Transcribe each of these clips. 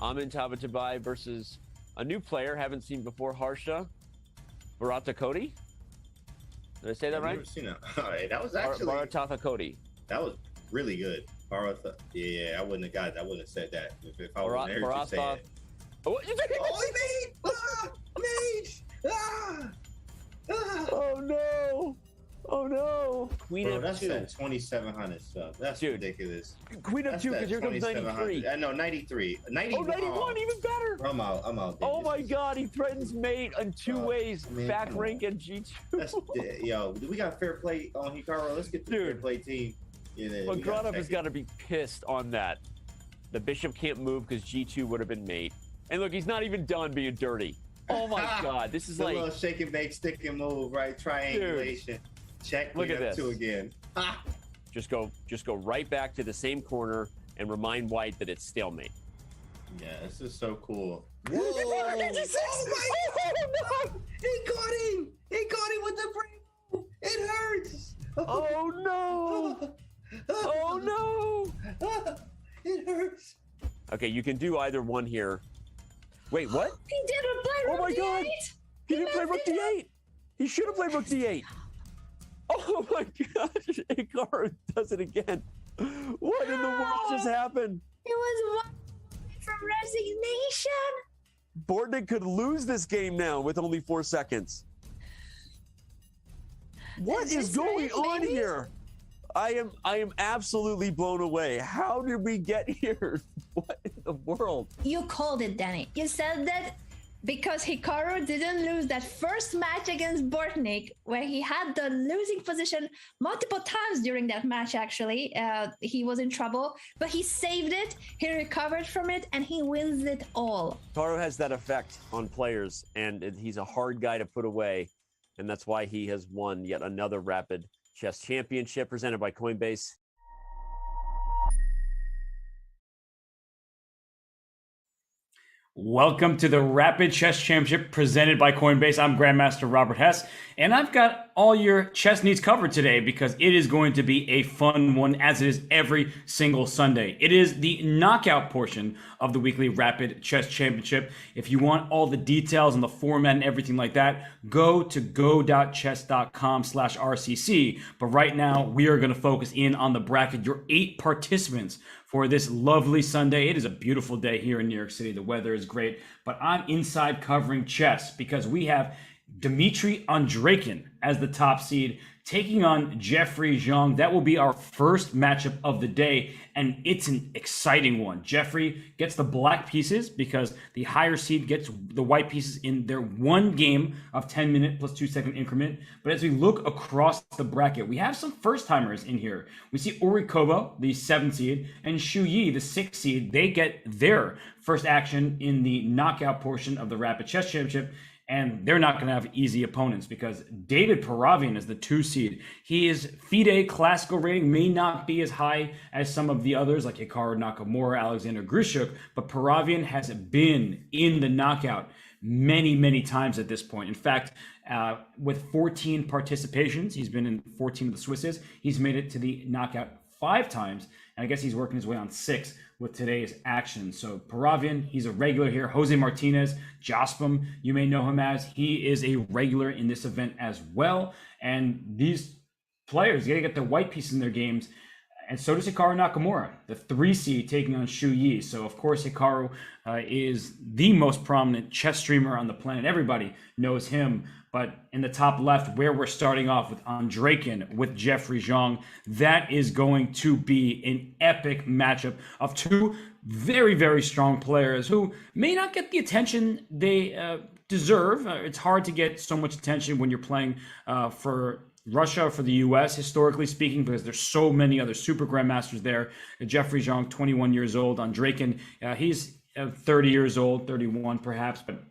Amin Tabatabai versus a new player, haven't seen before, Harsha Barata Cody. Did I say that right? I've never seen that. All right, that was actually Baratatha Cody. That was really good. Baratha. Yeah, I wouldn't have got. I wouldn't have said that if I was there to say it. Oh, you think he made mage! Oh no! Oh no! Queen Bro, of that's 2. that 2,700 subs. That's ridiculous. Queen of 2, because here comes 93. No, 93. 91. Oh, 91, even better. I'm out. Oh my God, he threatens mate in 2 ways. Back rank and G2. Yo, we got fair play on Hikara. Let's get the fair play team. But Granov has got to be pissed on that. The bishop can't move because G2 would have been mate. And look, he's not even done being dirty. Oh my God, this is the like little shake and bake, stick and move, right? Triangulation. Dude. Check. Look at this. 2 again. Just go right back to the same corner and remind White that it's stalemate. Yeah, this is so cool. Whoa! Oh my God! He got him! He got him with the brain. It hurts. Oh no! Oh no! It hurts. Okay, you can do either one here. Wait, what? He didn't play Rook Oh my God! D8. He didn't play Rook D8. He should have played Rook D8. Oh my gosh! Hikara does it again. What in the world just happened? It was one from resignation. Bortnick could lose this game now with only 4 seconds. What is going on here? I am absolutely blown away. How did we get here? What in the world? You called it, Danny. You said that because Hikara didn't lose that first match against Bortnick, where he had the losing position multiple times during that match, actually. He was in trouble, but he saved it, he recovered from it, and he wins it all. Taro has that effect on players, and he's a hard guy to put away, and that's why he has won yet another Rapid Chess Championship presented by Coinbase. Welcome to the Rapid Chess Championship presented by Coinbase. I'm Grandmaster Robert Hess, and I've got all your chess needs covered today because it is going to be a fun one, as it is every single Sunday. It is the knockout portion of the weekly Rapid Chess Championship. If you want all the details on the format and everything like that, go to go.chess.com/RCC. But right now, we are going to focus in on the bracket, your 8 participants for this lovely Sunday. It is a beautiful day here in New York City. The weather is great, but I'm inside covering chess because we have Dmitry Andreikin as the top seed taking on Jeffrey Zhang. That will be our first matchup of the day, and it's an exciting one. Jeffrey gets the black pieces because the higher seed gets the white pieces in their one game of 10-minute plus 2-second increment. But as we look across the bracket, we have some first-timers in here. We see Orikobo, the 7th seed, and Shuyi, the 6th seed. They get their first action in the knockout portion of the Rapid Chess Championship. And they're not going to have easy opponents because David Paravian is the 2 seed. His FIDE classical rating may not be as high as some of the others like Hikara, Nakamura, Alexander Grishoek, but Paravian has been in the knockout many, many times at this point. In fact, with 14 participations, he's been in 14 of the Swisses. He's made it to the knockout 5 times, and I guess he's working his way on 6 with today's action. So Paravian, he's a regular here. Jose Martinez, Jospim, you may know him as. He is a regular in this event as well. And these players, they get the white piece in their games. And so does Hikaru Nakamura, the 3 seed taking on Shuyi. So of course, Hikaru is the most prominent chess streamer on the planet. Everybody knows him. But in the top left, where we're starting off with Andreikin, with Jeffrey Zhang, that is going to be an epic matchup of 2 very, very strong players who may not get the attention they deserve. It's hard to get so much attention when you're playing for Russia, for the US, historically speaking, because there's so many other super grandmasters there. Jeffrey Zhang, 21 years old. Andreikin, he's 30 years old, 31 perhaps, but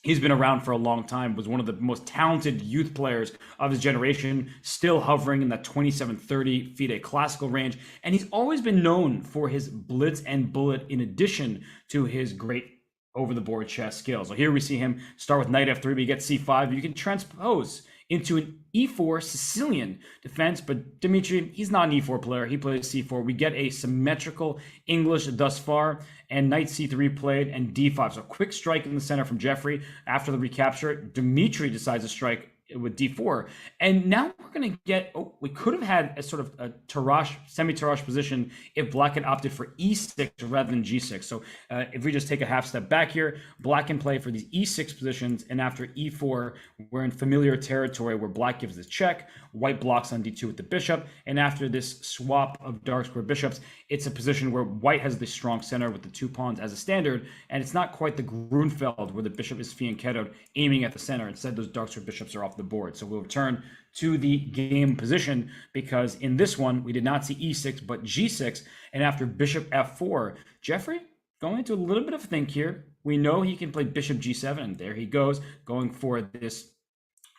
he's been around for a long time, was one of the most talented youth players of his generation, still hovering in that 27-30 FIDE classical range. And he's always been known for his blitz and bullet in addition to his great over-the-board chess skills. So here we see him start with knight f3, but you get c5. You can transpose into an e4 Sicilian defense, but Dmitry, he's not an e4 player. He plays c4. We get a symmetrical English thus far, and knight c3 played, and d5. So a quick strike in the center from Jeffrey. After the recapture, Dmitry decides to strike with d4, and now we're going to get, we could have had a sort of a Tarrasch, semi-Tarrasch position if black had opted for e6 rather than g6. So if we just take a half step back here, black can play for these e6 positions, and after e4 we're in familiar territory where black gives the check, white blocks on d2 with the bishop, and after this swap of dark square bishops, it's a position where white has the strong center with the 2 pawns as a standard, and it's not quite the Grunfeld where the bishop is fianchettoed aiming at the center. Instead, those dark square bishops are off the board. So we'll return to the game position because in this one, we did not see e6, but g6, and after bishop f4, Jeffrey going into a little bit of a think here. We know he can play bishop g7, and there he goes, going for this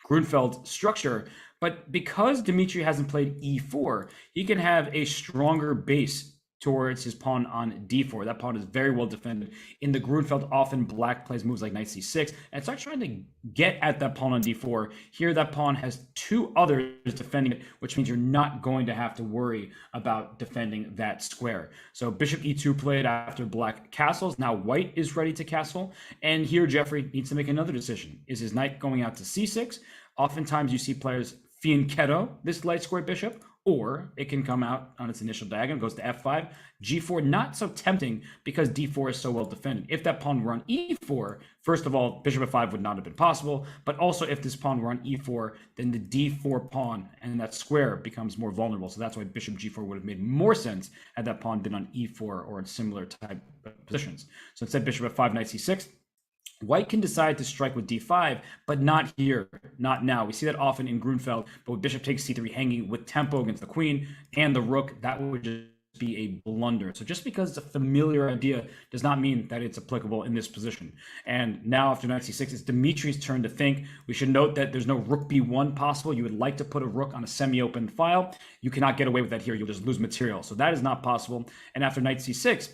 Grunfeld structure. But because Dmitry hasn't played e4, he can have a stronger base towards his pawn on d4. That pawn is very well defended. In the Grunfeld, often black plays moves like knight c6 and starts trying to get at that pawn on d4. Here, that pawn has 2 others defending it, which means you're not going to have to worry about defending that square. So bishop e2 played after black castles. Now white is ready to castle. And here, Jeffrey needs to make another decision. Is his knight going out to c6? Oftentimes, you see players fianchetto this light square bishop, or it can come out on its initial diagonal, goes to f5. g4, not so tempting because d4 is so well defended. If that pawn were on e4, first of all, bishop f5 would not have been possible, but also if this pawn were on e4, then the d4 pawn and that square becomes more vulnerable. So that's why bishop g4 would have made more sense had that pawn been on e4 or in similar type positions. So instead, bishop f5, knight c6. White can decide to strike with d5, but not here, not now. We see that often in Grunfeld, but with bishop takes c3 hanging with tempo against the queen and the rook, that would just be a blunder. So just because it's a familiar idea does not mean that it's applicable in this position. And now after knight c6, it's Dmitry's turn to think. We should note that there's no rook b1 possible. You would like to put a rook on a semi-open file. You cannot get away with that here. You'll just lose material. So that is not possible. And after knight c6,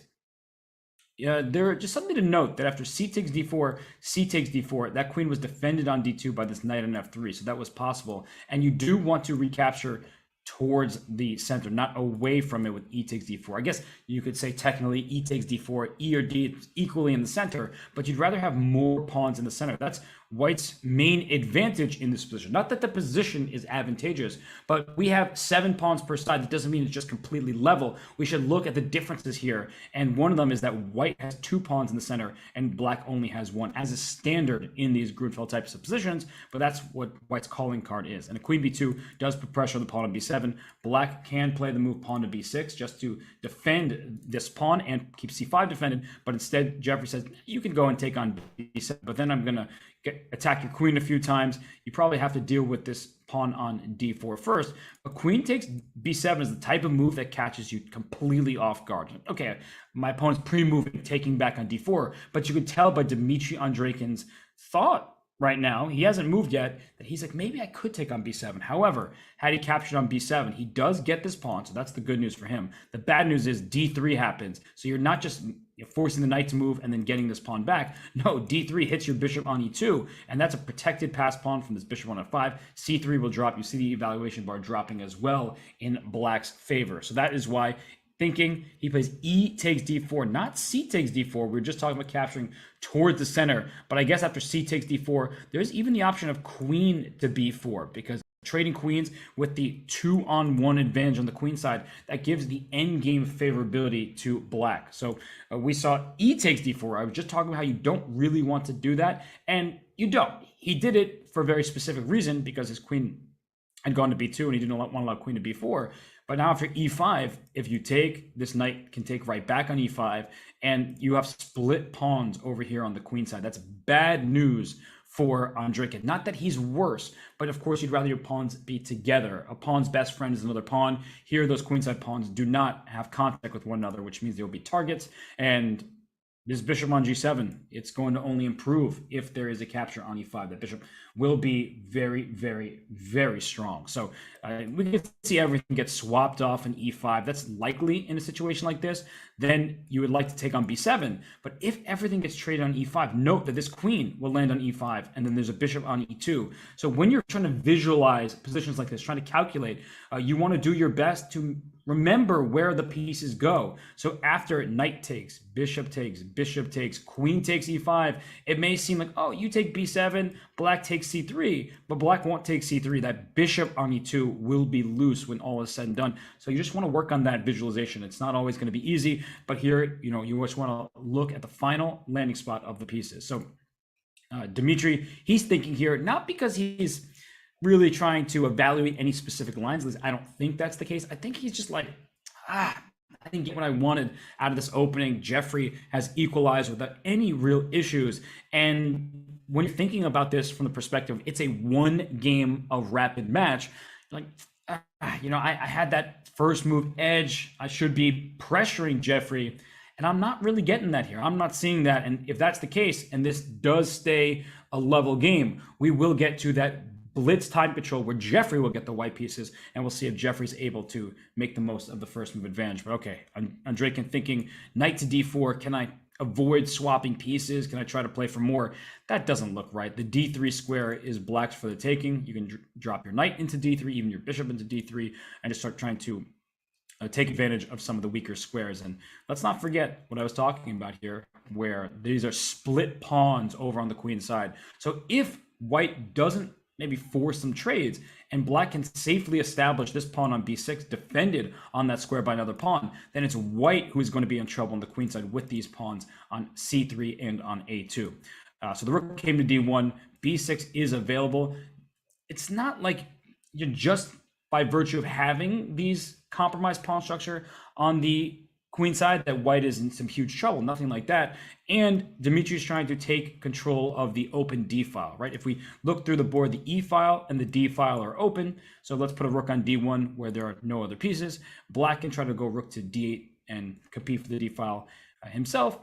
there just something to note that after c takes d4, c takes d4, that queen was defended on d2 by this knight on f3, so that was possible. And you do want to recapture towards the center, not away from it with e takes d4. I guess you could say technically e takes d4, e or d equally in the center, but you'd rather have more pawns in the center. That's white's main advantage in this position. Not that the position is advantageous, but we have 7 pawns per side. That doesn't mean it's just completely level. We should look at the differences here, and one of them is that white has 2 pawns in the center and black only has 1 as a standard in these Grunfeld types of positions, but that's what white's calling card is. And a queen b2 does put pressure on the pawn on b7. Black can play the move pawn to b6 just to defend this pawn and keep c5 defended, but instead Jeffrey says you can go and take on b7, but then I'm gonna attack your queen a few times. You probably have to deal with this pawn on d4 first. But queen takes b7 is the type of move that catches you completely off guard. Okay, my opponent's pre-moving, taking back on d4, but you could tell by Dmitry Andreykin's thought right now, he hasn't moved yet, that he's like, maybe I could take on b7. However, had he captured on b7, he does get this pawn, so that's the good news for him. The bad news is d3 happens, so you're not just forcing the knight to move and then getting this pawn back. No, d3 hits your bishop on e2, and that's a protected pass pawn from this bishop on f5. c3 will drop. You see the evaluation bar dropping as well in black's favor. So that is why thinking he plays e takes d4, not c takes d4. We were just talking about capturing towards the center, but I guess after c takes d4, there's even the option of queen to b4, because trading queens with the 2-on-1 advantage on the queen side, that gives the endgame favorability to black. So we saw e takes d4. I was just talking about how you don't really want to do that, and you don't. He did it for a very specific reason, because his queen had gone to b2 and he didn't want to allow queen to b4. But now after e5, if you take, this knight can take right back on e5, and you have split pawns over here on the queen side. That's bad news for Andreykin. Not that he's worse, but of course you'd rather your pawns be together. A pawn's best friend is another pawn. Here, those queenside pawns do not have contact with one another, which means they'll be targets. And this bishop on g7, it's going to only improve if there is a capture on e5. That bishop will be very, very, very strong. So we can see everything get swapped off in e5. That's likely in a situation like this. Then you would like to take on b7. But if everything gets traded on e5, note that this queen will land on e5, and then there's a bishop on e2. So when you're trying to visualize positions like this, trying to calculate, you want to do your best to remember where the pieces go. So after knight takes, bishop takes, queen takes e5, it may seem like, oh, you take b7, black takes c3, but black won't take c3. That bishop on e2 will be loose when all is said and done. So you just want to work on that visualization. It's not always going to be easy, but here, you just want to look at the final landing spot of the pieces. So Dmitry, he's thinking here, not because he's really trying to evaluate any specific lines. At least I don't think that's the case. I think he's just like, I didn't get what I wanted out of this opening. Jeffrey has equalized without any real issues. And when you're thinking about this from the perspective, it's a 1 game of rapid match, like, I had that first move edge. I should be pressuring Jeffrey, and I'm not really getting that here. I'm not seeing that. And if that's the case, and this does stay a level game, we will get to that blitz time control where Jeffrey will get the white pieces, and we'll see if Jeffrey's able to make the most of the first move advantage. But okay, Andreykin thinking knight to d4. Can I avoid swapping pieces? Can I try to play for more? That doesn't look right. The d3 square is black's for the taking. You can drop your knight into d3, even your bishop into d3, and just start trying to take advantage of some of the weaker squares. And let's not forget what I was talking about here, where these are split pawns over on the queen side. So if white doesn't maybe force some trades, and black can safely establish this pawn on b6, defended on that square by another pawn, then it's white who is going to be in trouble on the queen side with these pawns on c3 and on a2. So the rook came to d1, b6 is available. It's not like you're just by virtue of having these compromised pawn structure on the queen side that white is in some huge trouble, nothing like that. And Dimitri's trying to take control of the open d file, right? If we look through the board, the e file and the d file are open. So let's put a rook on d1 where there are no other pieces. Black can try to go rook to d8 and compete for the d file himself.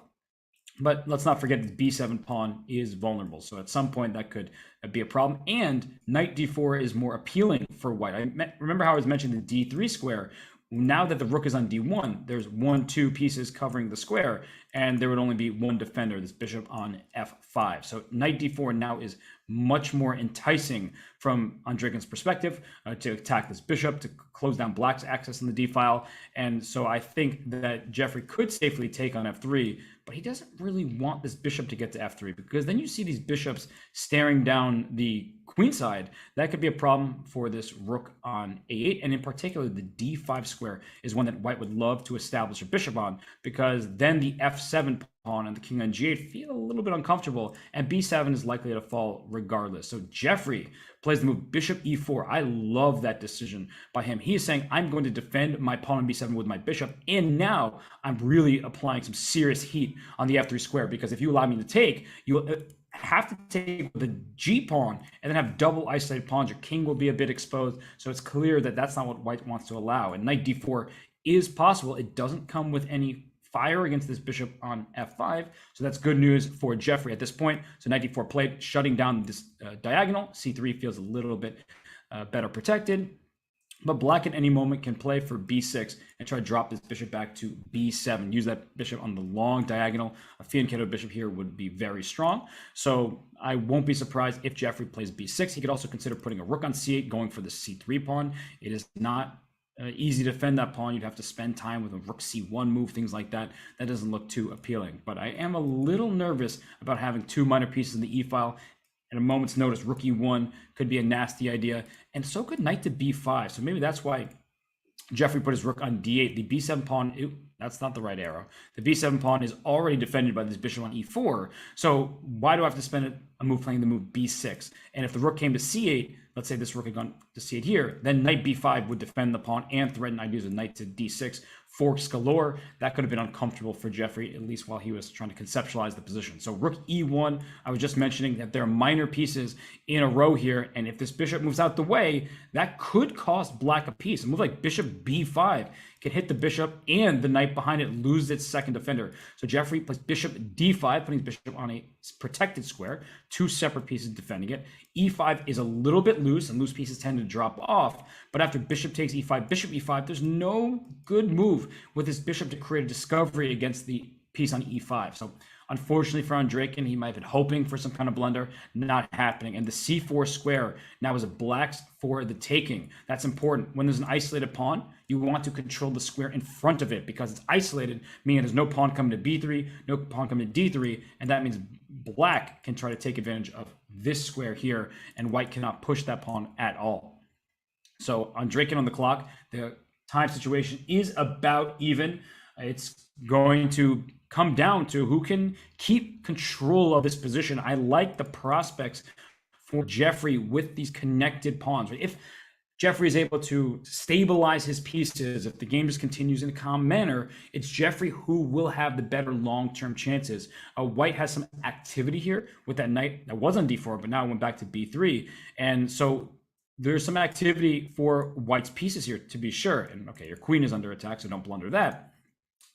But let's not forget the b7 pawn is vulnerable. So at some point that could be a problem. And knight d4 is more appealing for white. Remember how I was mentioning the d3 square. now that the rook is on d1, there's 1-2 pieces covering the square, and there would only be one defender, this bishop on f5. So knight d4 now is much more enticing from Andrekin's perspective to attack this bishop, to close down black's access in the d-file. And so I think that Jeffrey could safely take on f3, but he doesn't really want this bishop to get to f3, because then you see these bishops staring down the queen side. That could be a problem for this rook on a8, and in particular the d5 square is one that white would love to establish a bishop on, because then the f7 pawn and the king on g8 feel a little bit uncomfortable, and b7 is likely to fall regardless. So Jeffrey plays the move bishop e4. I love that decision by him. He is saying, I'm going to defend my pawn on b7 with my bishop, and now I'm really applying some serious heat on the f3 square, because if you allow me to take, you have to take the g pawn and then have double isolated pawns. Your king will be a bit exposed, so it's clear that that's not what white wants to allow. And knight d4 is possible. It doesn't come with any fire against this bishop on f5, so that's good news for Jeffrey at this point. So knight d4 played, shutting down this diagonal. c3 feels a little bit better protected, but black at any moment can play for b6 and try to drop this bishop back to b7. Use that bishop on the long diagonal. A fianchetto bishop here would be very strong. So I won't be surprised if Jeffrey plays b6. He could also consider putting a rook on c8, going for the c3 pawn. It is not easy to defend that pawn. You'd have to spend time with a rook c1 move, things like that. That doesn't look too appealing. But I am a little nervous about having two minor pieces in the e-file. At a moment's notice, rook e1 could be a nasty idea, and so could knight to b5. So maybe that's why Jeffrey put his rook on d8. The b7 pawn, that's not the right arrow. The b7 pawn is already defended by this bishop on e4. So why do I have to spend a move playing the move b6? And if the rook came to c8, let's say this rook had gone to c8 here, then knight b5 would defend the pawn and threaten ideas of knight to d6. Forks galore. That could have been uncomfortable for Jeffrey, at least while he was trying to conceptualize the position. So rook e1, I was just mentioning that there are minor pieces in a row here, and if this bishop moves out the way, that could cost black a piece. A move like bishop b5 can hit the bishop, and the knight behind it lose its second defender. So Jeffrey plays bishop d5, putting his bishop on a protected square, two separate pieces defending it. e5 is a little bit loose, and loose pieces tend to drop off. But after bishop takes e5, bishop e5, there's no good move with this bishop to create a discovery against the piece on e5. So unfortunately for Andrekin, he might have been hoping for some kind of blunder, not happening. And the c4 square now is a black's for the taking. That's important. When there's an isolated pawn, you want to control the square in front of it, because it's isolated, meaning there's no pawn coming to b3, no pawn coming to d3, and that means black can try to take advantage of this square here, and white cannot push that pawn at all. So Andrekin on the clock, the time situation is about even. It's going to come down to who can keep control of this position. I like the prospects for Jeffrey with these connected pawns. If Jeffrey is able to stabilize his pieces, if the game just continues in a calm manner, it's Jeffrey who will have the better long-term chances. White has some activity here with that knight that was on d4, but now went back to b3. And so there's some activity for White's pieces here, to be sure. And okay, your queen is under attack, so don't blunder that.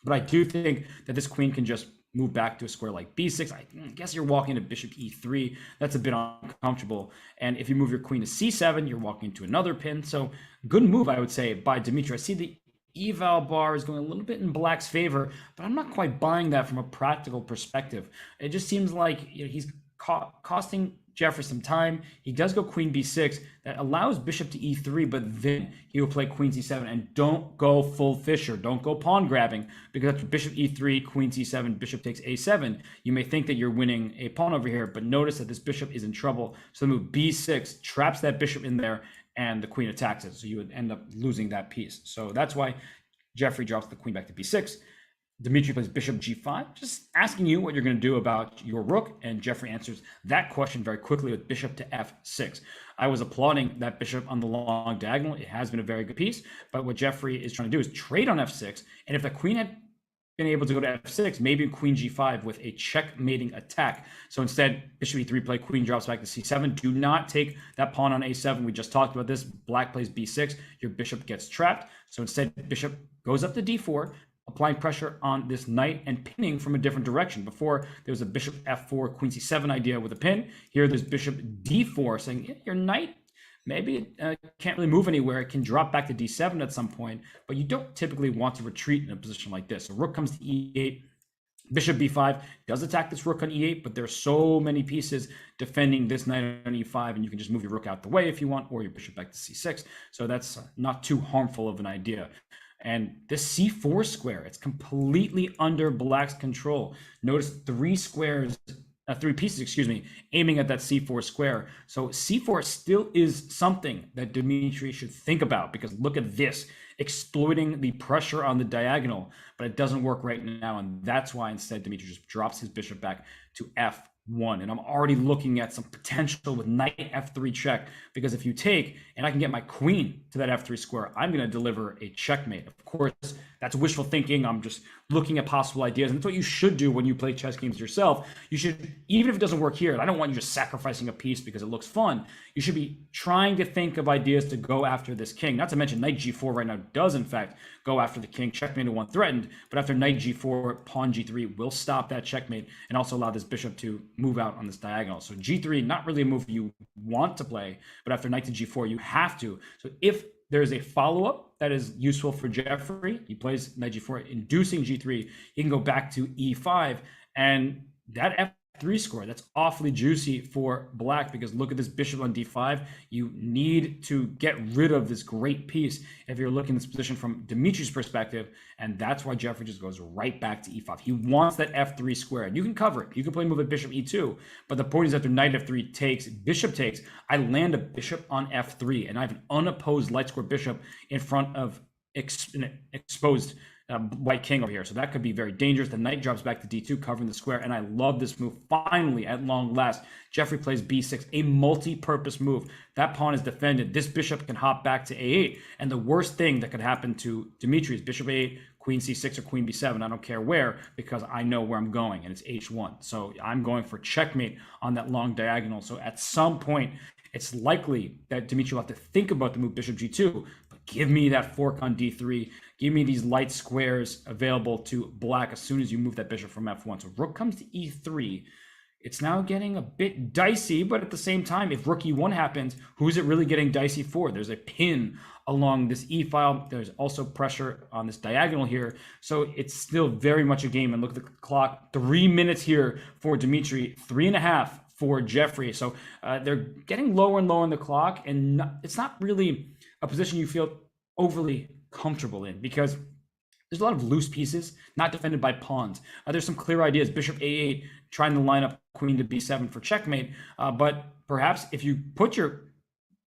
But I do think that this queen can just move back to a square like b6. I guess you're walking to bishop e3. That's a bit uncomfortable. And if you move your queen to c7, you're walking to another pin. So good move, I would say, by Dimitri. I see the eval bar is going a little bit in black's favor, but I'm not quite buying that from a practical perspective. It just seems like he's costing Jeffrey some time. He does go queen b6. That allows bishop to e3, but then he will play queen c7. And don't go full Fischer. Don't go pawn grabbing, because after bishop e3, queen c7, bishop takes a7, you may think that you're winning a pawn over here, but notice that this bishop is in trouble. So the move b6 traps that bishop in there, and the queen attacks it. So you would end up losing that piece. So that's why Jeffrey drops the queen back to b6. Dimitri plays bishop g5, just asking you what you're going to do about your rook, and Jeffrey answers that question very quickly with bishop to f6. I was applauding that bishop on the long diagonal. It has been a very good piece, but what Jeffrey is trying to do is trade on f6, and if the queen had been able to go to f6, maybe queen g5 with a checkmating attack. So instead, bishop e3 play, queen drops back to c7. Do not take that pawn on a7. We just talked about this. Black plays b6. Your bishop gets trapped. So instead, bishop goes up to d4, applying pressure on this knight and pinning from a different direction. Before, there was a bishop f4, queen c7 idea with a pin. Here, there's bishop d4 saying, your knight maybe it can't really move anywhere. It can drop back to d7 at some point, but you don't typically want to retreat in a position like this. So rook comes to e8. Bishop b5 does attack this rook on e8, but there's so many pieces defending this knight on e5, and you can just move your rook out the way if you want, or your bishop back to c6. So that's not too harmful of an idea. And this c4 square, it's completely under black's control. Notice three pieces, aiming at that c4 square. So c4 still is something that Dmitry should think about, because look at this, exploiting the pressure on the diagonal, but it doesn't work right now. And that's why instead Dmitry just drops his bishop back to f1. And I'm already looking at some potential with knight f3 check, because if you take and I can get my queen to that f3 square, I'm going to deliver a checkmate. Of course, that's wishful thinking. I'm just looking at possible ideas, and that's what you should do when you play chess games yourself. You should, even if it doesn't work here, I don't want you just sacrificing a piece because it looks fun. You should be trying to think of ideas to go after this king. Not to mention knight g4 right now does in fact go after the king. Checkmate to one threatened, but after knight g4, pawn g3 will stop that checkmate and also allow this bishop to move out on this diagonal. So g3, not really a move you want to play, but after knight to g4, you have to. So if there's a follow-up that is useful for Jeffrey, he plays knight g4, inducing g3, he can go back to e5, and that f3 score, that's awfully juicy for black, because look at this bishop on d5. You need to get rid of this great piece if you're looking at this position from Dmitry's perspective, and that's why Jeffrey just goes right back to e5. He wants that f3 square, and you can cover it. You can play a move at bishop e2, but the point is after knight f3 takes, bishop takes, I land a bishop on f3, and I have an unopposed light square bishop in front of exposed white king over here. So that could be very dangerous. The knight drops back to d2, covering the square, and I love this move. Finally, at long last, Jeffrey plays b6, a multi-purpose move. That pawn is defended. This bishop can hop back to a8, and the worst thing that could happen to Dmitry is bishop a8, queen c6, or queen b7. I don't care where, because I know where I'm going, and it's h1. So I'm going for checkmate on that long diagonal. So at some point, it's likely that Dmitry will have to think about the move bishop g2, but give me that fork on d3. Give me these light squares available to black as soon as you move that bishop from f1. So rook comes to e3. It's now getting a bit dicey, but at the same time, if rook e1 happens, who's it really getting dicey for? There's a pin along this e file. There's also pressure on this diagonal here. So it's still very much a game. And look at the clock, 3 minutes here for Dmitry, 3.5 for Jeffrey. So they're getting lower and lower on the clock, and it's not really a position you feel overly comfortable in, because there's a lot of loose pieces not defended by pawns. There's some clear ideas. Bishop a8 trying to line up queen to b7 for checkmate, but perhaps if you put your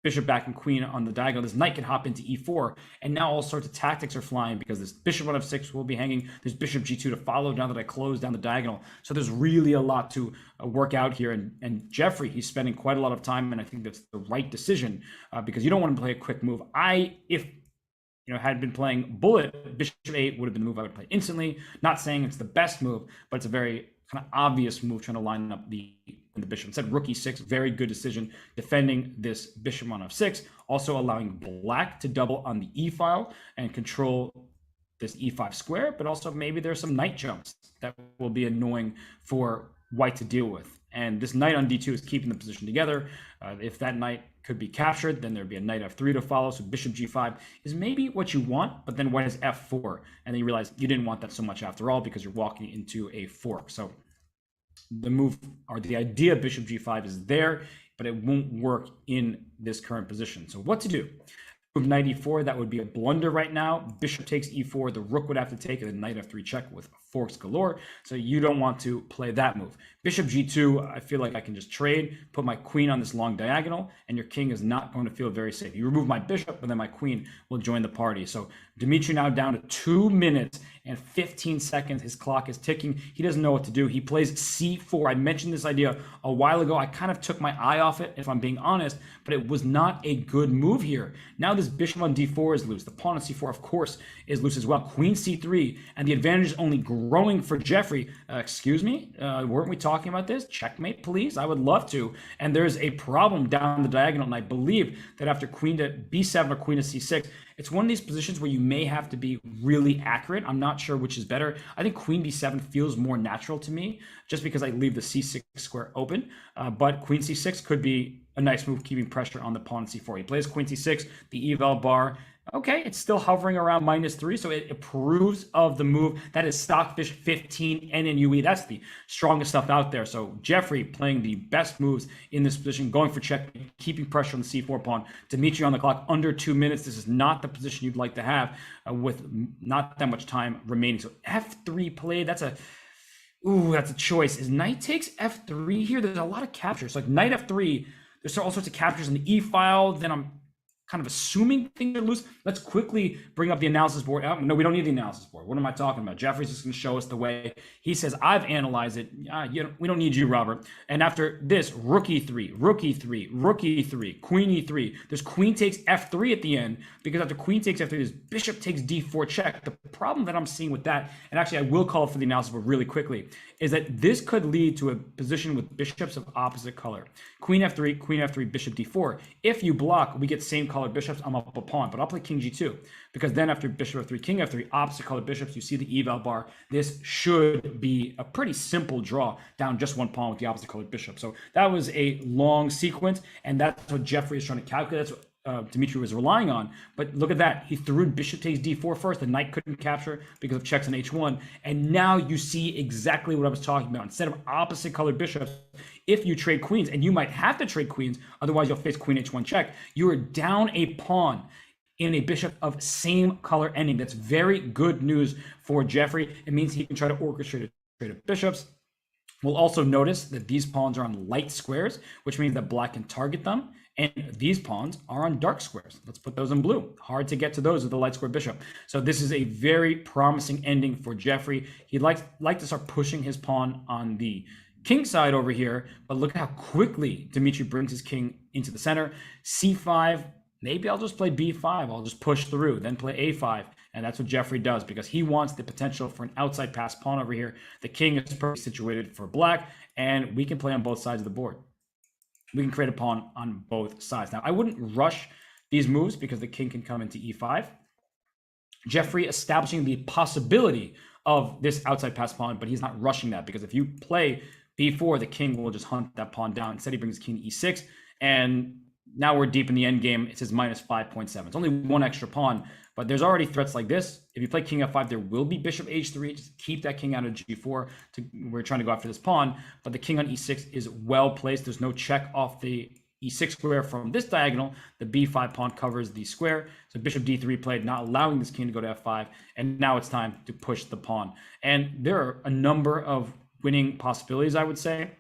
bishop back and queen on the diagonal, this knight can hop into e4, and now all sorts of tactics are flying, because this bishop on f6 will be hanging. There's bishop g2 to follow now that I close down the diagonal. So there's really a lot to work out here, and Jeffrey, he's spending quite a lot of time, and I think that's the right decision, because you don't want to play a quick move. If had been playing bullet, bishop 8 would have been the move I would play instantly. Not saying it's the best move, but it's a very kind of obvious move trying to line up the bishop. Instead, rook e6, very good decision defending this bishop on f6, also allowing black to double on the e file and control this e5 square, but also maybe there's some knight jumps that will be annoying for white to deal with. And this knight on d2 is keeping the position together. If that knight could be captured, then there'd be a knight f3 to follow. So bishop g5 is maybe what you want, but then white has f4. And then you realize you didn't want that so much after all, because you're walking into a fork. So the move, or the idea of bishop g5 is there, but it won't work in this current position. So what to do? Move knight e4, that would be a blunder right now. Bishop takes e4, the rook would have to take, and then knight f3 check with forks galore. So you don't want to play that move. Bishop g2, I feel like I can just trade, put my queen on this long diagonal, and your king is not going to feel very safe. You remove my bishop, but then my queen will join the party. So Dmitry now down to 2 minutes and 15 seconds. His clock is ticking. He doesn't know what to do. He plays c4. I mentioned this idea a while ago. I kind of took my eye off it, if I'm being honest, but it was not a good move here. Now this bishop on d4 is loose. The pawn on c4, of course, is loose as well. Queen c3, and the advantage is only growing for Jeffrey. Excuse me? Weren't we talking about this? Checkmate, please. I would love to. And there's a problem down the diagonal, and I believe that after queen to b7 or queen to c6, it's one of these positions where you may have to be really accurate. I'm not sure which is better. I think queen d7 feels more natural to me, just because I leave the c6 square open. But queen c6 could be a nice move, keeping pressure on the pawn c4. He plays queen c6, the eval bar. Okay, it's still hovering around -3, so it approves of the move. That is Stockfish 15 NNUE. That's the strongest stuff out there. So Jeffrey playing the best moves in this position, going for check, keeping pressure on the c4 pawn. Dimitri on the clock, under 2 minutes. This is not the position you'd like to have with not that much time remaining. So f3 play, that's a choice. Is knight takes f3 here? There's a lot of captures. Like knight f3, there's all sorts of captures in the e file. Then I'm kind of assuming things are loose. Let's quickly bring up the analysis board. Oh, no, we don't need the analysis board. What am I talking about? Jeffrey's just going to show us the way. He says, I've analyzed it. We don't need you, Robert. And after this, rook e3, rook e3, rook e3, queen e3. There's queen takes f3 at the end, because after queen takes f3, there's bishop takes d4 check. The problem that I'm seeing with that, and actually I will call for the analysis board really quickly, is that this could lead to a position with bishops of opposite color. Queen f3, bishop d4. If you block, we get same colored bishops. I'm up a pawn, but I'll play king g2, because then after bishop f3, king f3, opposite colored bishops, you see the eval bar. This should be a pretty simple draw down just one pawn with the opposite colored bishop. So that was a long sequence, and that's what Jeffrey is trying to calculate. That's what Dimitri was relying on. But look at that. He threw in bishop takes d4 first. The knight couldn't capture because of checks on h1. And now you see exactly what I was talking about. Instead of opposite colored bishops, if you trade queens, and you might have to trade queens, otherwise you'll face queen h1 check, you are down a pawn in a bishop of same color ending. That's very good news for Jeffrey. It means he can try to orchestrate a trade of bishops. We'll also notice that these pawns are on light squares, which means that black can target them. And these pawns are on dark squares. Let's put those in blue. Hard to get to those with the light square bishop. So this is a very promising ending for Jeffrey. He'd like to start pushing his pawn on the king side over here, but look at how quickly Dimitri brings his king into the center. c5, maybe I'll just play b5. I'll just push through, then play a5. And that's what Jeffrey does, because he wants the potential for an outside pass pawn over here. The king is perfectly situated for black, and we can play on both sides of the board. We can create a pawn on both sides. Now, I wouldn't rush these moves because the king can come into e5. Jeffrey establishing the possibility of this outside pass pawn, but he's not rushing that, because if you play b4, the king will just hunt that pawn down. Instead, he brings king e6, and now we're deep in the end game. It says -5.7. It's only one extra pawn, but there's already threats like this. If you play king f5, there will be bishop h3. Just keep that king out of g4. We're trying to go after this pawn, but the king on e6 is well placed. There's no check off the e6 square from this diagonal. The b5 pawn covers the square. So bishop d3 played, not allowing this king to go to f5. And now it's time to push the pawn. And there are a number of winning possibilities, I would say.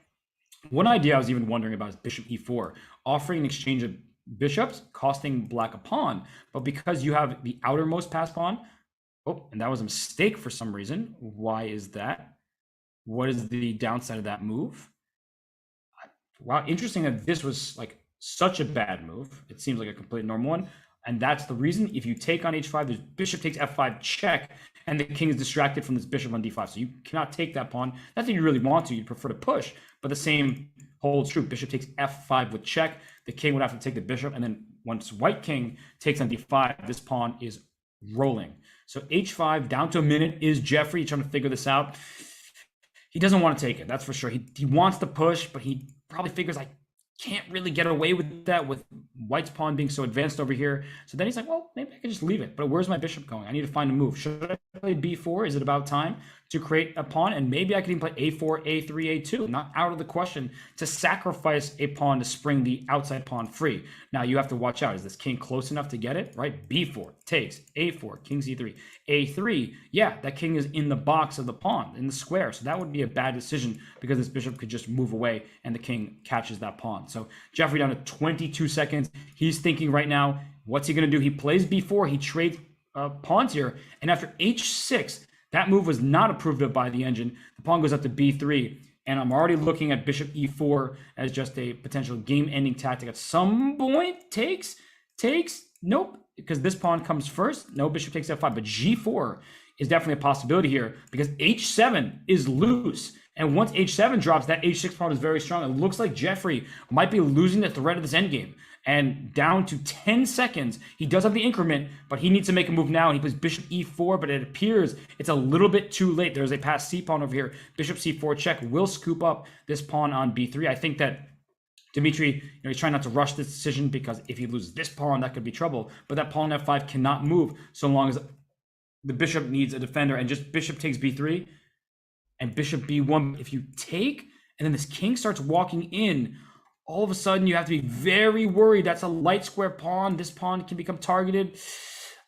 One idea I was even wondering about is bishop e4, offering an exchange of bishops, costing black a pawn. But because you have the outermost pass pawn, oh, and that was a mistake for some reason. Why is that? What is the downside of that move? Wow, interesting that this was like such a bad move. It seems like a completely normal one. And that's the reason. If you take on h5, there's bishop takes f5 check, and the king is distracted from this bishop on d5. So you cannot take that pawn. Not that you really want to, you prefer to push, but the same holds true. Bishop takes f5 with check. The king would have to take the bishop, and then once white king takes on d5, this pawn is rolling. So h5 down to a minute. Is Jeffrey trying to figure this out? He doesn't want to take it, that's for sure. He wants to push, but he probably figures I can't really get away with that with white's pawn being so advanced over here. So then he's like, well, maybe I can just leave it. But where's my bishop going? I need to find a move. Should I play b4? Is it about time to create a pawn? And maybe I can even play a4, a3, a2. Not out of the question to sacrifice a pawn to spring the outside pawn free. Now you have to watch out. Is this king close enough to get it? Right? b4 takes, a4, king c3, a3. Yeah, that king is in the box of the pawn, in the square. So that would be a bad decision, because this bishop could just move away and the king catches that pawn. So Jeffrey down to 22 seconds. He's thinking right now, what's he going to do? He plays b4. He trades pawns here. And after h6, that move was not approved of by the engine. The pawn goes up to b3. And I'm already looking at bishop e4 as just a potential game-ending tactic. At some point, takes, nope, because this pawn comes first. No, bishop takes f5, but g4 is definitely a possibility here, because h7 is loose. And once h7 drops, that h6 pawn is very strong. It looks like Jeffrey might be losing the thread of this endgame. And down to 10 seconds, he does have the increment, but he needs to make a move now. And he plays bishop e4, but it appears it's a little bit too late. There's a passed c pawn over here. Bishop c4 check will scoop up this pawn on b3. I think that Dimitri, he's trying not to rush this decision because if he loses this pawn, that could be trouble. But that pawn f5 cannot move so long as the bishop needs a defender, and just bishop takes b3 and bishop b1. If you take and then this king starts walking in, all of a sudden you have to be very worried. That's a light square pawn. This pawn can become targeted.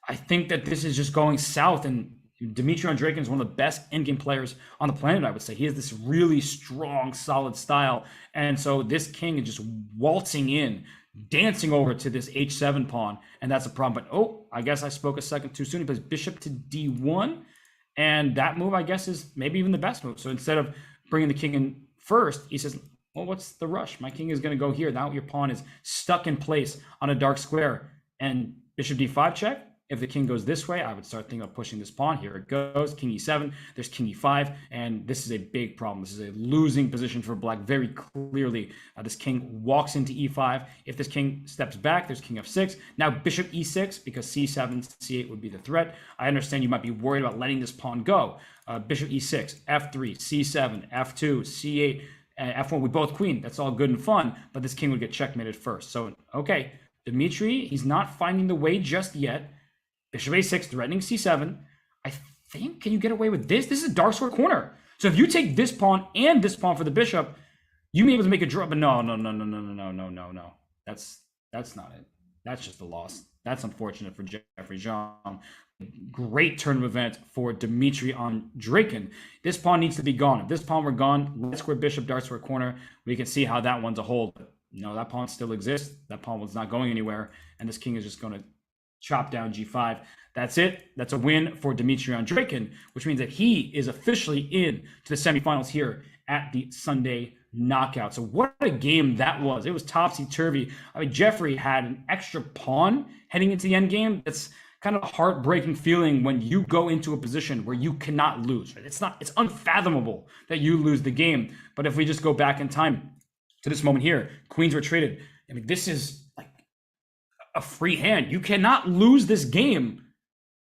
I think that this is just going south, and Dimitri Andreikin is one of the best endgame players on the planet, I would say. He has this really strong, solid style. And so this king is just waltzing in, dancing over to this h7 pawn, and that's a problem. But, I guess I spoke a second too soon. He plays bishop to d1, and that move, I guess, is maybe even the best move. So instead of bringing the king in first, he says, well, what's the rush? My king is going to go here. Now your pawn is stuck in place on a dark square. And bishop d5 check. If the king goes this way, I would start thinking of pushing this pawn. Here it goes, king e7, there's king e5, and this is a big problem. This is a losing position for black very clearly. This king walks into e5. If this king steps back, there's king f6. Now bishop e6, because c7, c8 would be the threat. I understand you might be worried about letting this pawn go. Bishop e6, f3, c7, f2, c8, f1, we both queen. That's all good and fun, but this king would get checkmated first. So, okay, Dimitri, he's not finding the way just yet. Bishop a6, threatening c7. I think, can you get away with this? This is a dark square corner. So if you take this pawn and this pawn for the bishop, you may be able to make a draw. But no. That's not it. That's just a loss. That's unfortunate for Jeffrey Jean. Great turn of event for Dimitri Andreikin. This pawn needs to be gone. If this pawn were gone, light square bishop, dark square corner, we can see how that one's a hold. No, that pawn still exists. That pawn was not going anywhere. And this king is just going to chop down g5. That's it. That's a win for Dimitri Andreikin, which means that he is officially in to the semifinals here at the Sunday Knockout. So what a game that was. It was topsy-turvy. I mean, Jeffrey had an extra pawn heading into the end game. That's kind of a heartbreaking feeling when you go into a position where you cannot lose. Right? It's unfathomable that you lose the game. But if we just go back in time to this moment here, queens were traded. I mean, this is a free hand. You cannot lose this game,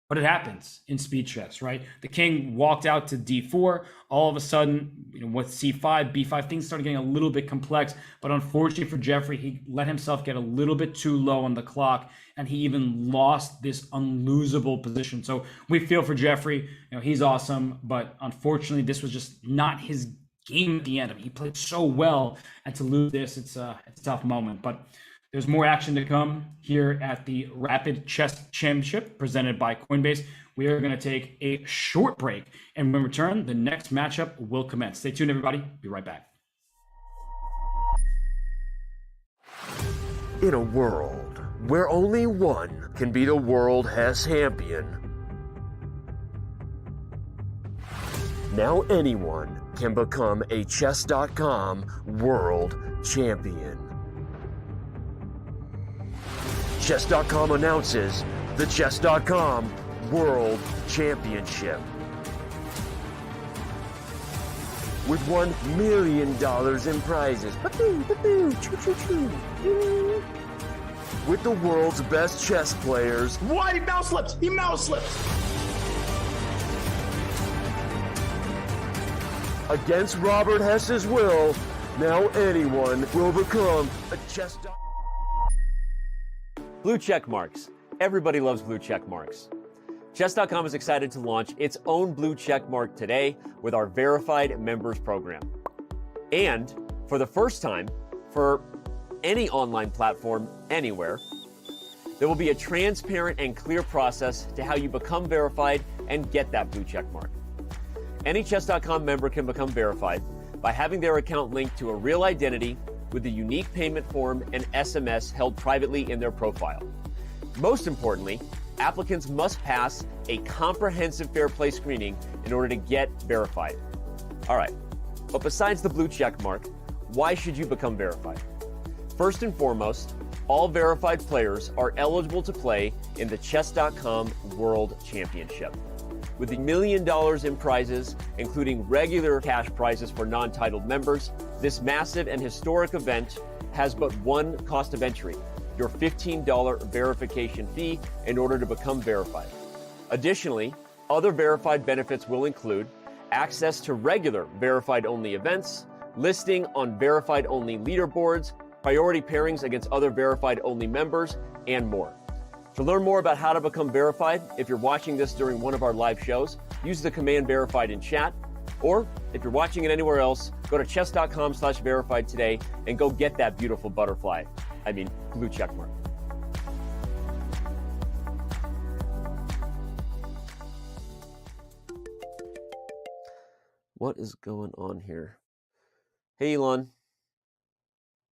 but it happens in speed chess, right? The king walked out to d4. All of a sudden, with c5, b5, things started getting a little bit complex. But unfortunately for Jeffrey, he let himself get a little bit too low on the clock, and he even lost this unlosable position. So we feel for Jeffrey. He's awesome, but unfortunately, this was just not his game at the end. I mean, he played so well, and to lose this, it's a tough moment. But there's more action to come here at the Rapid Chess Championship presented by Coinbase. We are going to take a short break, and when we return, the next matchup will commence. Stay tuned, everybody. Be right back. In a world where only one can be the world Hess champion, now anyone can become a Chess.com world champion. Chess.com announces the Chess.com World Championship. With $1 million in prizes. With the world's best chess players. What? He mouse slips! He mouse slips! Against Robert Hess's will, now anyone will become a Chess.com. Blue check marks. Everybody loves blue check marks. Chess.com is excited to launch its own blue check mark today with our verified members program. And for the first time, for any online platform anywhere, there will be a transparent and clear process to how you become verified and get that blue check mark. Any Chess.com member can become verified by having their account linked to a real identity with a unique payment form and SMS held privately in their profile. Most importantly, applicants must pass a comprehensive fair play screening in order to get verified. All right, but besides the blue check mark, why should you become verified? First and foremost, all verified players are eligible to play in the Chess.com World Championship. With $1 million in prizes, including regular cash prizes for non-titled members, this massive and historic event has but one cost of entry, your $15 verification fee in order to become verified. Additionally, other verified benefits will include access to regular verified-only events, listing on verified-only leaderboards, priority pairings against other verified-only members, and more. To learn more about how to become verified, if you're watching this during one of our live shows, use the command verified in chat. Or if you're watching it anywhere else, go to chess.com/verified today and go get that beautiful butterfly. Blue check mark. What is going on here? Hey, Elon.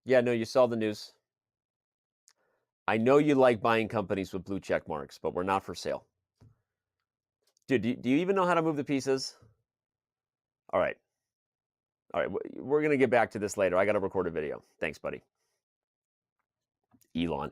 Yeah, no, you saw the news. I know you like buying companies with blue check marks, but we're not for sale. Dude, do you even know how to move the pieces? All right. We're going to get back to this later. I got to record a video. Thanks, buddy. Elon.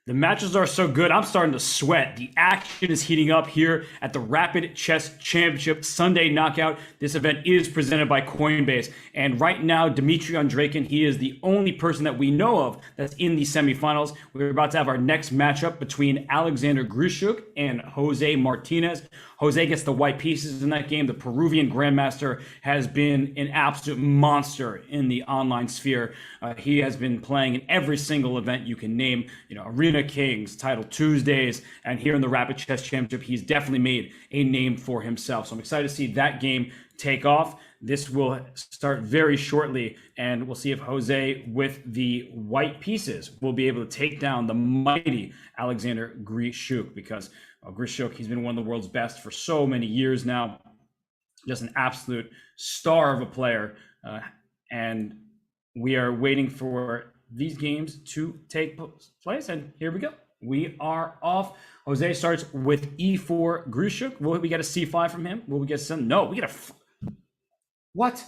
The matches are so good, I'm starting to sweat. The action is heating up here at the Rapid Chess Championship Sunday Knockout. This event is presented by Coinbase. And right now, Dmitry Andreikin, he is the only person that we know of that's in the semifinals. We're about to have our next matchup between Alexander Grishoek and Jose Martinez. Jose gets the white pieces in that game. The Peruvian Grandmaster has been an absolute monster in the online sphere. He has been playing in every single event you can name, Arena Kings, Title Tuesdays, and here in the Rapid Chess Championship, he's definitely made a name for himself. So I'm excited to see that game take off. This will start very shortly, and we'll see if Jose, with the white pieces, will be able to take down the mighty Alexander Grishoek, because Grishoek, he's been one of the world's best for so many years now. Just an absolute star of a player. And we are waiting for these games to take place. And here we go. We are off. Jose starts with E4 Grishoek. Will we get a C5 from him? Will we get some? No, we get a... What?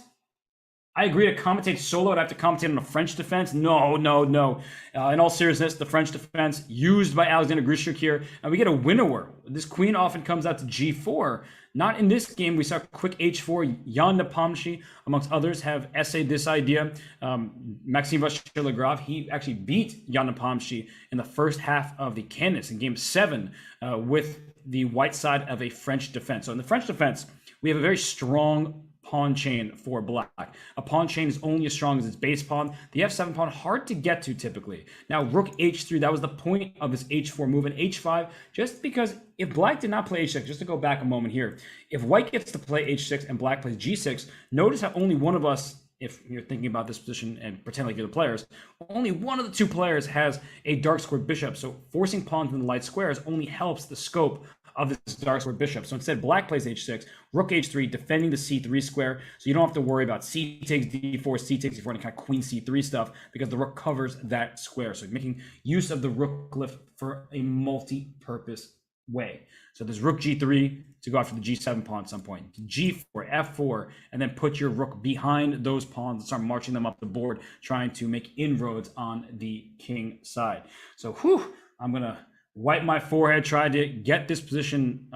I agree to commentate solo. I'd have to commentate on a French defense. No. In all seriousness, the French defense used by Alexander Grishoek here, and we get a winnower. This queen often comes out to G4. Not in this game. We saw quick H4. Jan Nepomniachtchi, amongst others, have essayed this idea. Maxime Vachier-Lagrave, he actually beat Jan Nepomniachtchi in the first half of the canvas in game 7 with the white side of a French defense. So in the French defense, we have a very strong pawn chain for black. A pawn chain is only as strong as its base pawn. The f7 pawn, hard to get to typically. Now, rook h3, that was the point of this h4 move. And h5, just because if black did not play h6, just to go back a moment here, if white gets to play h6 and black plays g6, notice how only one of us if you're thinking about this position and pretend like you're the players, only one of the two players has a dark squared bishop. So forcing pawns in the light squares only helps the scope of this dark squared bishop. So instead, black plays h6, rook h3, defending the c3 square. So you don't have to worry about c takes d4, c takes d4, and kind of queen c3 stuff, because the rook covers that square. So making use of the rook glyph for a multi-purpose way. So there's rook g3 to go after the g7 pawn at some point, g4, f4, and then put your rook behind those pawns and start marching them up the board, trying to make inroads on the king side. So I'm going to wipe my forehead, try to get this position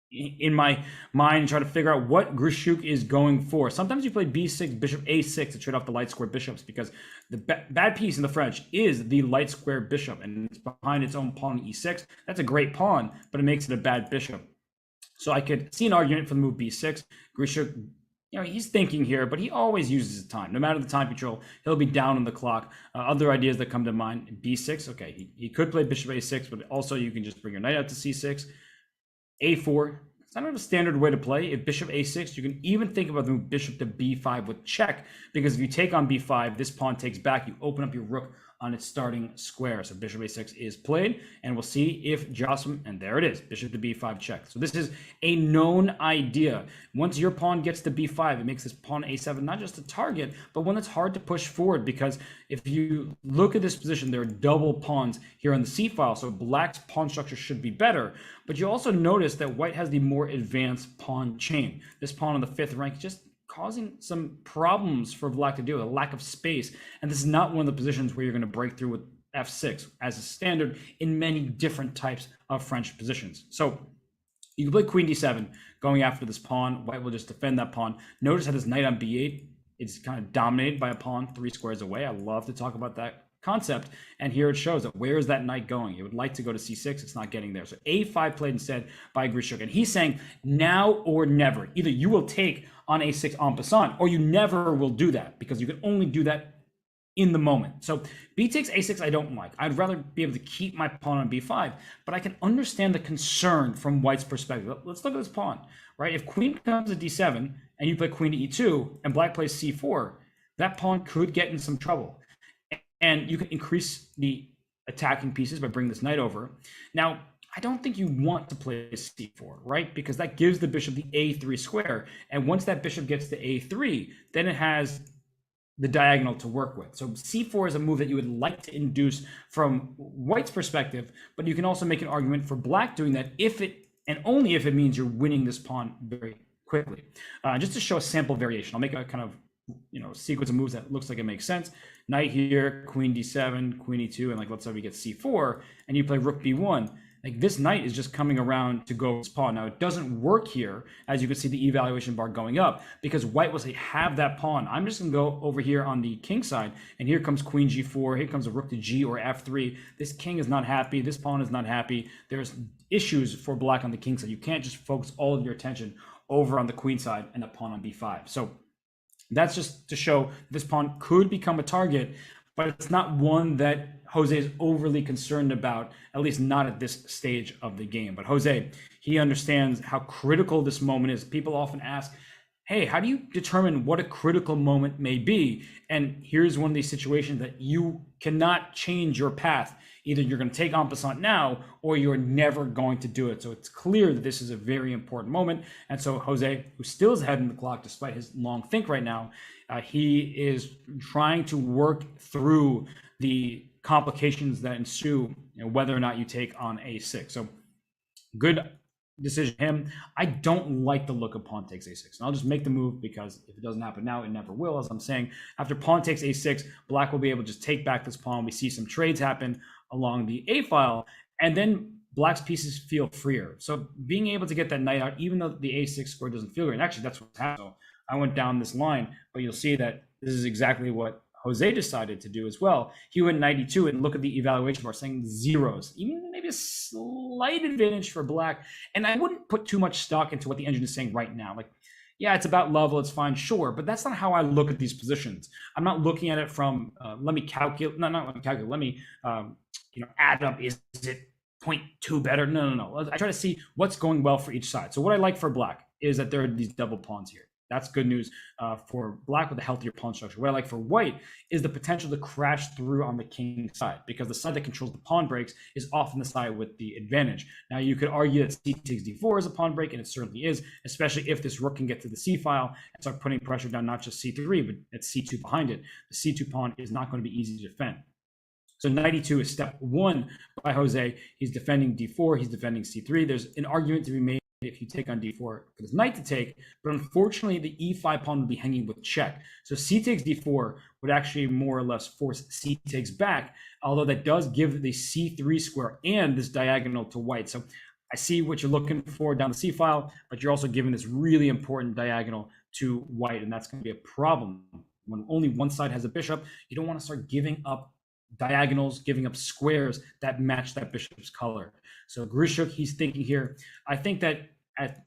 in my mind and try to figure out what Grishoek is going for. Sometimes you play b6, bishop a6 to trade off the light square bishops, because the bad piece in the French is the light square bishop, and it's behind its own pawn e6. That's a great pawn, but it makes it a bad bishop. So I could see an argument for the move b6. Grishoek, he's thinking here, but he always uses his time. No matter the time control, he'll be down on the clock. Other ideas that come to mind, b6. Okay, he could play bishop a6, but also you can just bring your knight out to c6. a4. It's not a standard way to play. If bishop a6, you can even think about the move bishop to b5 with check, because if you take on b5, this pawn takes back. You open up your rook on its starting square. So bishop a6 is played, and we'll see if Jocelyn, and there it is, bishop to b5 check. So this is a known idea. Once your pawn gets to b5, it makes this pawn a7 not just a target, but one that's hard to push forward, because if you look at this position, there are double pawns here on the c file, so black's pawn structure should be better. But you also notice that white has the more advanced pawn chain. This pawn on the 5th rank just causing some problems for black to deal with, a lack of space. And this is not one of the positions where you're going to break through with f6 as a standard in many different types of French positions. So you can play queen d7 going after this pawn. White will just defend that pawn. Notice how this knight on b8 is kind of dominated by a pawn 3 squares away. I love to talk about that concept, and here it shows that where is that knight going? It would like to go to c6, it's not getting there. So a5 played instead by Grishoek, and he's saying now or never. Either you will take on a6 en passant, or you never will do that, because you can only do that in the moment. So b takes a6 I don't like. I'd rather be able to keep my pawn on b5, but I can understand the concern from white's perspective. Let's look at this pawn, right? If queen comes to d7 and you play queen to e2 and black plays c4, that pawn could get in some trouble. And you can increase the attacking pieces by bringing this knight over. Now, I don't think you want to play c4, right? Because that gives the bishop the a3 square. And once that bishop gets to a3, then it has the diagonal to work with. So c4 is a move that you would like to induce from white's perspective, but you can also make an argument for black doing that if it, and only if it means you're winning this pawn very quickly. Just to show a sample variation, I'll make a kind of sequence of moves that looks like it makes sense. Knight here, queen d7, queen e2, and let's say we get c4, and you play rook b1. This knight is just coming around to go this pawn. Now it doesn't work here, as you can see the evaluation bar going up, because white will say have that pawn. I'm just gonna go over here on the king side, and here comes queen g4, here comes a rook to g or f3. This king is not happy, this pawn is not happy. There's issues for black on the king side. You can't just focus all of your attention over on the queen side and the pawn on b5. So that's just to show this pawn could become a target, but it's not one that Jose is overly concerned about, at least not at this stage of the game. But Jose, he understands how critical this moment is. People often ask, hey, how do you determine what a critical moment may be? And here's one of these situations that you cannot change your path. Either you're going to take en passant now, or you're never going to do it. So it's clear that this is a very important moment. And so Jose, who still is ahead in the clock despite his long think right now, he is trying to work through the complications that ensue, whether or not you take on a6. So good decision him. I don't like the look of pawn takes a6. And I'll just make the move, because if it doesn't happen now, it never will. As I'm saying, after pawn takes a6, black will be able to just take back this pawn. We see some trades happen along the a file, and then black's pieces feel freer. So being able to get that knight out, even though the a6 square doesn't feel great, and actually that's what's happened. So I went down this line, but you'll see that this is exactly what Jose decided to do as well. He went 92, and look at the evaluation bar saying zeros, even maybe a slight advantage for black. And I wouldn't put too much stock into what the engine is saying right now. Yeah, it's about level, it's fine, sure, but that's not how I look at these positions. I'm not looking at it from let me calculate, not let me calculate, let me add up, is it 0.2 better? No. I try to see what's going well for each side. So what I like for black is that there are these double pawns here. that's good news for black with a healthier pawn structure. What I like for white is the potential to crash through on the king side, because the side that controls the pawn breaks is often the side with the advantage. Now, you could argue that c takes d4 is a pawn break, and it certainly is, especially if this rook can get to the c file and start putting pressure down not just c3, but at c2 behind it. The c2 pawn is not going to be easy to defend. So knight e2 is step one by Jose. He's defending d4, he's defending c3. There's an argument to be made if you take on d4 for this knight to take, but unfortunately the e5 pawn would be hanging with check. So c takes d4 would actually more or less force c takes back, although that does give the c3 square and this diagonal to white. So I see what you're looking for down the c file, but you're also giving this really important diagonal to white, and that's going to be a problem. When only one side has a bishop, you don't want to start giving up diagonals, giving up squares that match that bishop's color. So Grishoek, he's thinking here, I think that at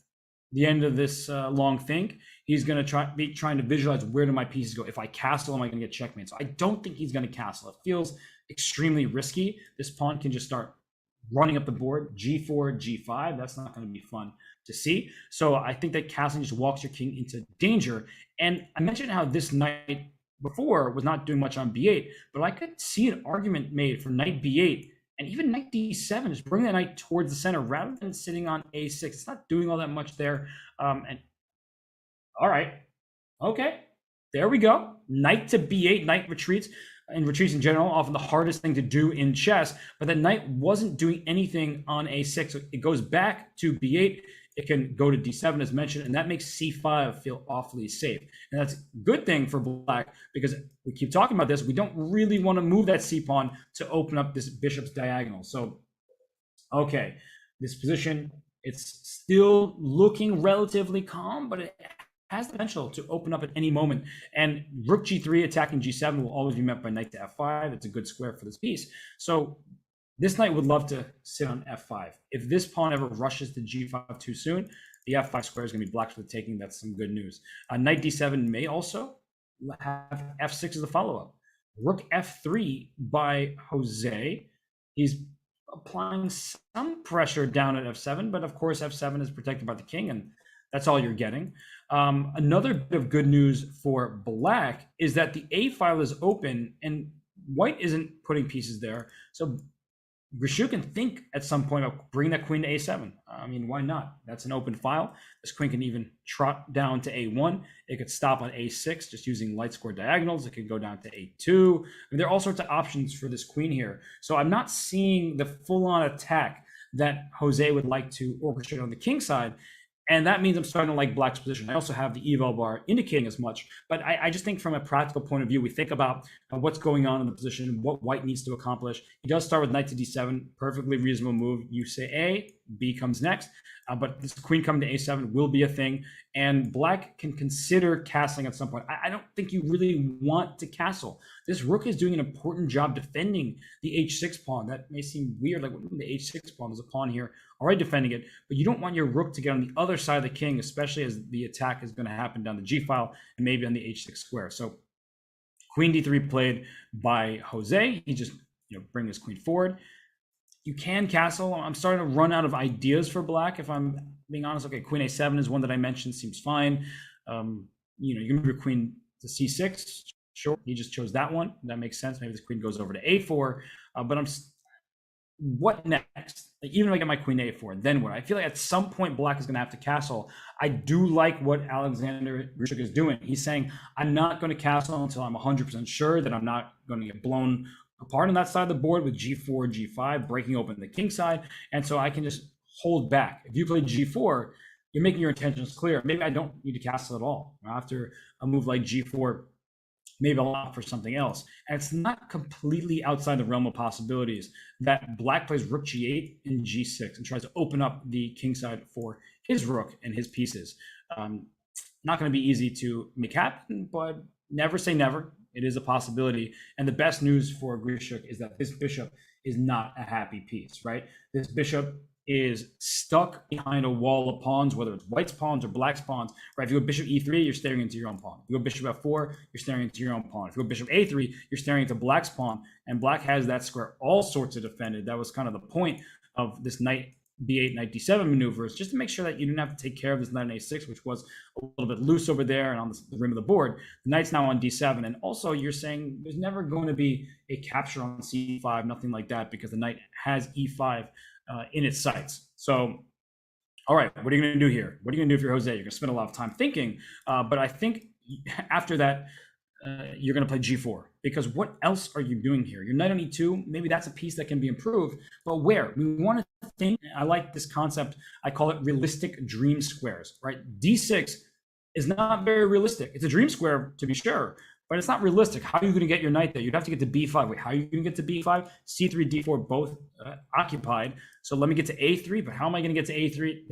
the end of this long think, he's going to be trying to visualize, where do my pieces go? If I castle, am I going to get checkmate? So I don't think he's going to castle. It feels extremely risky. This pawn can just start running up the board, g4, g5. That's not going to be fun to see. So I think that castling just walks your king into danger. And I mentioned how this knight before was not doing much on b8, but I could see an argument made for knight b8 and even knight d7, just bring that knight towards the center rather than sitting on a6. It's not doing all that much there. And all right, okay, there we go. Knight to b8, knight retreats, and retreats in general, often the hardest thing to do in chess, but the knight wasn't doing anything on a6. So it goes back to b8. It can go to d7 as mentioned, and that makes c5 feel awfully safe. And that's a good thing for black, because we keep talking about this. We don't really want to move that c pawn to open up this bishop's diagonal. So, okay, this position, it's still looking relatively calm, but it has the potential to open up at any moment. And rook g3 attacking g7 will always be met by knight to f5. It's a good square for this piece. So this knight would love to sit on f5. If this pawn ever rushes to g5 too soon, the f5 square is going to be blocked for the taking. That's some good news. Knight d7 may also have f6 as the follow-up. Rook f3 by Jose. He's applying some pressure down at f7, but of course f7 is protected by the king, and that's all you're getting. Another bit of good news for black is that the a file is open and white isn't putting pieces there. So Grishoek can think at some point of bringing that queen to a7. I mean, why not? That's an open file. This queen can even trot down to a1. It could stop on a6 just using light square diagonals. It could go down to a2. I mean, there are all sorts of options for this queen here. So I'm not seeing the full-on attack that Jose would like to orchestrate on the king side. And that means I'm starting to like black's position. I also have the eval bar indicating as much, but I just think from a practical point of view, we think about what's going on in the position, what white needs to accomplish. He does start with knight to d7, perfectly reasonable move. You say A, B comes next, but this queen coming to a7 will be a thing, and black can consider castling at some point. I don't think you really want to castle. This rook is doing an important job defending the h6 pawn. That may seem weird, like the h6 pawn, there's a pawn here already defending it, but you don't want your rook to get on the other side of the king, especially as the attack is going to happen down the g file and maybe on the h6 square. So queen d3 played by Jose. He just bring his queen forward. You can castle. I'm starting to run out of ideas for black, if I'm being honest. Okay, queen a7 is one that I mentioned, seems fine. You can move your queen to c6. Sure, he just chose that one. That makes sense. Maybe this queen goes over to a4. But what next? Like, even if I get my queen to a4, then what? I feel like at some point black is going to have to castle. I do like what Alexander Grishoek is doing. He's saying, I'm not going to castle until I'm 100% sure that I'm not going to get blown apart on that side of the board with g4, g5, breaking open the king side. And so I can just hold back. If you play g4, you're making your intentions clear. Maybe I don't need to castle at all. After a move like g4, maybe I'll opt for something else. And it's not completely outside the realm of possibilities that black plays rook g8 and g6 and tries to open up the king side for his rook and his pieces. Not going to be easy to make happen, but never say never. It is a possibility. And the best news for Grishoek is that this bishop is not a happy piece, right? This bishop is stuck behind a wall of pawns, whether it's white's pawns or black's pawns, right? If you go bishop e3, you're staring into your own pawn. If you go bishop f4, you're staring into your own pawn. If you go bishop a3, you're staring into black's pawn, and black has that square all sorts of defended. That was kind of the point of this knight b8, knight d7 maneuvers, just to make sure that you didn't have to take care of this knight on a6, which was a little bit loose over there and on the rim of the board. The knight's now on d7, and also you're saying there's never going to be a capture on c5, nothing like that, because the knight has e5 in its sights. So, all right, what are you going to do here? What are you going to do if you're Jose? You're going to spend a lot of time thinking, but I think after that, you're going to play g4, because what else are you doing here? Your knight on e2, maybe that's a piece that can be improved, but where? We want to think, I like this concept, I call it realistic dream squares, right? d6 is not very realistic. It's a dream square, to be sure, but it's not realistic. How are you going to get your knight there? You'd have to get to b5. Wait, how are you going to get to b5? c3, d4, both occupied. So let me get to a3, but how am I going to get to a3?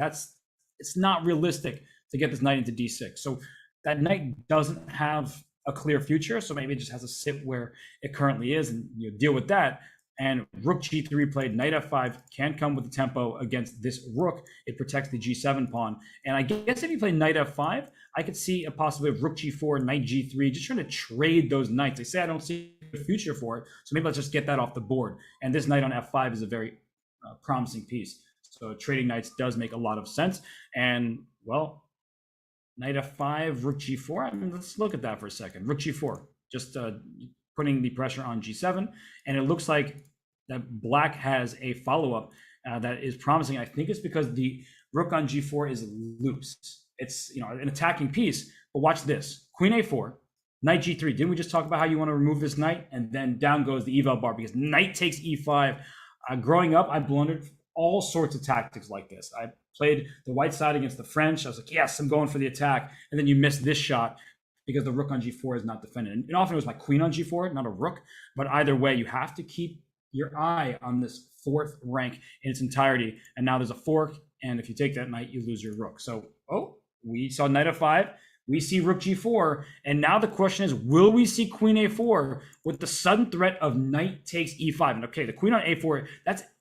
It's not realistic to get this knight into d6. So that knight doesn't have a clear future, so maybe it just has to sit where it currently is and deal with that. And rook g3 played, knight f5 can come with the tempo against this rook. It protects the g7 pawn. And I guess if you play knight f5, I could see a possibility of rook g4, knight g3, just trying to trade those knights. They say I don't see a future for it, so maybe let's just get that off the board. And this knight on f5 is a very promising piece. So trading knights does make a lot of sense. And, well, knight f5, rook g4. I mean, let's look at that for a second. Rook g4, just putting the pressure on g7. And it looks like that black has a follow-up that is promising. I think it's because the rook on g4 is loose. It's an attacking piece. But watch this. Queen a4, knight g3. Didn't we just talk about how you want to remove this knight? And then down goes the eval bar because knight takes e5. Growing up, I blundered all sorts of tactics like this. I played the white side against the French. I was like, yes, I'm going for the attack. And then you miss this shot because the rook on g4 is not defended. And often it was my queen on g4, not a rook. But either way, you have to keep your eye on this fourth rank in its entirety. And now there's a fork. And if you take that knight, you lose your rook. So, we saw knight f5. We see rook g4. And now the question is, will we see queen a4 with the sudden threat of knight takes e5? And okay, the queen on a4,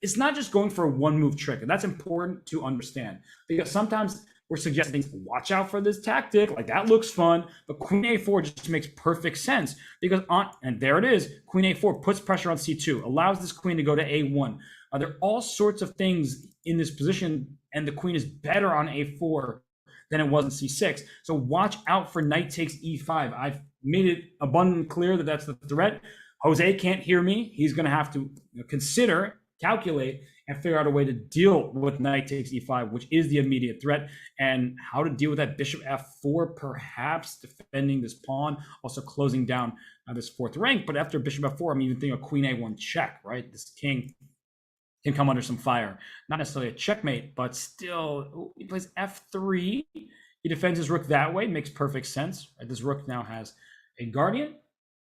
it's not just going for a one move trick. And that's important to understand because sometimes we're suggesting, watch out for this tactic. Like that looks fun, but queen a4 just makes perfect sense because and there it is. Queen a4 puts pressure on c2, allows this queen to go to a1. There are all sorts of things in this position and the queen is better on a4 than it was in c6. So watch out for knight takes e5. I've made it abundantly clear that that's the threat. Jose can't hear me. He's going to have to consider, calculate, and figure out a way to deal with knight takes e5, which is the immediate threat, and how to deal with that bishop f4, perhaps defending this pawn, also closing down this fourth rank. But after bishop f4, I'm even thinking of queen a1 check, right? This king can come under some fire. Not necessarily a checkmate, but still, he plays f3. He defends his rook that way. Makes perfect sense. Right? This rook now has a guardian.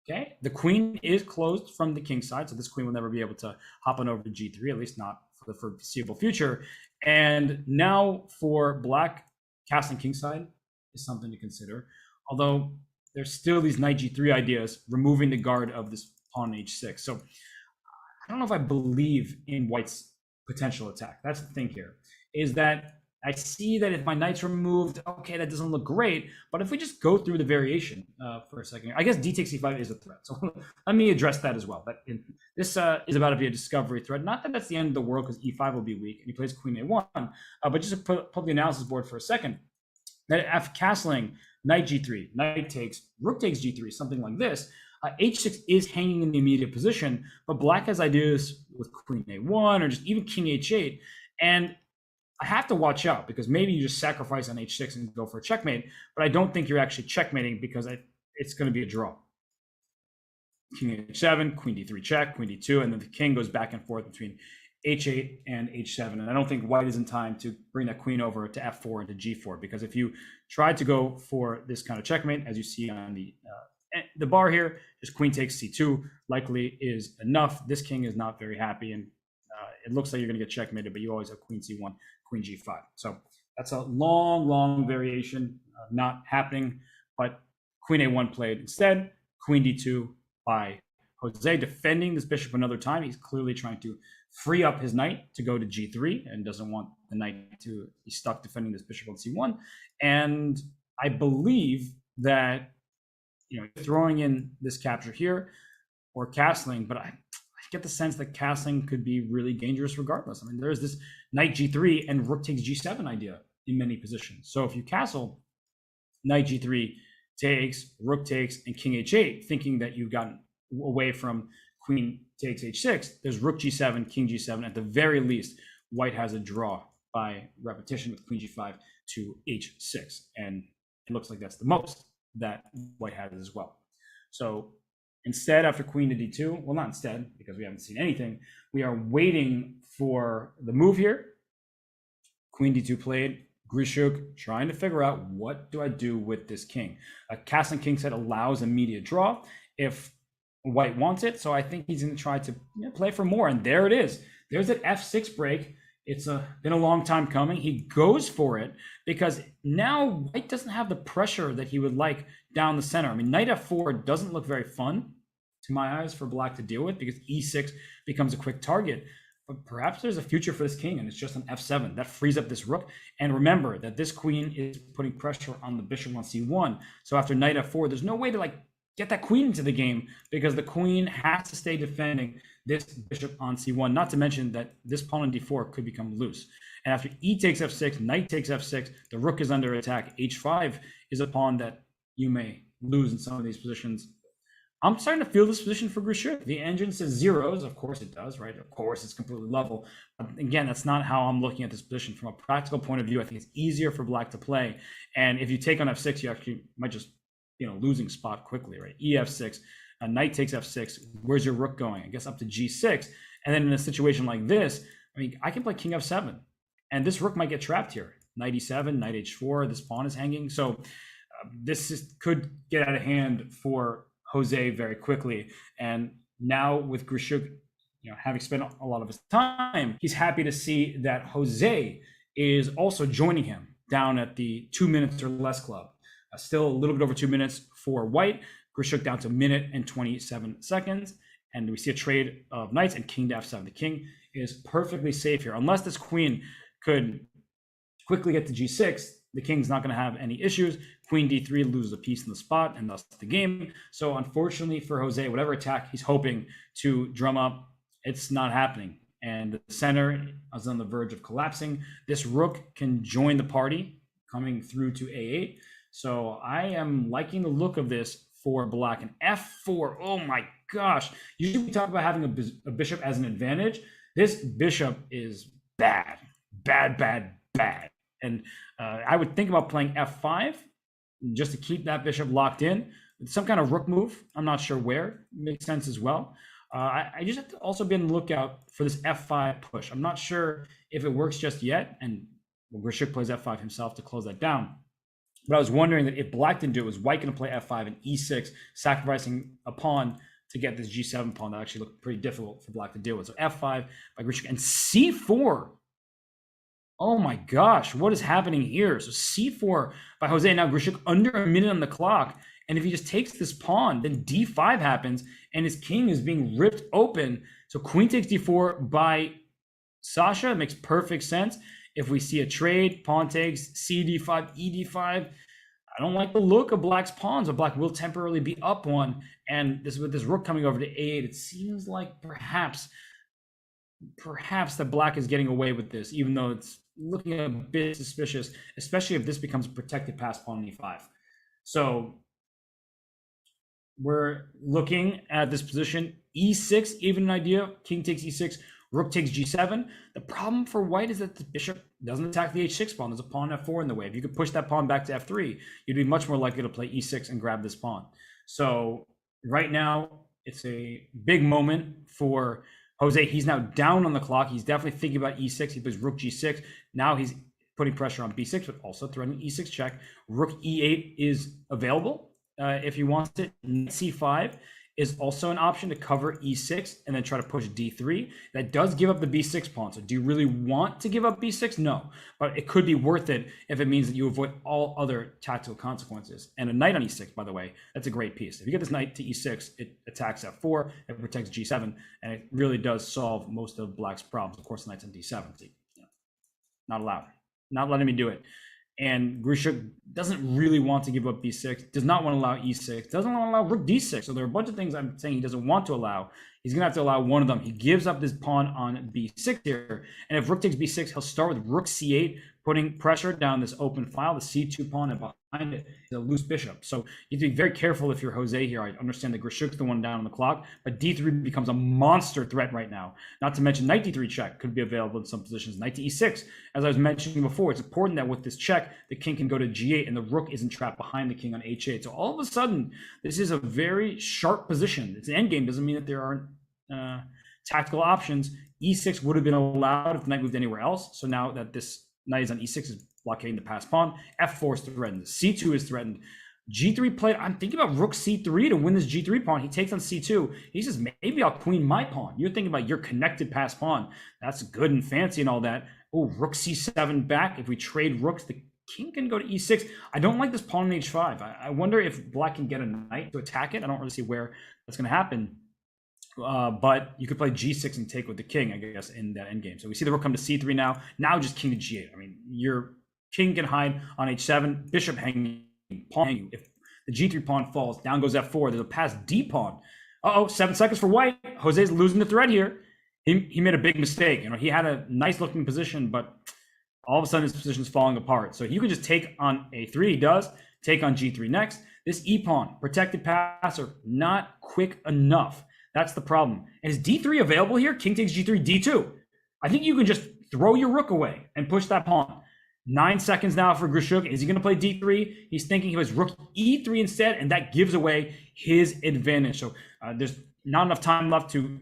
Okay, the queen is closed from the king side, so this queen will never be able to hop on over to g3, at least not for the foreseeable future. And now for black, castling king side is something to consider. Although there's still these knight g3 ideas, removing the guard of this pawn on h6. So I don't know if I believe in white's potential attack. That's the thing here, is that I see that if my knight's removed, okay, that doesn't look great. But if we just go through the variation for a second, I guess d takes e5 is a threat. So let me address that as well. This is about to be a discovery threat. Not that that's the end of the world because e5 will be weak and he plays queen a1. But just to put the analysis board for a second, that f castling, knight g3, knight takes, rook takes g3, something like this. H6 is hanging in the immediate position, but black has ideas with queen a1 or just even king h8. And I have to watch out because maybe you just sacrifice on h6 and go for a checkmate, but I don't think you're actually checkmating because it's going to be a draw. King h7, queen d3 check, queen d2, and then the king goes back and forth between h8 and h7. And I don't think white is in time to bring that queen over to f4 and to g4, because if you try to go for this kind of checkmate, as you see on the bar here, just queen takes c2 likely is enough. This king is not very happy, and it looks like you're going to get checkmated, but you always have queen c1, queen g5. So that's a long variation, not happening, but queen a1 played instead, queen d2 by Jose, defending this bishop another time. He's clearly trying to free up his knight to go to g3 and doesn't want the knight to be stuck defending this bishop on c1. And I believe that throwing in this capture here or castling, but get the sense that castling could be really dangerous regardless. I mean, there's this knight g3 and rook takes g7 idea in many positions. So if you castle, knight g3 takes, rook takes, and king h8, thinking that you've gotten away from queen takes h6, there's rook g7, king g7. At the very least, white has a draw by repetition with queen g5 to h6. And it looks like that's the most that white has as well. So instead, after queen to d2, well, not instead, because we haven't seen anything, we are waiting for the move here. Queen d2 played. Grishoek trying to figure out, what do I do with this king? A castling king set allows immediate draw if white wants it. So I think he's going to try to play for more. And there it is. There's that f6 break. It's been a long time coming. He goes for it because now white doesn't have the pressure that he would like down the center. I mean, knight f4 doesn't look very fun to my eyes for black to deal with because e6 becomes a quick target. But perhaps there's a future for this king, and it's just an f7. That frees up this rook. And remember that this queen is putting pressure on the bishop on c1. So after knight f4, there's no way to get that queen into the game because the queen has to stay defending this bishop on c1. Not to mention that this pawn on d4 could become loose. And after e takes f6, knight takes f6, the rook is under attack. h5 is a pawn that you may lose in some of these positions. I'm starting to feel this position for Grishoek. The engine says zeros. Of course it does, right? Of course it's completely level. Again, that's not how I'm looking at this position. From a practical point of view, I think it's easier for black to play. And if you take on f6, you actually might just, losing spot quickly, right? ef6, a knight takes f6. Where's your rook going? I guess up to g6. And then in a situation like this, I mean, I can play king f7. And this rook might get trapped here. Knight e7, knight h4, this pawn is hanging. So this could get out of hand for Jose very quickly. And now with Grishoek, having spent a lot of his time, he's happy to see that Jose is also joining him down at the 2 minutes or less club. Still a little bit over 2 minutes for white. Grishoek down to 1 minute and 27 seconds. And we see a trade of knights and king to f7. The king is perfectly safe here. Unless this queen could quickly get to g6, the king's not going to have any issues. Queen d3 loses a piece in the spot, and thus the game. So unfortunately for Jose, whatever attack he's hoping to drum up, it's not happening. And the center is on the verge of collapsing. This rook can join the party, coming through to a8. So I am liking the look of this for black. And f4, oh my gosh. Usually we talk about having a bishop as an advantage. This bishop is bad, bad, bad, bad. And I would think about playing f5 just to keep that bishop locked in. Some kind of rook move. I'm not sure where. Makes sense as well. I just have to also be on the lookout for this f5 push. I'm not sure if it works just yet. And Grishoek plays f5 himself to close that down. But I was wondering that if black didn't do it, was white going to play f5 and e6, sacrificing a pawn to get this g7 pawn that actually looked pretty difficult for black to deal with. So f5 by Grishoek and c4. Oh my gosh, what is happening here? So c4 by Jose. Now Grishoek under a minute on the clock. And if he just takes this pawn, then d5 happens and his king is being ripped open. So queen takes d4 by Sasha. It makes perfect sense. If we see a trade, pawn takes, cd5, ed5. I don't like the look of black's pawns, but black will temporarily be up one. And this with this rook coming over to a8, it seems like perhaps that black is getting away with this, even though it's looking a bit suspicious, especially if this becomes a protected pass pawn on e5. So we're looking at this position. e6, even an idea. King takes e6, rook takes g7. The problem for white is that the bishop doesn't attack the h6 pawn. There's a pawn f4 in the way. If you could push that pawn back to f3, you'd be much more likely to play e6 and grab this pawn. So right now, it's a big moment for Jose. He's now down on the clock. He's definitely thinking about e6. He plays rook g6. Now he's putting pressure on b6, but also threatening e6 check. Rook e8 is available if he wants it. c5 is also an option to cover e6 and then try to push d3. That does give up the b6 pawn. So do you really want to give up b6? No, but it could be worth it if it means that you avoid all other tactical consequences. And a knight on e6, by the way, that's a great piece. If you get this knight to e6, it attacks f4, it protects g7, and it really does solve most of black's problems. Of course, the knight's on d7. See, not allowed. Not letting me do it. And Grishoek doesn't really want to give up b6, does not want to allow e6, doesn't want to allow rook d6. So there are a bunch of things I'm saying he doesn't want to allow. He's going to have to allow one of them. He gives up this pawn on b6 here. And if rook takes b6, he'll start with rook c8, putting pressure down this open file, the c2 pawn, and behind it is a loose bishop. So you have to be very careful if you're Jose here. I understand that Grishoek's the one down on the clock, but d3 becomes a monster threat right now. Not to mention knight d3 check could be available in some positions. Knight to e6, as I was mentioning before, it's important that with this check, the king can go to g8 and the rook isn't trapped behind the king on h8. So all of a sudden, this is a very sharp position. It's an endgame, doesn't mean that there aren't tactical options. e6 would have been allowed if the knight moved anywhere else. So now that this knight is on e6 is blockading the passed pawn. f4 is threatened. c2 is threatened. g3 played. I'm thinking about rook c3 to win this g3 pawn. He takes on c2. He says, maybe I'll queen my pawn. You're thinking about your connected passed pawn. That's good and fancy and all that. Oh, rook c7 back. If we trade rooks, the king can go to e6. I don't like this pawn on h5. I wonder if black can get a knight to attack it. I don't really see where that's going to happen. But you could play g6 and take with the king, I guess, in that endgame. So we see the rook come to c3 now. Now just king to g8. I mean, your king can hide on h7, bishop hanging, pawn hanging. If the g3 pawn falls, down goes f4. There's a passed d pawn. 7 seconds for white. Jose's losing the thread here. He made a big mistake. You know, he had a nice looking position, but all of a sudden his position is falling apart. So you can just take on a3. He does take on g3 next. This e pawn, protected passer, not quick enough. That's the problem. And is d3 available here? King takes g3, d2. I think you can just throw your rook away and push that pawn. 9 seconds now for Grishoek. Is he going to play d3? He's thinking he was rook e3 instead, and that gives away his advantage. So there's not enough time left to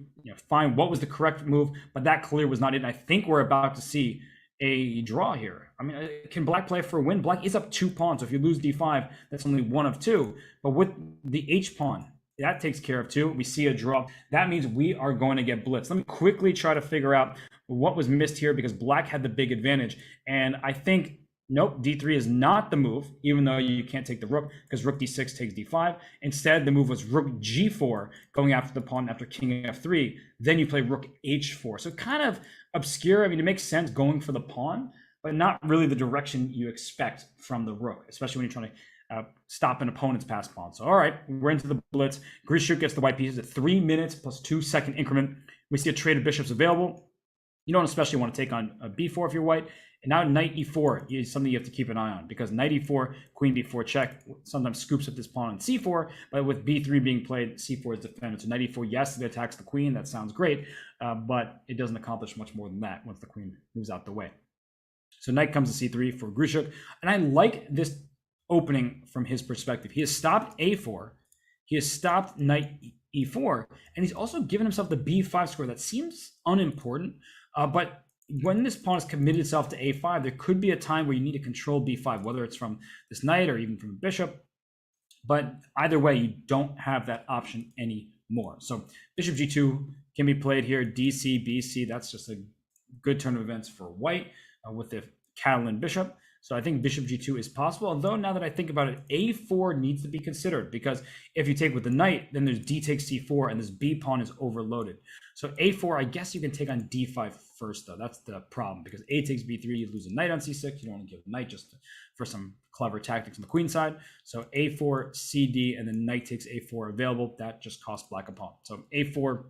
find what was the correct move, but that clearly was not it. And I think we're about to see a draw here. I mean, can black play for a win? Black is up 2 pawns. So if you lose d5, that's only 1 of 2. But with the h pawn, that takes care of 2. We see a draw. That means we are going to get blitzed. Let me quickly try to figure out what was missed here because black had the big advantage. And I think, nope, d3 is not the move, even though you can't take the rook because rook d6 takes d5. Instead, the move was rook g4, going after the pawn after king f3. Then you play rook h4. So kind of obscure. I mean, it makes sense going for the pawn, but not really the direction you expect from the rook, especially when you're trying to stop an opponent's pass pawn. So, all right, we're into the blitz. Grishoek gets the white pieces at 3 minutes plus 2 second increment. We see a trade of bishops available. You don't especially want to take on a b4 if you're white. And now knight e4 is something you have to keep an eye on because knight e4, queen b4 check sometimes scoops up this pawn on c4, but with b3 being played, c4 is defended. So knight e4, yes, it attacks the queen. That sounds great, but it doesn't accomplish much more than that once the queen moves out the way. So knight comes to c3 for Grishoek. And I like this opening from his perspective. He has stopped a4, he has stopped knight e4, and he's also given himself the b5 square. That seems unimportant, but when this pawn has committed itself to a5, there could be a time where you need to control b5, whether it's from this knight or even from a bishop. But either way, you don't have that option anymore. So bishop g2 can be played here, dc, bc. That's just a good turn of events for white with the Catalan bishop. So I think bishop g2 is possible, although now that I think about it, a4 needs to be considered because if you take with the knight, then there's d takes c4 and this b pawn is overloaded. So a4, I guess you can take on d5 first though. That's the problem because a takes b3, you lose a knight on c6. You don't want to give a knight just for some clever tactics on the queen side. So a4, cd, and then knight takes a4 available. That just costs black a pawn. So a4,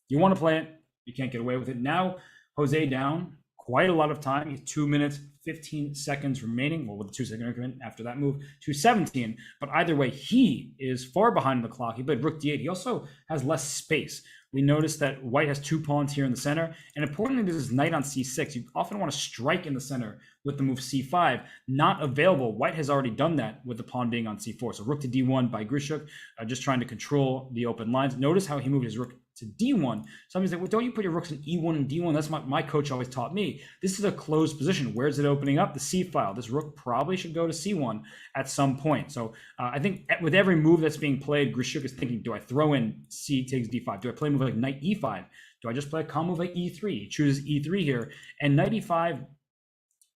you want to play it. You can't get away with it. Now Jose down quite a lot of time. He's 2 minutes, 15 seconds remaining. Well, with the 2 second increment after that move, 2:17. But either way, he is far behind the clock. He played rook d8. He also has less space. We notice that white has 2 pawns here in the center. And importantly, this is knight on c6. You often want to strike in the center with the move c5. Not available. White has already done that with the pawn being on c4. So rook to d1 by Grishoek, just trying to control the open lines. Notice how he moved his rook to d1. Somebody's like, well, don't you put your rooks in e1 and d1? That's what my coach always taught me. This is a closed position. Where's it opening up? The c file. This rook probably should go to c1 at some point. So I think with every move that's being played, Grishoek is thinking, do I throw in c takes d5? Do I play a move like knight e5? Do I just play a calm move like e3? He chooses e3 here. And knight e5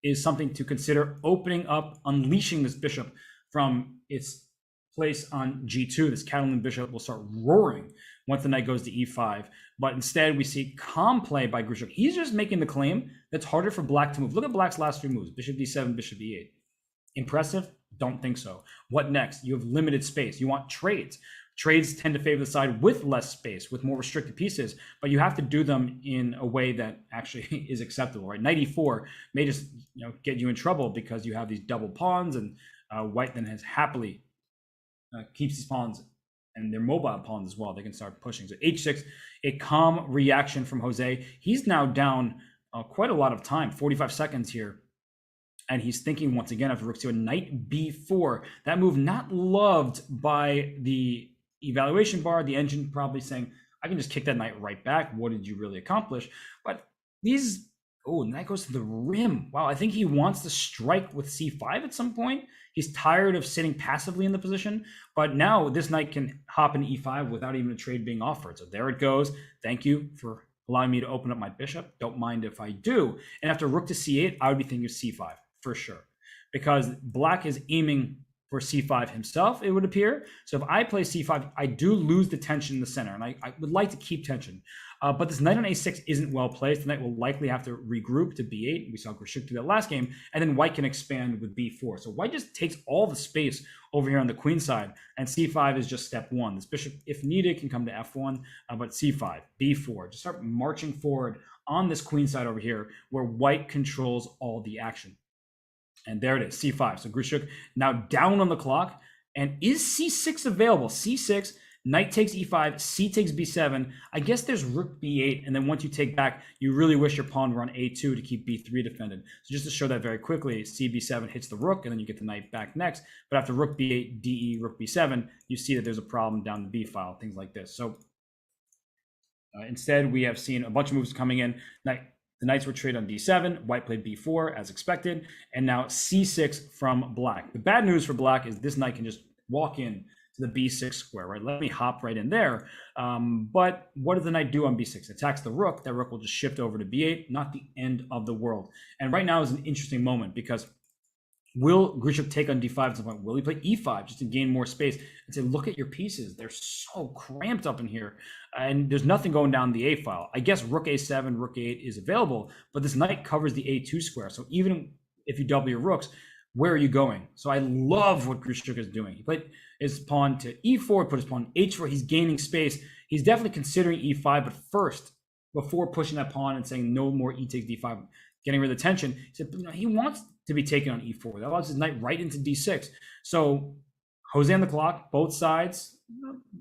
is something to consider, opening up, unleashing this bishop from its place on g2. This Catalan bishop will start roaring once the knight goes to e5. But instead, we see calm play by Grishoek. He's just making the claim that's harder for black to move. Look at black's last 3 moves. Bishop d7, bishop e8. Impressive? Don't think so. What next? You have limited space. You want trades. Trades tend to favor the side with less space, with more restricted pieces, but you have to do them in a way that actually is acceptable, right? Knight e4 may just get you in trouble because you have these double pawns, and white then has happily keeps these pawns, and they're mobile pawns as well. They can start pushing. So h6, a calm reaction from Jose. He's now down quite a lot of time, 45 seconds here. And he's thinking once again after rook c1, knight b4. That move not loved by the evaluation bar. The engine probably saying, I can just kick that knight right back. What did you really accomplish? But these, knight goes to the rim. Wow, I think he wants to strike with c5 at some point. He's tired of sitting passively in the position. But now this knight can hop into e5 without even a trade being offered. So there it goes. Thank you for allowing me to open up my bishop. Don't mind if I do. And after rook to c8, I would be thinking of c5. For sure, because black is aiming for c5 himself, it would appear. So if I play c5, I do lose the tension in the center, and I would like to keep tension. But this knight on a6 isn't well placed. The knight will likely have to regroup to b8. We saw Grishoek do that last game, and then white can expand with b4. So white just takes all the space over here on the queen side, and c5 is just step one. This bishop, if needed, can come to f1, but c5, b4, just start marching forward on this queen side over here, where white controls all the action. And there it is, c5. So Grishoek now down on the clock. And is c6 available? c6, knight takes e5, c takes b7. I guess there's rook b8. And then once you take back, you really wish your pawn were on a2 to keep b3 defended. So just to show that very quickly, c b7 hits the rook, and then you get the knight back next. But after rook b8, de, rook b7, you see that there's a problem down the b file, things like this. So instead, we have seen a bunch of moves coming in. The knights were traded on d7, white played b4 as expected, and now c6 from black. The bad news for black is this knight can just walk in to the b6 square, right? Let me hop right in there. But what does the knight do on b6? Attacks the rook. That rook will just shift over to b8, not the end of the world. And right now is an interesting moment because will Grishoek take on d5 at some point? Will he play e5 just to gain more space and say, look at your pieces. They're so cramped up in here. And there's nothing going down the a file. I guess rook a7, rook a8 is available, but this knight covers the a2 square. So even if you double your rooks, where are you going? So I love what Grishoek is doing. He played his pawn to e4, put his pawn h4. He's gaining space. He's definitely considering e5, but first, before pushing that pawn and saying no more e takes d5, getting rid of the tension, he said he wants to be taken on e4. That allows his knight right into d6. So Jose on the clock, both sides,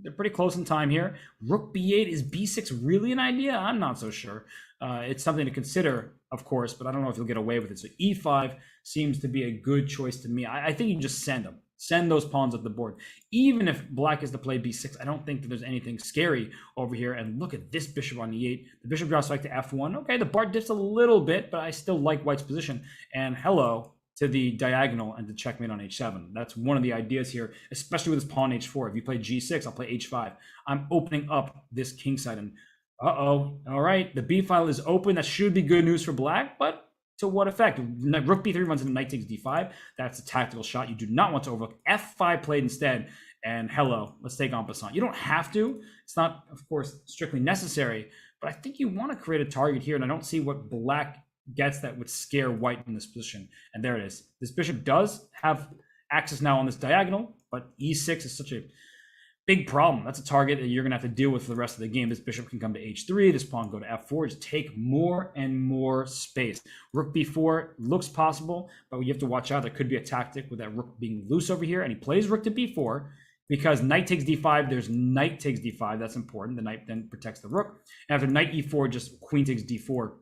they're pretty close in time here. Rook b8, is b6 really an idea? I'm not so sure. It's something to consider, of course, but I don't know if you'll get away with it. So e5 seems to be a good choice to me. I think you can just send them. Send those pawns up the board. Even if black is to play b6, I don't think that there's anything scary over here. And look at this bishop on e8. The bishop drops back to f1. Okay, the bar dips a little bit, but I still like white's position. And hello to the diagonal and the checkmate on h7. That's one of the ideas here, especially with this pawn h4. If you play g6, I'll play h5. I'm opening up this king side. And all right, the b file is open. That should be good news for black, but to what effect? Rook b3 runs into knight takes d5. That's a tactical shot you do not want to overlook. f5 played instead. And hello, let's take en passant. You don't have to. It's not, of course, strictly necessary, but I think you want to create a target here, and I don't see what black gets that would scare white in this position. And there it is. This bishop does have access now on this diagonal, but e6 is such a big problem. That's a target that you're going to have to deal with for the rest of the game. This bishop can come to h3. This pawn go to f4. Just take more and more space. Rook b4 looks possible, but you have to watch out. There could be a tactic with that rook being loose over here, and he plays rook to b4 because knight takes d5. There's knight takes d5. That's important. The knight then protects the rook. And after knight e4, just queen takes d4.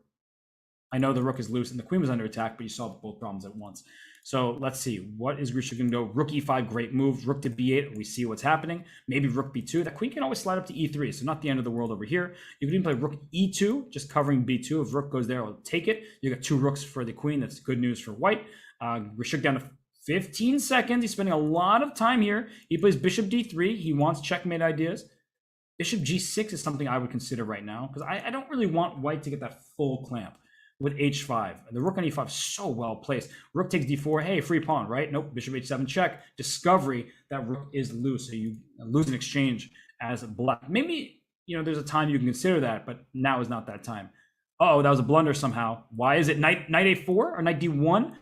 I know the rook is loose and the queen was under attack, but you solved both problems at once. So let's see. What is Grishoek going to do? Rook e5, great move. Rook to b8, we see what's happening. Maybe rook b2. That queen can always slide up to e3, so not the end of the world over here. You can even play rook e2, just covering b2. If rook goes there, I'll take it. You got two rooks for the queen. That's good news for white. Grishoek down to 15 seconds. He's spending a lot of time here. He plays bishop d3. He wants checkmate ideas. Bishop g6 is something I would consider right now, because I don't really want white to get that full clamp. With h5, the rook on e5 is so well placed. Rook takes d4. Hey, free pawn, right? Nope. Bishop h7 check. Discovery that rook is loose, so you lose an exchange as black. Maybe there's a time you can consider that, but now is not that time. Oh, that was a blunder somehow. Why is it knight a4 or knight d1?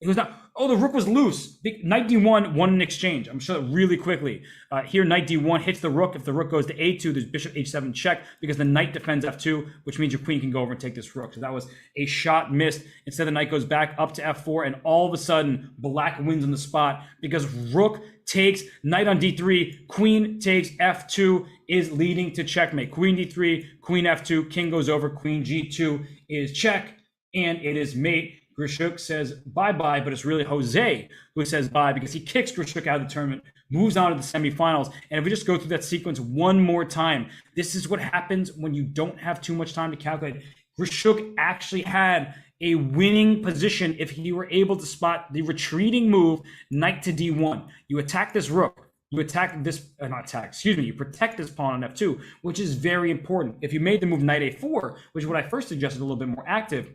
It was not. Oh, the rook was loose. Knight d1 won an exchange. I'm going to show that really quickly. Here, knight d1 hits the rook. If the rook goes to a2, there's bishop h7 check because the knight defends f2, which means your queen can go over and take this rook. So that was a shot missed. Instead, the knight goes back up to f4, and all of a sudden, black wins on the spot because rook takes, knight on d3, queen takes f2 is leading to checkmate. Queen d3, queen f2, king goes over, queen g2 is check, and it is mate. Grishoek says bye-bye, but it's really Jose who says bye because he kicks Grishoek out of the tournament, moves on to the semifinals. And if we just go through that sequence one more time, this is what happens when you don't have too much time to calculate. Grishoek actually had a winning position if he were able to spot the retreating move, knight to d1. You attack this rook. You attack this, you protect this pawn on f2, which is very important. If you made the move knight a4, which is what I first suggested, a little bit more active,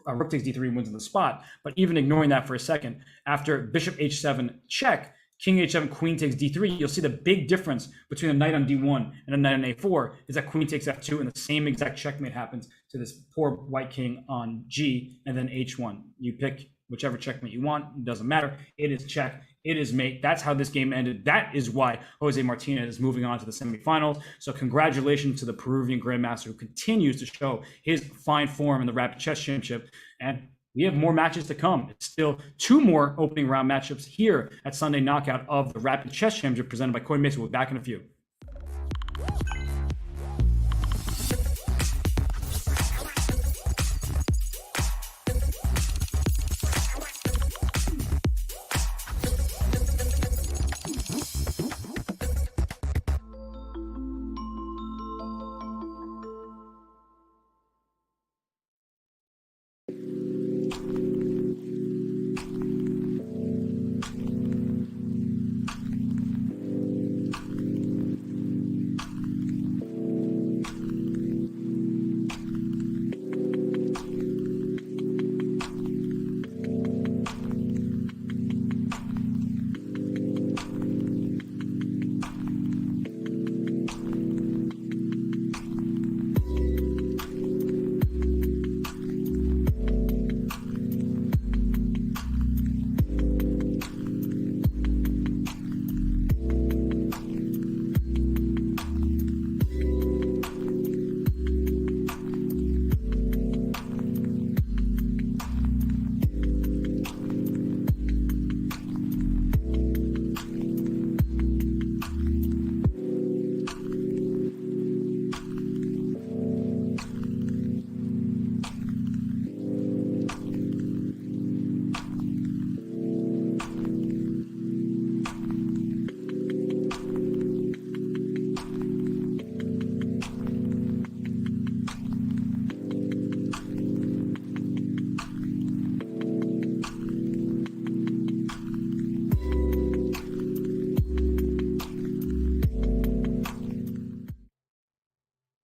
rook takes d3 wins on the spot. But even ignoring that for a second, after bishop h7 check, king h7, queen takes d3, you'll see the big difference between a knight on d1 and a knight on a4 is that queen takes f2, and the same exact checkmate happens to this poor white king on g, and then h1. You pick whichever checkmate you want, it doesn't matter. It is check. It is mate. That's how this game ended. That is why Jose Martinez is moving on to the semifinals. So congratulations to the Peruvian Grandmaster who continues to show his fine form in the Rapid Chess Championship. And we have more matches to come. It's still 2 more opening round matchups here at Sunday Knockout of the Rapid Chess Championship presented by Coinbase. We'll be back in a few.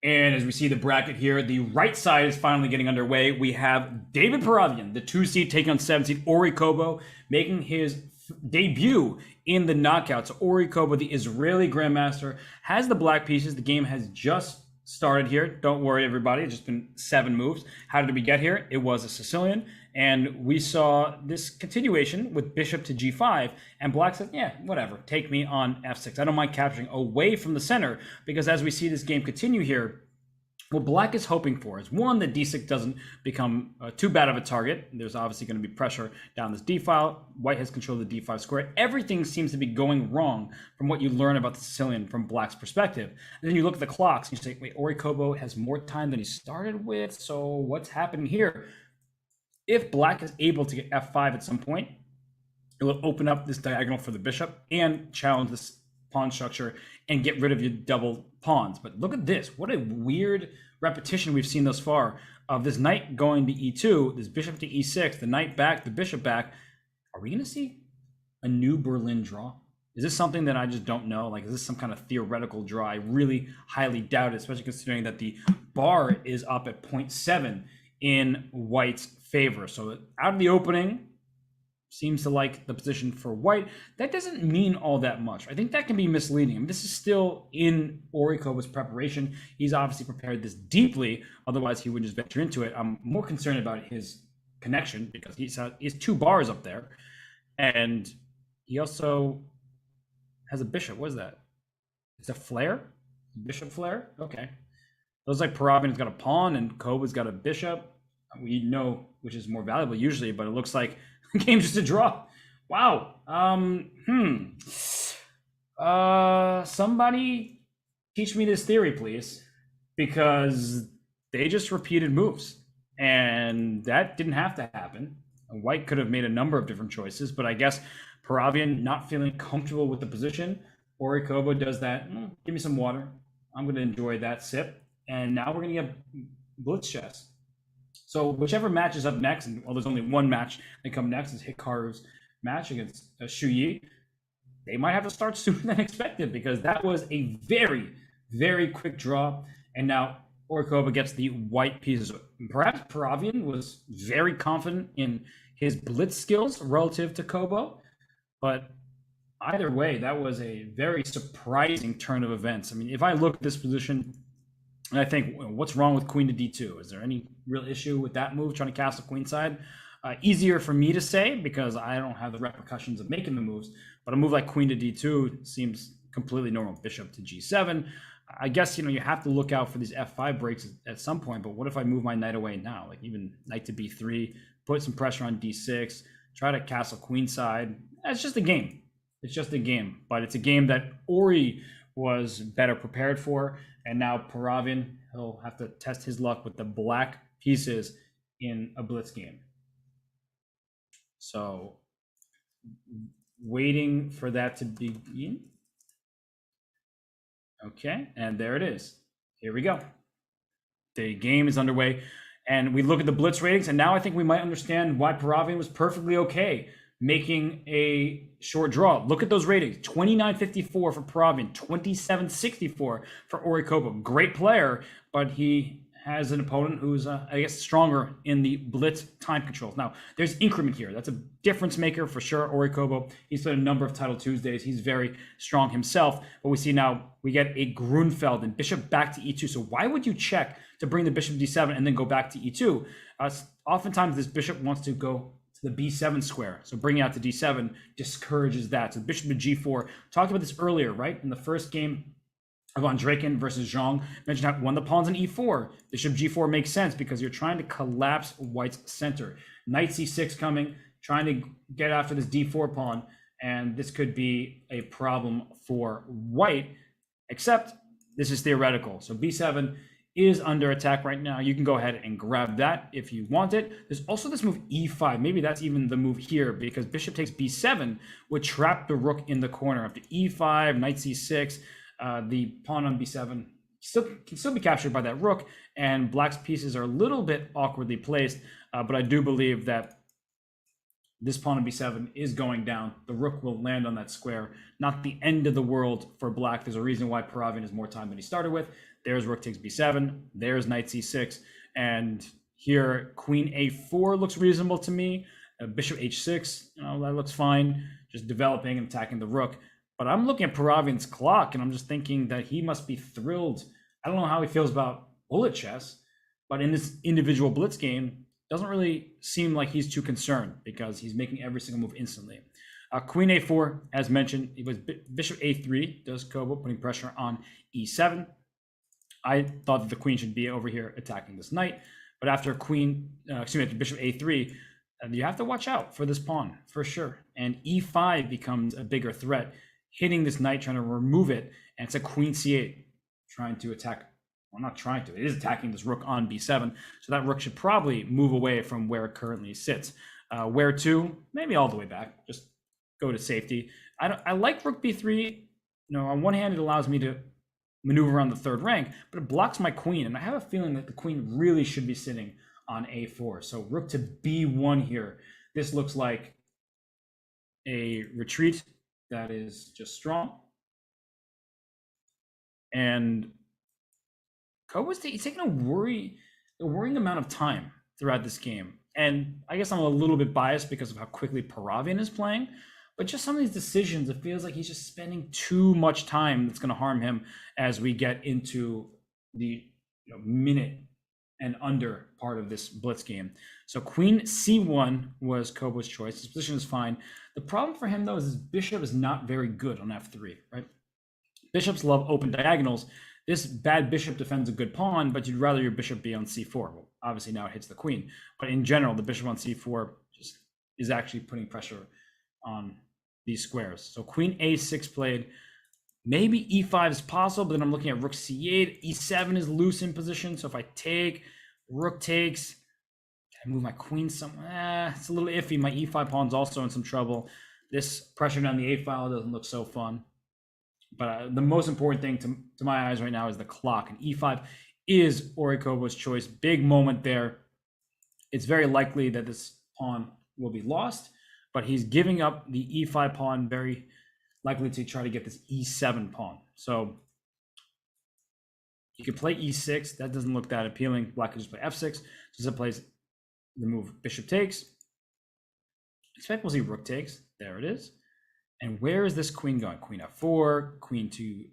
And as we see the bracket here, the right side is finally getting underway. We have David Perevian, the 2 seed, taking on 7 seed Ori Kobo, making his debut in the knockout. So Ori Kobo, the Israeli Grandmaster, has the black pieces. The game has just started here. Don't worry, everybody. It's just been 7 moves. How did we get here? It was a Sicilian. And we saw this continuation with bishop to g5. And black said, yeah, whatever. Take me on f6. I don't mind capturing away from the center, because as we see this game continue here, what black is hoping for is, one, that d6 doesn't become too bad of a target. There's obviously going to be pressure down this d file. White has control of the d5 square. Everything seems to be going wrong from what you learn about the Sicilian from black's perspective. And then you look at the clocks and you say, wait, Ori Kobo has more time than he started with. So what's happening here? If black is able to get f5 at some point, it will open up this diagonal for the bishop and challenge this pawn structure and get rid of your double pawns. But look at this. What a weird repetition we've seen thus far of this knight going to e2, this bishop to e6, the knight back, the bishop back. Are we going to see a new Berlin draw? Is this something that I just don't know? Like, is this some kind of theoretical draw? I really highly doubt it, especially considering that the bar is up at 0.7 in white's favor. So out of the opening, seems to like the position for white. That doesn't mean all that much. I think that can be misleading. I mean, this is still in Ori Kobo's preparation. He's obviously prepared this deeply. Otherwise, he wouldn't just venture into it. I'm more concerned about his connection because he has 2 bars up there, and he also has a bishop. What is that? It's a flare, bishop flare. Okay, looks like Paravian's got a pawn and Koba's got a bishop. We know which is more valuable usually, but it looks like the game's just a draw. Wow. Somebody teach me this theory, please, because they just repeated moves, and that didn't have to happen. White could have made a number of different choices, but I guess Paravian not feeling comfortable with the position. Ori Koba does that. Give me some water. I'm going to enjoy that sip, and now we're going to get blitz chess. So whichever match is up next, and there's only one match that come next, is Hikaru's match against Shuyi. They might have to start sooner than expected because that was a very, very quick draw. And now Orikoba gets the white pieces. Perhaps Paravian was very confident in his blitz skills relative to Kobo. But either way, that was a very surprising turn of events. I mean, if I look at this position, and I think, what's wrong with queen to d2? Is there any real issue with that move, trying to castle queenside? Easier for me to say because I don't have the repercussions of making the moves, but a move like queen to d2 seems completely normal. Bishop to g7. I guess, you have to look out for these f5 breaks at some point, but what if I move my knight away now? Like even knight to b3, put some pressure on d6, try to castle queenside. It's just a game. It's just a game, but it's a game that Ori was better prepared for. And now Paravian, he'll have to test his luck with the black pieces in a blitz game. So waiting for that to begin. Okay, and there it is. Here we go. The game is underway, and we look at the blitz ratings, and now I think we might understand why Paravian was perfectly okay making a short draw. Look at those ratings: 29.54 for Paravian, 27.64 for Orikoba. Great player, but he has an opponent who's, I guess, stronger in the blitz time controls. Now, there's increment here. That's a difference maker for sure. Orikoba, he's played a number of Title Tuesdays. He's very strong himself. But we see now we get a Grunfeld and bishop back to e2. So why would you check to bring the bishop to d7 and then go back to e2? Oftentimes, this bishop wants to go to the b7 square. So bringing out to d7 discourages that. So bishop to g4. Talked about this earlier, right? In the first game of Draken versus Zhang, mentioned how when the pawn's in e4, bishop g4 makes sense because you're trying to collapse white's center. Knight c6 coming, trying to get after this d4 pawn, and this could be a problem for white, except this is theoretical. So b7 is under attack right now. You can go ahead and grab that if you want it. There's also this move e5. Maybe that's even the move here because bishop takes b7 would trap the rook in the corner. After e5, knight c6, the pawn on b7 can still be captured by that rook, and black's pieces are a little bit awkwardly placed, but I do believe that this pawn on b7 is going down. The rook will land on that square. Not the end of the world for black. There's a reason why Paravian has more time than he started with. There's rook takes b7. There's knight c6. And here, queen a4 looks reasonable to me. Bishop h6, that looks fine. Just developing and attacking the rook. But I'm looking at Paravian's clock, and I'm just thinking that he must be thrilled. I don't know how he feels about bullet chess, but in this individual blitz game, doesn't really seem like he's too concerned because he's making every single move instantly. Queen a4, as mentioned, it was bishop a3, does Kobo, putting pressure on e7. I thought that the queen should be over here attacking this knight, but after after bishop a3, you have to watch out for this pawn for sure. And e5 becomes a bigger threat, hitting this knight, trying to remove it, and it's a queen c8, trying to attack. Well, not trying to. It is attacking this rook on b7, so that rook should probably move away from where it currently sits. Where to? Maybe all the way back. Just go to safety. I like rook b3. On one hand, it allows me to maneuver on the third rank, but it blocks my queen, and I have a feeling that the queen really should be sitting on a4. So rook to b1 here. This looks like a retreat that is just strong. And Koba's taking a worrying amount of time throughout this game. And I guess I'm a little bit biased because of how quickly Paravian is playing, but just some of these decisions, it feels like he's just spending too much time that's going to harm him as we get into the minute and under part of this blitz game. So queen c1 was Kobo's choice. His position is fine. The problem for him, though, is his bishop is not very good on f3, right? Bishops love open diagonals. This bad bishop defends a good pawn, but you'd rather your bishop be on c4. Well, obviously now it hits the queen. But in general, the bishop on c4 just is actually putting pressure on these squares. So queen a6 played. Maybe e5 is possible, but then I'm looking at rook c8. e7 is loose in position. So if I take, rook takes, can I move my queen somewhere? It's a little iffy. My e5 pawn's also in some trouble. This pressure down the a file doesn't look so fun. But the most important thing to my eyes right now is the clock. And e5 is Ori Kobo's choice. Big moment there. It's very likely that this pawn will be lost, but he's giving up the e5 pawn, very likely to try to get this e7 pawn. So you could play e6. That doesn't look that appealing. Black could just play f6. So it plays the move bishop takes. Expect we'll see rook takes. There it is. And where is this queen going? Queen f4, queen to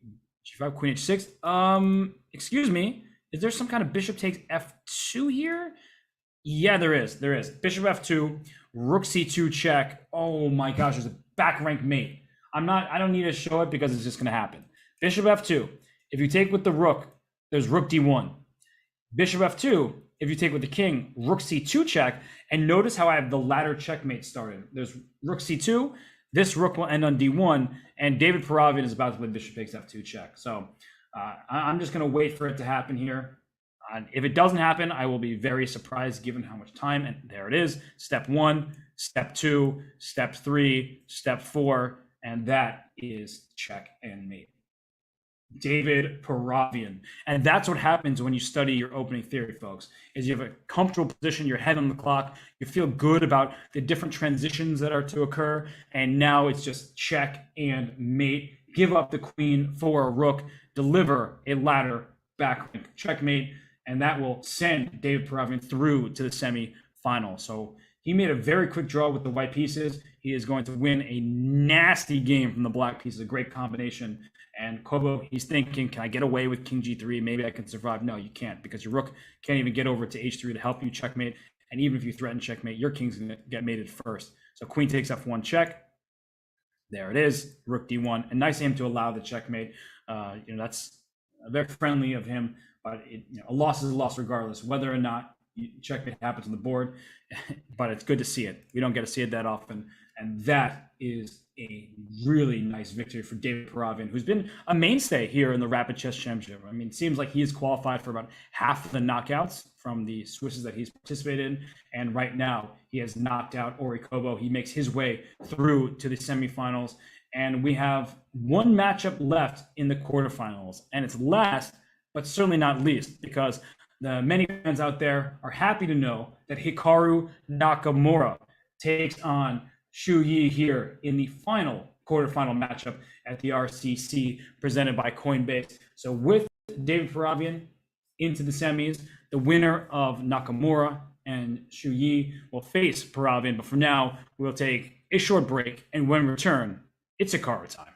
g5, queen h6. Excuse me. Is there some kind of bishop takes f2 here? Yeah, there is. There is. Bishop f2, rook c2 check. Oh my gosh, there's a back rank mate. I don't need to show it because it's just going to happen. Bishop f2. If you take with the rook, there's rook d1. Bishop f2. If you take with the king, rook c2 check. And notice how I have the ladder checkmate started. There's rook c2. This rook will end on d1, and David Paravian is about to play bishop takes f2 check. So I'm just going to wait for it to happen here. If it doesn't happen, I will be very surprised given how much time. And there it is. Step 1, step 2, step 3, step 4, and that is check and mate. David Paravian. And that's what happens when you study your opening theory, folks, is you have a comfortable position, your head on the clock, you feel good about the different transitions that are to occur, and now it's just check and mate. Give up the queen for a rook, deliver a ladder back checkmate, and that will send David Paravian through to the semi-final. So he made a very quick draw with the white pieces. He is going to win a nasty game from the black pieces, a great combination. And Kobo, he's thinking, can I get away with king g3? Maybe I can survive. No, you can't, because your rook can't even get over to h3 to help you checkmate. And even if you threaten checkmate, your king's going to get mated first. So queen takes f1 check. There it is, rook d1. A nice aim to allow the checkmate. That's very friendly of him, but a loss is a loss regardless, whether or not checkmate happens on the board. But it's good to see it. We don't get to see it that often. And that is a really nice victory for David Paravian, who's been a mainstay here in the Rapid Chess Championship. I mean, it seems like he is qualified for about half of the knockouts from the Swisses that he's participated in. And right now, he has knocked out Ori Kobo. He makes his way through to the semifinals. And we have one matchup left in the quarterfinals. And it's last, but certainly not least, because the many fans out there are happy to know that Hikaru Nakamura takes on Shuyi here in the final quarterfinal matchup at the RCC presented by Coinbase. So with David Paravian into the semis, the winner of Nakamura and Shuyi will face Paravian. But for now, we'll take a short break. And when we return, it's Hikara time.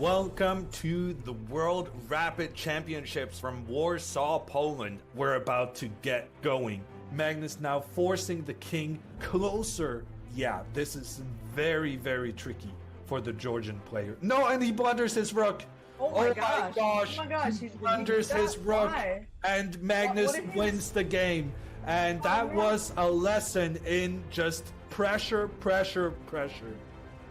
Welcome to the World Rapid Championships from Warsaw, Poland. We're about to get going. Magnus now forcing the king closer. Yeah, this is very, very tricky for the Georgian player. No, and he blunders his rook. Oh my gosh. Oh my gosh. He blunders his rook. Why? And Magnus wins the game. And that was a lesson in just pressure.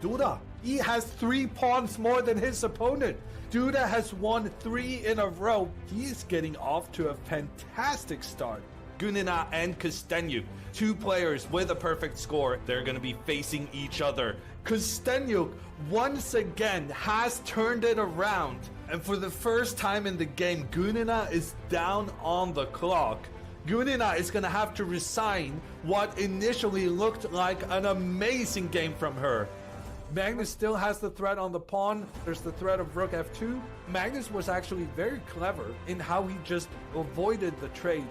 Duda, he has 3 pawns more than his opponent. Duda has won 3 in a row. He's getting off to a fantastic start. Gunina and Kostenyuk, 2 players with a perfect score. They're going to be facing each other. Kostenyuk once again has turned it around. And for the first time in the game, Gunina is down on the clock. Gunina is going to have to resign what initially looked like an amazing game from her. Magnus still has the threat on the pawn. There's the threat of rook f2. Magnus was actually very clever in how he just avoided the trade.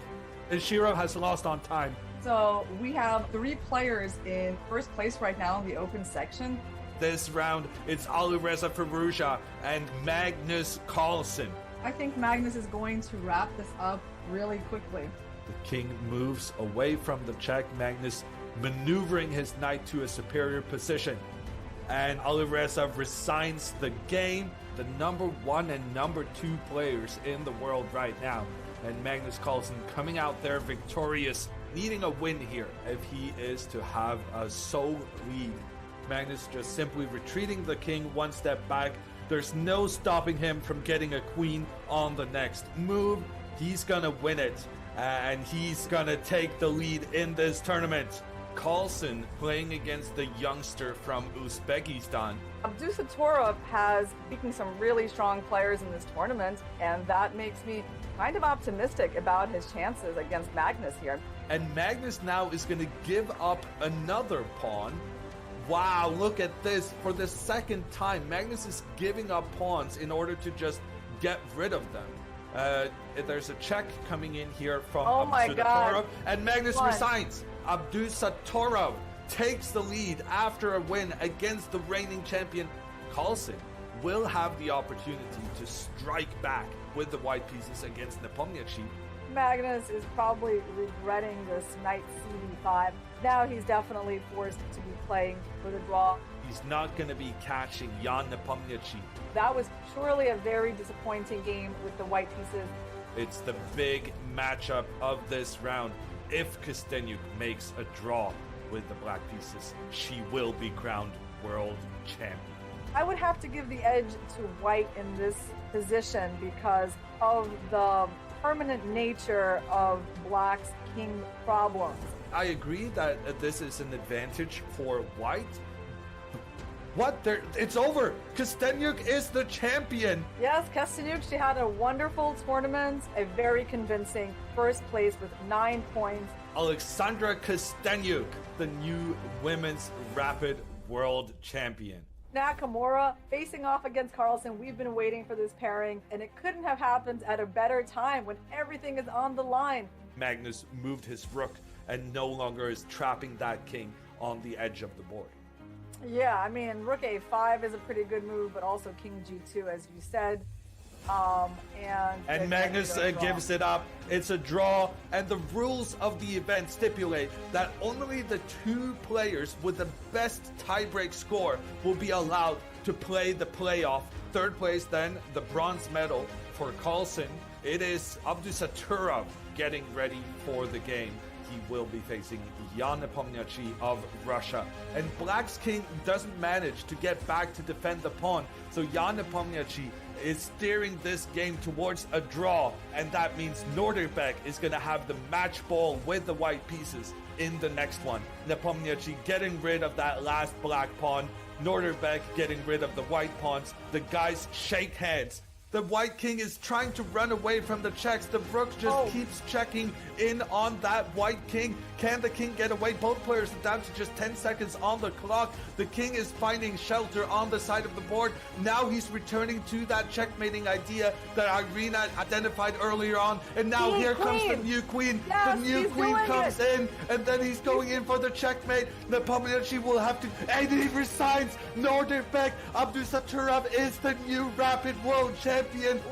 And Shiro has lost on time. So we have 3 players in first place right now in the open section. This round, it's Alireza Firouzja and Magnus Carlsen. I think Magnus is going to wrap this up really quickly. The king moves away from the check. Magnus maneuvering his knight to a superior position. And Alireza resigns the game. The number 1 and number 2 players in the world right now. And Magnus Carlsen coming out there victorious, needing a win here if he is to have a sole lead. Magnus just simply retreating the king 1 step back. There's no stopping him from getting a queen on the next move. He's gonna win it, and he's gonna take the lead in this tournament. Carlsen playing against the youngster from Uzbekistan. Abdusatorov has beaten some really strong players in this tournament, and that makes me kind of optimistic about his chances against Magnus here. And Magnus now is going to give up another pawn. Wow, look at this. For the second time, Magnus is giving up pawns in order to just get rid of them. There's a check coming in here from Abdusatorov, and Magnus resigns. Abdusatorov takes the lead after a win against the reigning champion. Carlsen will have the opportunity to strike back with the white pieces against Nepomniachtchi. Magnus is probably regretting this knight cd5. Now he's definitely forced to be playing for the draw. He's not going to be catching Jan Nepomniachtchi. That was surely a very disappointing game with the white pieces. It's the big matchup of this round. If Kostenyuk makes a draw with the black pieces, she will be crowned world champion. I would have to give the edge to white in this position because of the permanent nature of black's king problems. I agree that this is an advantage for white. What? It's over. Kostenyuk is the champion. Yes, Kostenyuk, she had a wonderful tournament, a very convincing first place with 9 points. Alexandra Kostenyuk, the new women's rapid world champion. Nakamura facing off against Carlsen. We've been waiting for this pairing, and it couldn't have happened at a better time when everything is on the line. Magnus moved his rook and no longer is trapping that king on the edge of the board. Yeah, I mean, rook a5 is a pretty good move, but also king g2, as you said. And Magnus gives it up. It's a draw, and the rules of the event stipulate that only the 2 players with the best tiebreak score will be allowed to play the playoff. Third place, then, the bronze medal for Carlsen. It is Abdusatorov getting ready for the game. He will be facing Jan Nepomniachtchi of Russia. And Black's king doesn't manage to get back to defend the pawn. So Jan Nepomniachtchi is steering this game towards a draw. And that means Norderbeck is going to have the match ball with the white pieces in the next one. Nepomniachtchi getting rid of that last black pawn. Norderbeck getting rid of the white pawns. The guys shake hands. The white king is trying to run away from the checks. The rook just keeps checking in on that white king. Can the king get away? Both players are down to just 10 seconds on the clock. The king is finding shelter on the side of the board. Now he's returning to that checkmating idea that Irina identified earlier on. And now here comes the new queen. Yes, the new queen comes in, and then he's going in for the checkmate. The Pomiyachi will have to, and he resigns. Nordirbek Abdusaturov is the new Rapid World Champion.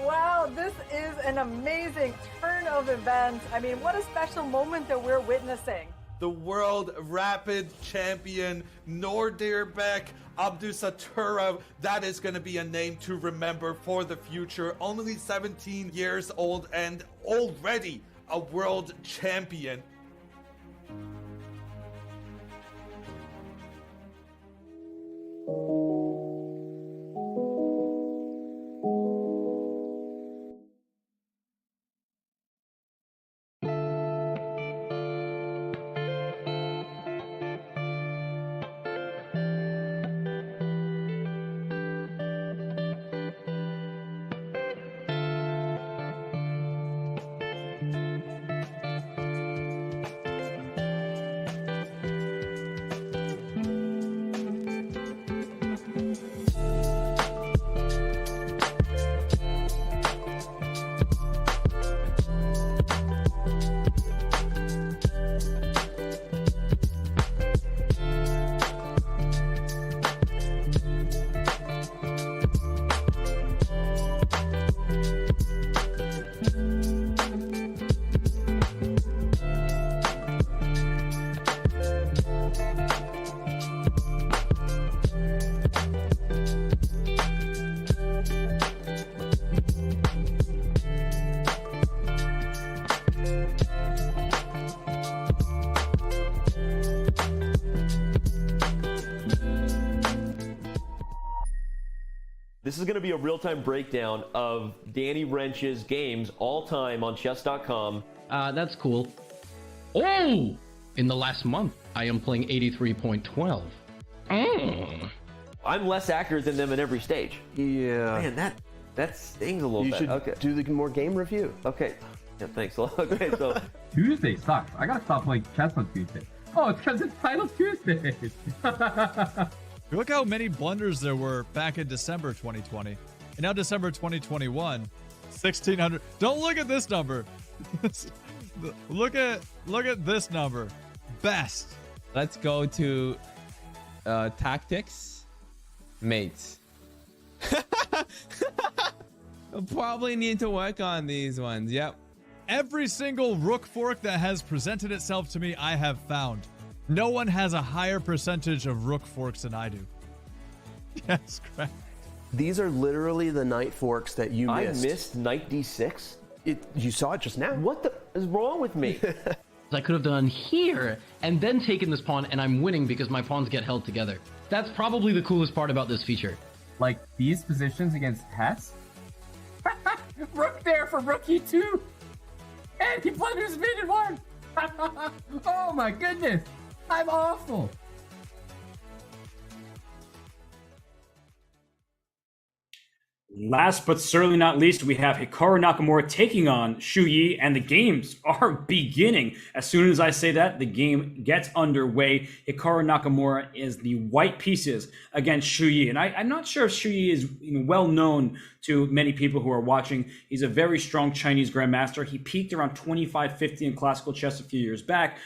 Wow, this is an amazing turn of events. I mean, what a special moment that we're witnessing. The World Rapid Champion, Nordirbek Abdusaturov. That is going to be a name to remember for the future. Only 17 years old and already a world champion. This is going to be a real-time breakdown of Danny Wrench's games all time on chess.com. That's cool. Oh! In the last month, I am playing 83.12. I'm less accurate than them in every stage. Yeah. Man, that stings a little You bit. should Okay. do the more game review. Okay. Yeah, thanks. Okay, so Tuesday sucks. I gotta stop playing chess on Tuesday. Oh, it's because it's Title Tuesday. Look how many blunders there were back in December 2020. And now December 2021, 1,600. Don't look at this number. look at this number. Best. Let's go to tactics. Mates. I'll probably need to work on these ones. Yep. Every single rook fork that has presented itself to me, I have found. No one has a higher percentage of rook forks than I do. Yes, correct. These are literally the knight forks that you missed. I missed knight d6? You saw it just now. What the is wrong with me? I could have done here and then taken this pawn, and I'm winning because my pawns get held together. That's probably the coolest part about this feature. Like these positions against Hess? Rook there for rook e2. And he blunders mid and one. Oh my goodness. I'm awful. Last but certainly not least, we have Hikara Nakamura taking on Shuyi, and the games are beginning. As soon as I say that, the game gets underway. Hikara Nakamura is the white pieces against Shuyi, and I'm not sure if Shuyi is well known to many people who are watching. He's a very strong Chinese grandmaster. He peaked around 25-50 in classical chess a few years back.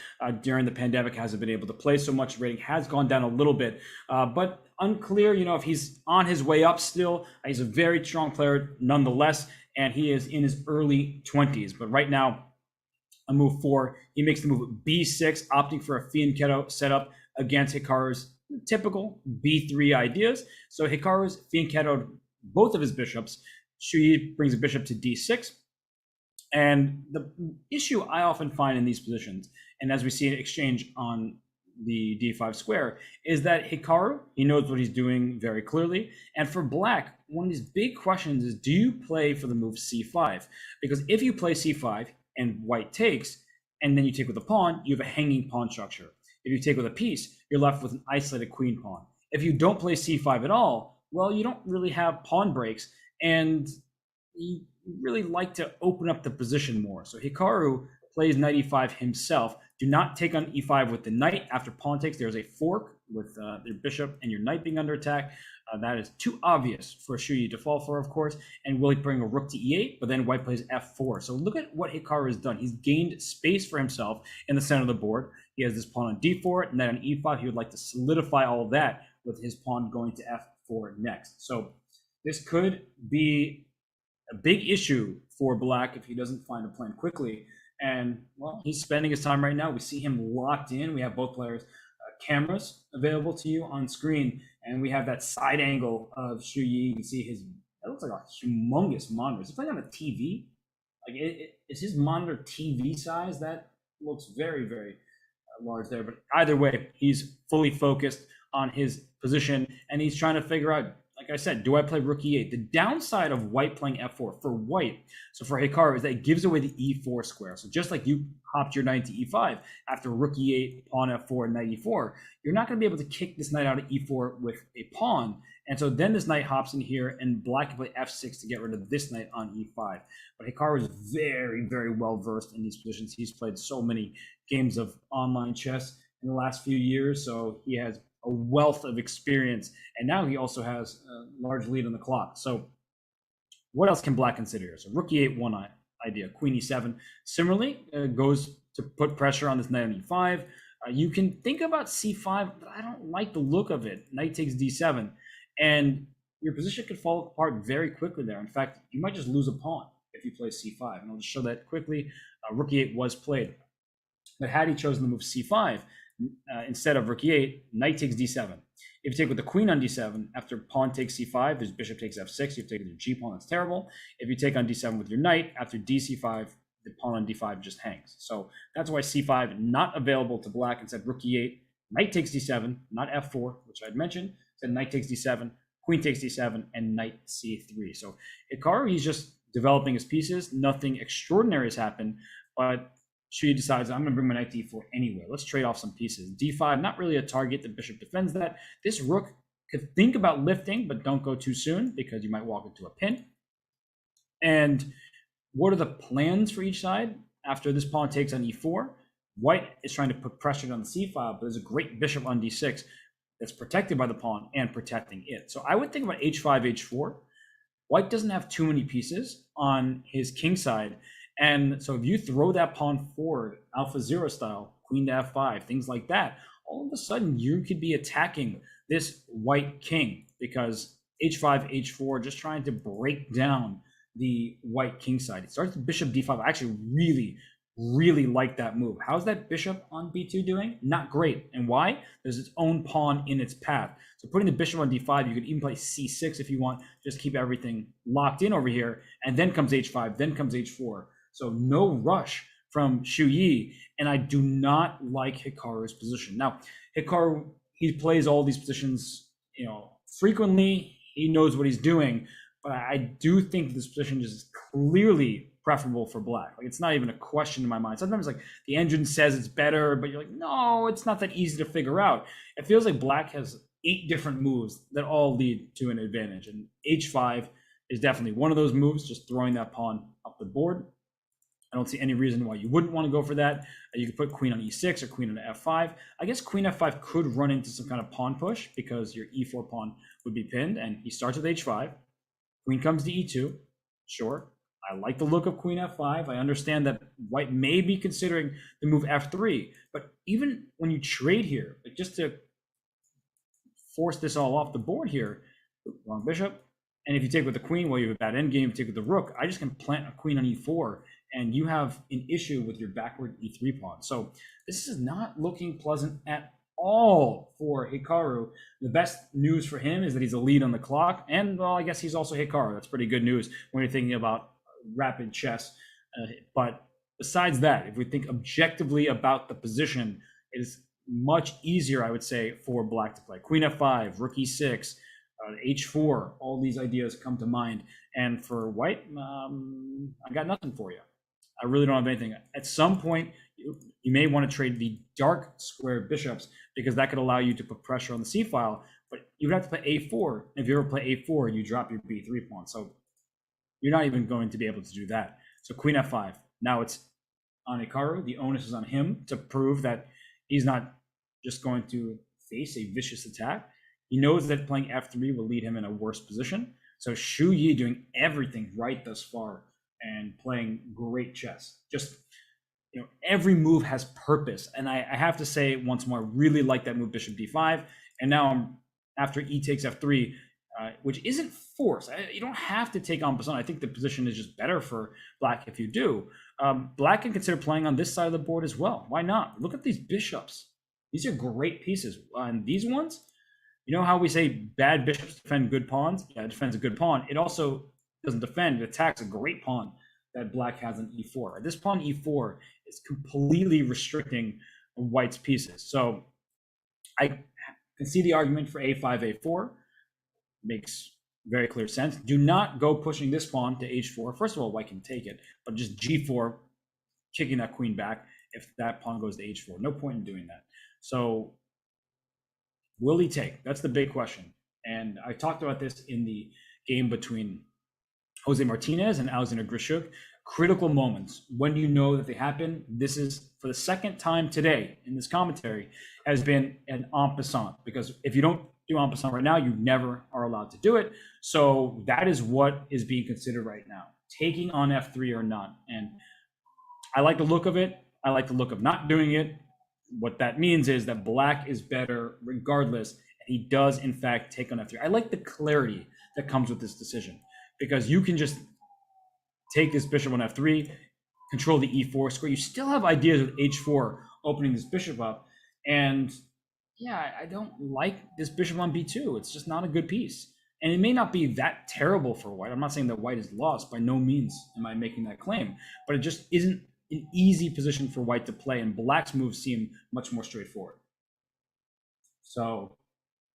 During the pandemic, hasn't been able to play so much. Rating has gone down a little bit, but unclear, if he's on his way up still. He's a very strong player nonetheless, and he is in his early 20s. But right now, on move 4, he makes the move b6, opting for a fianchetto setup against Hikara's typical b3 ideas. So Hikara's fianchettoed both of his bishops. Shuyi brings a bishop to d6. And the issue I often find in these positions, and as we see an exchange on the d5 square, is that Hikara, he knows what he's doing very clearly. And for black, one of these big questions is, do you play for the move c5? Because if you play c5 and white takes, and then you take with a pawn, you have a hanging pawn structure. If you take with a piece, you're left with an isolated queen pawn. If you don't play c5 at all, well, you don't really have pawn breaks. And you really like to open up the position more. So Hikaru plays knight e5 himself. Do not take on e5 with the knight. After pawn takes, there's a fork with your bishop and your knight being under attack. That is too obvious for Shuyi to fall for, of course. And will he bring a rook to e8? But then white plays f4. So look at what Hikaru has done. He's gained space for himself in the center of the board. He has this pawn on d4, and then on e5. He would like to solidify all of that with his pawn going to f4 next. So this could be a big issue for Black if he doesn't find a plan quickly. And, well, he's spending his time right now. We see him locked in. We have both players' cameras available to you on screen. And we have that side angle of Shuyi. You can see that looks like a humongous monitor. Is he playing on a TV? Like, is his monitor TV size? That looks very, very large there. But either way, he's fully focused on his position. And he's trying to figure out, like I said, do I play rook e8? The downside of white playing f4 for white, so for Hikaru, is that it gives away the e4 square. So just like you hopped your knight to e5 after rook e8, pawn f4, knight e4, you're not going to be able to kick this knight out of e4 with a pawn. And so then this knight hops in here, and Black can play f6 to get rid of this knight on e5. But Hikaru is very, very well versed in these positions. He's played so many games of online chess in the last few years, so he has a wealth of experience, and now he also has a large lead on the clock. So what else can Black consider here? So rook e8, one idea. Queen e7 similarly goes to put pressure on this knight on e5. You can think about c5, but I don't like the look of it. Knight takes d7, and your position could fall apart very quickly there. In fact, you might just lose a pawn if you play c5, and I'll just show that quickly. Rook e8 was played, but had he chosen to move c5, instead of rook e8, knight takes d7. If you take with the queen on d7, after pawn takes c5, there's bishop takes f6. You've taken your g pawn, that's terrible. If you take on d7 with your knight, after dc5, the pawn on d5 just hangs. So that's why c5 not available to Black. Instead, rook e8, knight takes d7, not f4, which I'd mentioned. Instead, knight takes d7, queen takes d7, and knight c3. So Hikaru, he's just developing his pieces. Nothing extraordinary has happened, but Shuyi decides, I'm going to bring my knight to e4 anyway. Let's trade off some pieces. d5, not really a target. The bishop defends that. This rook could think about lifting, but don't go too soon because you might walk into a pin. And what are the plans for each side? After this pawn takes on e4, white is trying to put pressure on the c file, but there's a great bishop on d6 that's protected by the pawn and protecting it. So I would think about h5, h4. White doesn't have too many pieces on his king side. And so if you throw that pawn forward, alpha zero style, queen to f5, things like that, all of a sudden you could be attacking this white king because h5, h4, just trying to break down the white king side. It starts with bishop d5. I actually really like that move. How's that bishop on b2 doing? Not great. And why? There's its own pawn in its path. So putting the bishop on d5, you could even play c6 if you want, just keep everything locked in over here. And then comes h5, then comes h4. So no rush from Shuyi, and I do not like Hikaru's position. Now, Hikaru, he plays all these positions, frequently. He knows what he's doing, but I do think this position is clearly preferable for Black. Like, it's not even a question in my mind. Sometimes, like, the engine says it's better, but you're like, no, it's not that easy to figure out. It feels like Black has 8 different moves that all lead to an advantage, and h5 is definitely one of those moves, just throwing that pawn up the board. I don't see any reason why you wouldn't want to go for that. You could put queen on e6 or queen on f5. I guess queen f5 could run into some kind of pawn push because your e4 pawn would be pinned, and he starts with h5. Queen comes to e2. Sure, I like the look of queen f5. I understand that white may be considering the move f3, but even when you trade here, like just to force this all off the board here, wrong bishop. And if you take with the queen, well, you have a bad endgame. If you take with the rook, I just can plant a queen on e4, and you have an issue with your backward e3 pawn. So this is not looking pleasant at all for Hikaru. The best news for him is that he's a lead on the clock, and well, I guess he's also Hikaru. That's pretty good news when you're thinking about rapid chess. But besides that, if we think objectively about the position, it is much easier, I would say, for Black to play. Queen f5, rook e6, h4, all these ideas come to mind. And for white, I got nothing for you. I really don't have anything. At some point, you may want to trade the dark square bishops because that could allow you to put pressure on the c file, but you would have to play a4. If you ever play a4, you drop your b3 pawn. So You're not even going to be able to do that. So queen f5. Now it's on Hikaru. The onus is on him to prove that he's not just going to face a vicious attack. He knows that playing f3 will lead him in a worse position. So Shuyi doing everything right thus far and playing great chess. Just, every move has purpose. And I have to say once more, I really like that move, bishop d5. And now after e takes f3, which isn't forced. You don't have to take en passant. I think the position is just better for black if you do. Black can consider playing on this side of the board as well. Why not? Look at these bishops. These are great pieces. And these ones, you know how we say bad bishops defend good pawns? Yeah, it defends a good pawn. It also doesn't defend. It attacks a great pawn that black has on e4. This pawn e4 is completely restricting white's pieces. So I can see the argument for a5, a4. Makes very clear sense. Do not go pushing this pawn to h4. First of all, white can take it, but just g4, kicking that queen back if that pawn goes to h4. No point in doing that. So will he take? That's the big question. And I talked about this in the game between Jose Martinez and Alexander Grishoek. Critical moments. When do you know that they happen? This is, for the second time today in this commentary, has been an en passant, because if you don't do en passant right now, you never are allowed to do it. So that is what is being considered right now, taking on f3 or not. And I like the look of it. I like the look of not doing it. What that means is that black is better regardless, and he does in fact take on f3. I like the clarity that comes with this decision, because you can just take this bishop on f3, control the e4 square. You still have ideas with h4 opening this bishop up, and yeah, I don't like this bishop on b2. It's just not a good piece. And it may not be that terrible for white. I'm not saying that white is lost. By no means am I making that claim. But it just isn't an easy position for white to play. And black's moves seem much more straightforward. So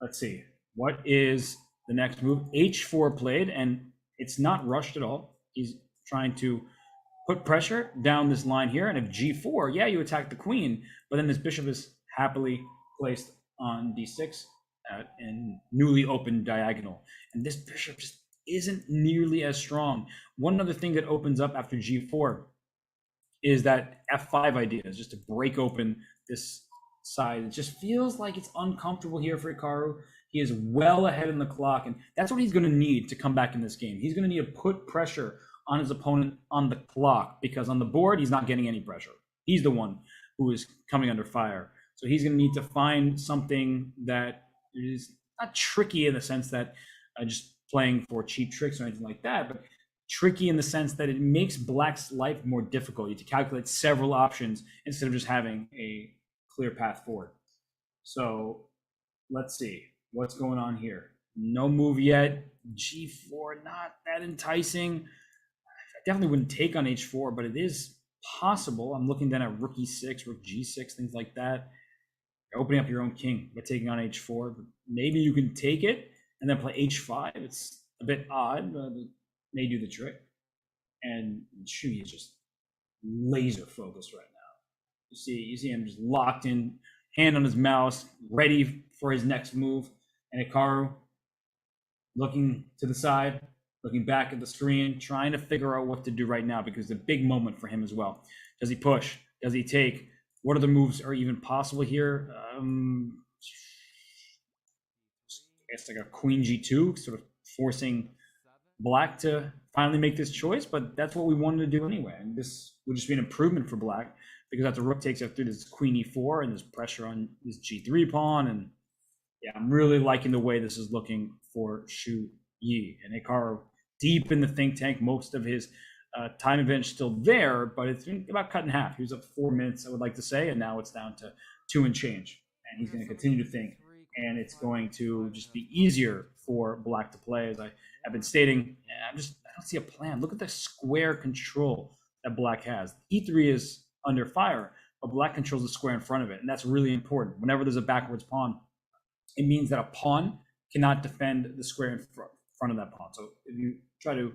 let's see. What is the next move? h4 played, and it's not rushed at all. He's trying to put pressure down this line here. And if g4, yeah, you attack the queen. But then this bishop is happily placed on d6 at a newly opened diagonal, and this bishop just isn't nearly as strong. One other thing that opens up after g4 is that f5 idea, is just to break open this side. It just feels like it's uncomfortable here for Hikaru. He is well ahead in the clock, and that's what he's going to need to come back in this game. He's going to need to put pressure on his opponent on the clock, because on the board he's not getting any pressure. He's the one who is coming under fire. So he's going to need to find something that is not tricky in the sense that just playing for cheap tricks or anything like that, but tricky in the sense that it makes black's life more difficult. You have to calculate several options instead of just having a clear path forward. So let's see what's going on here. No move yet. G4, not that enticing. I definitely wouldn't take on h4, but it is possible. I'm looking then at rook e6, rook g6, things like that. You're opening up your own king by taking on h4. But maybe you can take it and then play h5. It's a bit odd, but it may do the trick. And Shuyi is just laser focused right now. You see him just locked in, hand on his mouse, ready for his next move. And Hikaru looking to the side, looking back at the screen, trying to figure out what to do right now, because it's a big moment for him as well. Does he push? Does he take? What other moves are even possible here? It's like a queen g2, sort of forcing black to finally make this choice, but that's what we wanted to do anyway. And this would just be an improvement for black, because after rook takes f3, there's queen e4, and there's pressure on this g3 pawn. And yeah, I'm really liking the way this is looking for Shuyi. And Hikara deep in the think tank. Most of his time advantage still there, but it's been about cut in half. He was up 4 minutes, I would like to say, and now it's down to 2 and change. And he's going to continue to think, and it's going to just be easier for black to play. As I have been stating, I don't see a plan. Look at the square control that black has. E3 is under fire, but black controls the square in front of it, and that's really important. Whenever there's a backwards pawn, it means that a pawn cannot defend the square in front of that pawn. So if you try to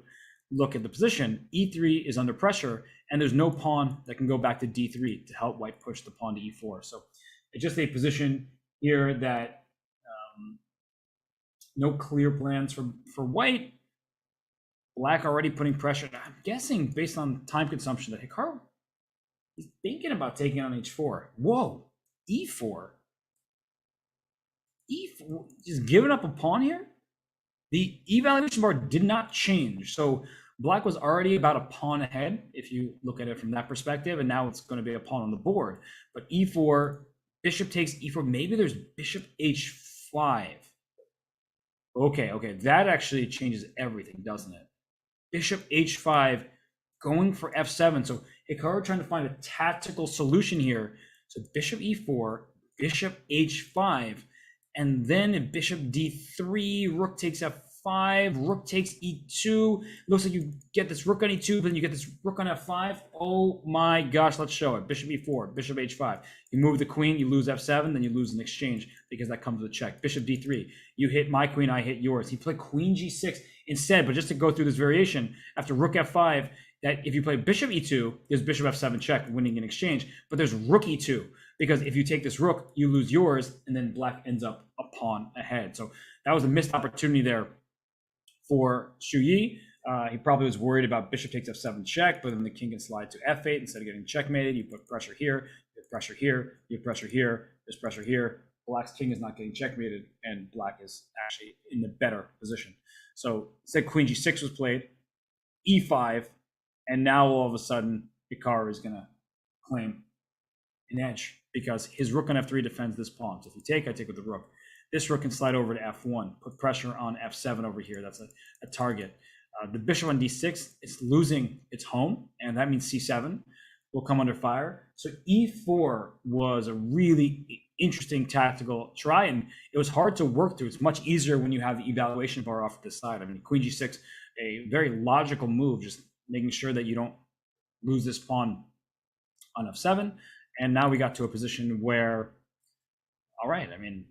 look at the position, e3 is under pressure, and there's no pawn that can go back to d3 to help white push the pawn to e4. So it's just a position here that no clear plans for white. Black already putting pressure. I'm guessing based on time consumption that Hikara is thinking about taking on h4. Whoa, e4. E4, just giving up a pawn here? The evaluation bar did not change. So Black was already about a pawn ahead, if you look at it from that perspective, and now it's going to be a pawn on the board. But e4, bishop takes e4. Maybe there's bishop h5. Okay, that actually changes everything, doesn't it? Bishop h5, going for f7. So Hikara trying to find a tactical solution here. So bishop e4, bishop h5, and then bishop d3, rook takes f5, rook takes e2. Looks like you get this rook on e2, but then you get this rook on f5. Oh my gosh, let's show it. Bishop e4, bishop h5. You move the queen, you lose f7, then you lose an exchange because that comes with a check. Bishop d3, you hit my queen, I hit yours. He played queen g6 instead, but just to go through this variation, after rook f5, that if you play bishop e2, there's bishop f7 check, winning an exchange, but there's rook e2, because if you take this rook, you lose yours, and then Black ends up a pawn ahead. So that was a missed opportunity there for Shuyi. He probably was worried about bishop takes f7 check, but then the king can slide to f8 instead of getting checkmated. You put pressure here, you have pressure here, you have pressure here, there's pressure here. Black's king is not getting checkmated, and Black is actually in the better position. So instead, queen g6 was played, e5, and now all of a sudden, Hikara is going to claim an edge because his rook on f3 defends this pawn. So if you take, I take with the rook. This rook can slide over to f1, put pressure on f7 over here. That's a target. The bishop on d6 is losing its home, and that means c7 will come under fire. So e4 was a really interesting tactical try, and it was hard to work through. It's much easier when you have the evaluation bar off to the side. I mean, queen g6, a very logical move, just making sure that you don't lose this pawn on f7. And now we got to a position where, all right, I mean,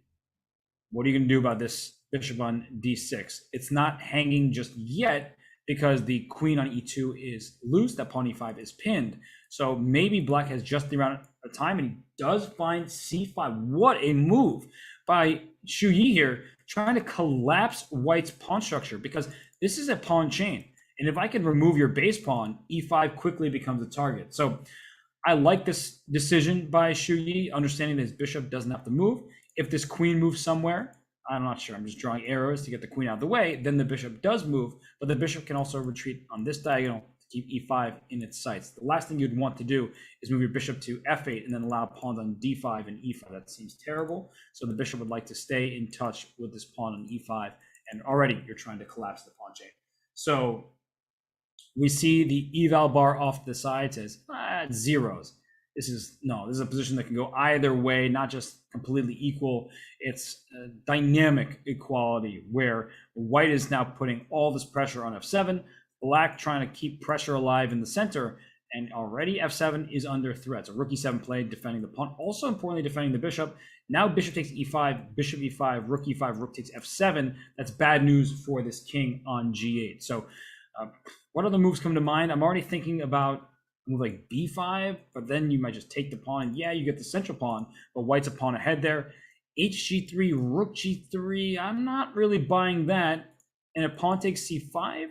what are you going to do about this bishop on d6? It's not hanging just yet because the queen on e2 is loose. That pawn e5 is pinned. So maybe Black has just the amount of time, and he does find c5. What a move by Shuyi here, trying to collapse White's pawn structure, because this is a pawn chain. And if I can remove your base pawn, e5 quickly becomes a target. So I like this decision by Shuyi, understanding that his bishop doesn't have to move. If this queen moves somewhere, I'm not sure, I'm just drawing arrows to get the queen out of the way, then the bishop does move, but the bishop can also retreat on this diagonal to keep e5 in its sights. The last thing you'd want to do is move your bishop to f8 and then allow pawns on d5 and e5. That seems terrible. So the bishop would like to stay in touch with this pawn on e5, and already you're trying to collapse the pawn chain. So we see the eval bar off the side says zeros. This is a position that can go either way, not just completely equal. It's a dynamic equality where White is now putting all this pressure on f7, Black trying to keep pressure alive in the center, and already f7 is under threat. So rook e7 play, defending the pawn, also importantly defending the bishop. Now bishop takes e5, bishop e5, rook takes f7. That's bad news for this king on g8. So what other moves come to mind? I'm already thinking about move like b5, but then you might just take the pawn. Yeah, you get the central pawn, but White's a pawn ahead there. hg3, rook g3, I'm not really buying that. And if pawn takes c5,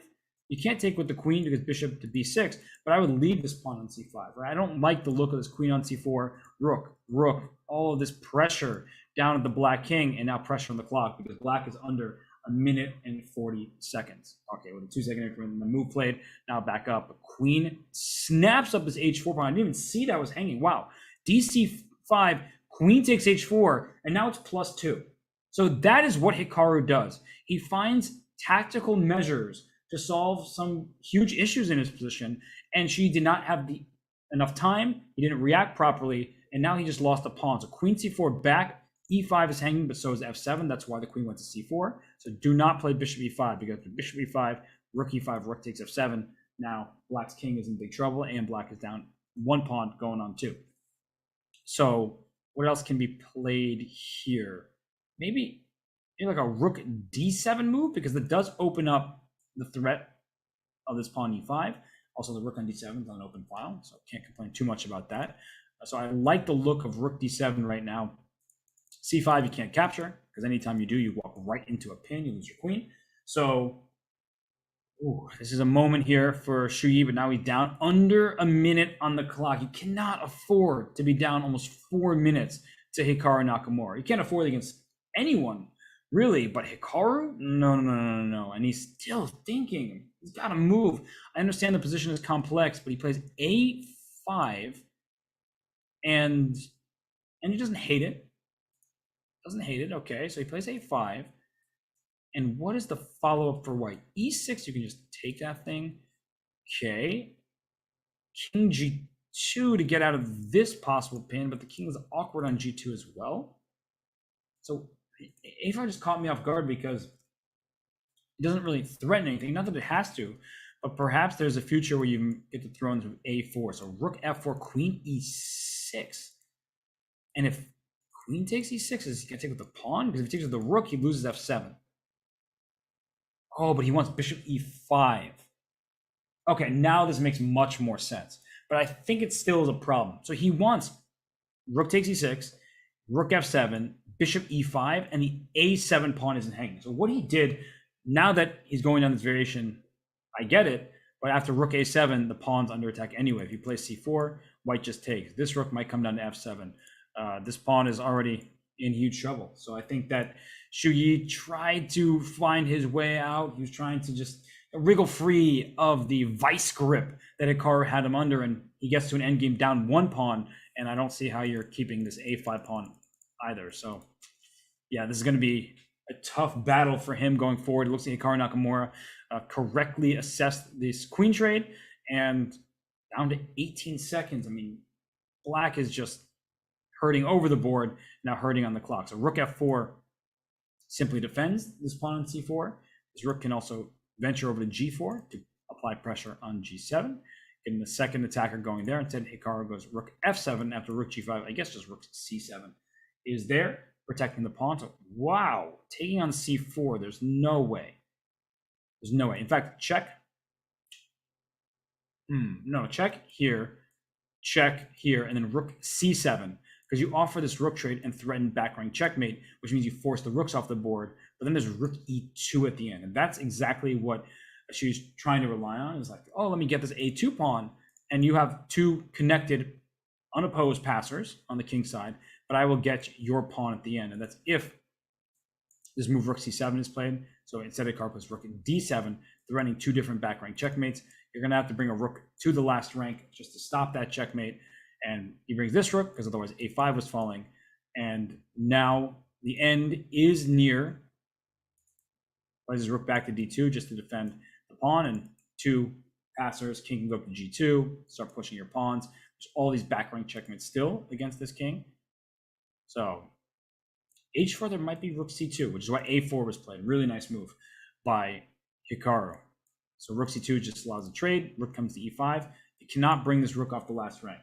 you can't take with the queen because bishop to b6, but I would leave this pawn on c5, right? I don't like the look of this queen on c4, rook, all of this pressure down at the Black king, and now pressure on the clock because Black is under a minute and 40 seconds. Okay, with a 2-second increment, the move played, now back up. A queen snaps up this h4 pawn. I didn't even see that was hanging. Wow. dc5, queen takes h4, and now it's +2. So that is what Hikaru does. He finds tactical measures to solve some huge issues in his position, and she did not have enough time. He didn't react properly, and now he just lost a pawn. So queen c4 back, e5 is hanging, but so is f7. That's why the queen went to c4. So do not play bishop e5, because bishop e5, rook e5, rook takes f7. Now Black's king is in big trouble, and Black is down one pawn going on 2. So what else can be played here? Maybe like a rook d7 move, because that does open up the threat of this pawn e5. Also, the rook on d7 is on an open file, so can't complain too much about that. So I like the look of rook d7 right now. c5 you can't capture, because anytime you do, you walk right into a pin, you lose your queen. So Ooh, this is a moment here for Shuyi, but now he's down under a minute on the clock. You cannot afford to be down almost 4 minutes to Hikara Nakamura. You can't afford it against anyone, really, but Hikaru? No. And he's still thinking. He's got to move. I understand the position is complex, but he plays A5, and he doesn't hate it. Okay, so he plays A5. And what is the follow-up for white? E6, you can just take that thing. Okay. King G2 to get out of this possible pin, but the king is awkward on G2 as well. So A5 just caught me off guard because it doesn't really threaten anything. Not that it has to, but perhaps there's a future where you get the throne through A4. So rook F4, queen E6. And if queen takes E6, is he going to take with the pawn? Because if he takes with the rook, he loses F7. Oh, but he wants bishop E5. Okay, now this makes much more sense. But I think it still is a problem. So he wants rook takes E6, rook F7, bishop E5, and the A7 pawn isn't hanging. So what he did, now that he's going down this variation, I get it, but after rook A7, the pawn's under attack anyway. If you play C4, white just takes. This rook might come down to F7. This pawn is already in huge trouble. So I think that Shuyi tried to find his way out. He was trying to just wriggle free of the vice grip that Hikara had him under, and he gets to an endgame down 1 pawn, and I don't see how you're keeping this A5 pawn either. So yeah, this is going to be a tough battle for him going forward. It looks like Hikara Nakamura correctly assessed this queen trade, and down to 18 seconds. I mean, black is just hurting over the board, now hurting on the clock. So rook F4 simply defends this pawn on C4. This rook can also venture over to G4 to apply pressure on G7. Getting the second attacker going there. Instead, Hikara goes rook F7 after rook G5. I guess just rook C7 is there, protecting the pawn. So, wow, taking on C4, there's no way. There's no way. In fact, check. No, check here, and then rook C7. Because you offer this rook trade and threaten back rank checkmate, which means you force the rooks off the board. But then there's rook E2 at the end. And that's exactly what she's trying to rely on. Is like, oh, let me get this A2 pawn. And you have 2 connected, unopposed passers on the king side. But I will get your pawn at the end. And that's if this move rook C7 is played. So instead of Hikara plays rook D7, threatening 2 different back rank checkmates. You're going to have to bring a rook to the last rank just to stop that checkmate. And he brings this rook because otherwise A5 was falling. And now the end is near. Plays his rook back to D2 just to defend the pawn. And 2 passers, king can go up to G2, start pushing your pawns. There's all these back rank checkmates still against this king. So H4, there might be rook C2, which is why A4 was played. Really nice move by Hikaru. So rook C2 just allows a trade. Rook comes to E5. You cannot bring this rook off the last rank.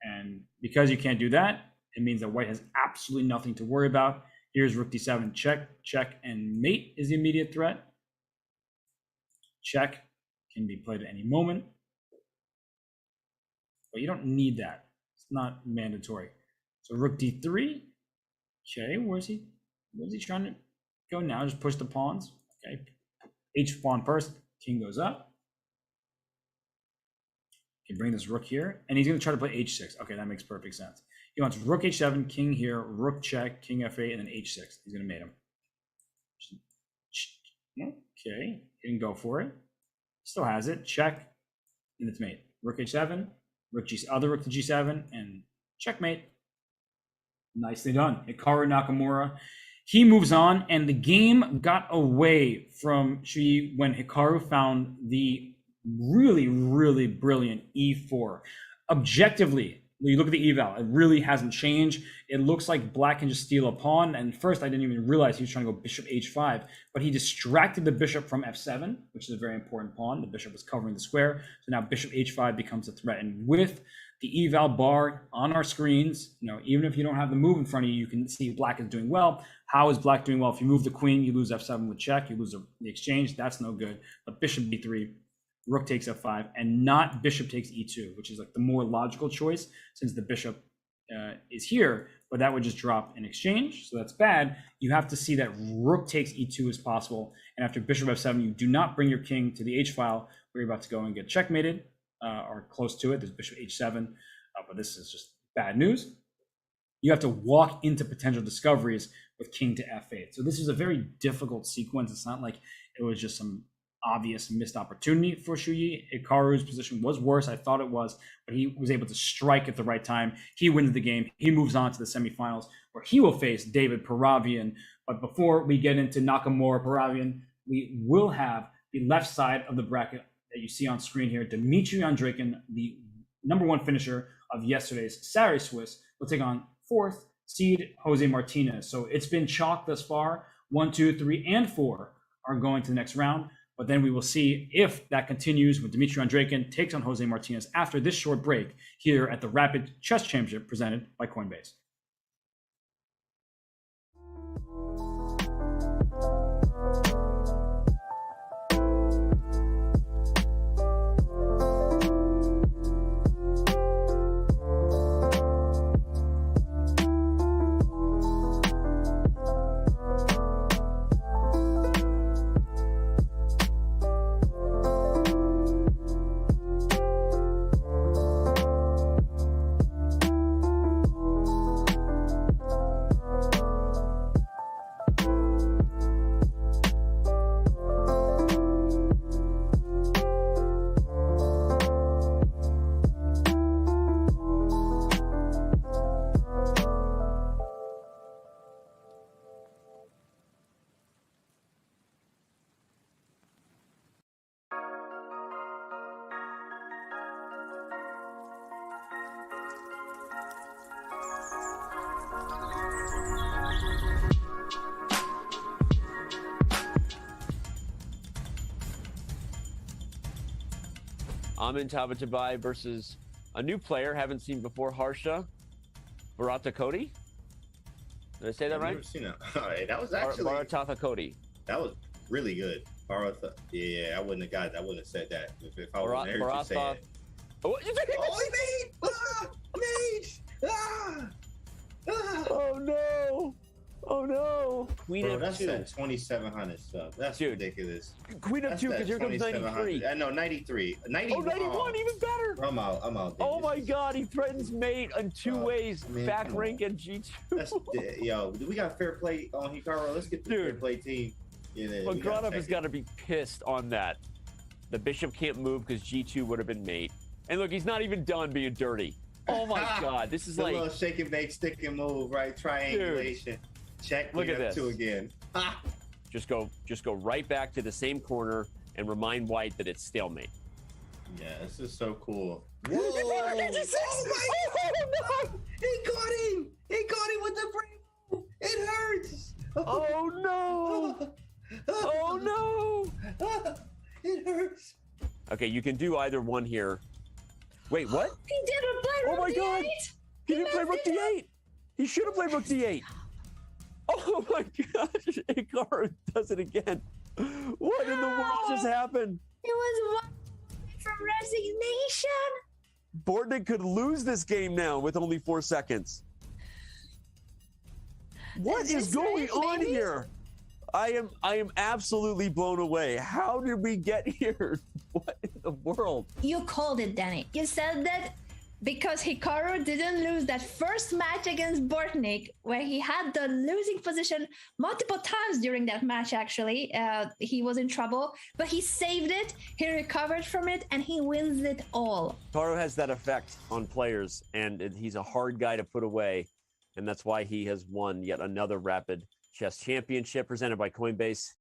And because you can't do that, it means that white has absolutely nothing to worry about. Here's rook D7, check, and mate is the immediate threat. Check can be played at any moment. But you don't need that. It's not mandatory. So rook D3. Okay, where's he trying to go now? Just push the pawns. Okay, H pawn first, king goes up. Can bring this rook here, and he's going to try to play H6. Okay, that makes perfect sense. He wants rook H7, king here, rook check, king F8, and then H6. He's going to mate him. Okay, he didn't go for it. Still has it. Check, and it's mate. Rook H7, rook G, other rook to G7, and checkmate. Nicely done. Hikara Nakamura. He moves on, and the game got away from Shuyi when Hikaru found the really, really brilliant E4. Objectively, when you look at the eval, it really hasn't changed. It looks like black can just steal a pawn. And first, I didn't even realize he was trying to go bishop H5, but he distracted the bishop from F7, which is a very important pawn. The bishop was covering the square. So now bishop H5 becomes a threat. And with the eval bar on our screens, even if you don't have the move in front of you, you can see black is doing well. How is black doing well? If you move the queen, you lose F7 with check, you lose the exchange. That's no good. But bishop B3, rook takes F5, and not bishop takes E2, which is like the more logical choice since the bishop is here, but that would just drop in exchange. So that's bad. You have to see that rook takes e2 as possible. And after bishop f7, you do not bring your king to the h-file where you're about to go and get checkmated or close to it. There's bishop h7, but this is just bad news. You have to walk into potential discoveries with king to f8. So this is a very difficult sequence. It's not like it was just some obvious missed opportunity for Shuyi. Hikaru's position was worse. I thought it was, but he was able to strike at the right time. He wins the game. He moves on to the semifinals where he will face David Paravian. But before we get into Nakamura Paravian, we will have the left side of the bracket that you see on screen here. Dmitry Andreikin, the #1 finisher of yesterday's Saturday Swiss, will take on 4th seed Jose Martinez. So it's been chalk thus far. 1, 2, 3, and 4 are going to the next round. But then we will see if that continues when Dmitry Andreikin takes on Jose Martinez after this short break here at the Rapid Chess Championship presented by Coinbase. Amin Tabatabai versus a new player, haven't seen before, Harsha Baratakoti. Did I say that right? I've never seen that. That was actually Baratakoti. That was really good. Yeah, I wouldn't have got. I wouldn't have said that if I was there to say it. Oh, he made! Mage! Oh no! Oh no! Queen Bro, that's F2. that 2,700 stuff. That's ridiculous. Queen F2, because here comes 93. No, 93. 91. Oh, 91, even better. I'm out. Oh my God, he threatens mate on 2 ways. Man, back rank and G2. Yo, do we got fair play on Hikara? Let's get the fair play team. But Granov has got to be pissed on that. The bishop can't move because G2 would have been mate. And look, he's not even done being dirty. Oh my God, this is the like little shake and bake, stick and move, right? Triangulation. Check. Look at this. 2 again. Just go right back to the same corner and remind White that it's stalemate. Yeah, this is so cool. Whoa! Oh my! Oh no! He got him! He got him with the brain. It hurts. Oh no! Oh no! It hurts. Okay, you can do either one here. Wait, what? He didn't play rook Oh my D8. God! He didn't play rook D8. He should have played rook D8. Oh my gosh! Hikara does it again. What in the world just happened? It was one from resignation. Bortnick could lose this game now with only 4 seconds. What is going on here? I am absolutely blown away. How did we get here? What in the world? You called it, Danny. You said that because Hikara didn't lose that first match against Bortnick, where he had the losing position multiple times during that match, actually. He was in trouble, but he saved it, he recovered from it, and he wins it all. Hikaru has that effect on players, and he's a hard guy to put away, and that's why he has won yet another Rapid Chess Championship presented by Coinbase.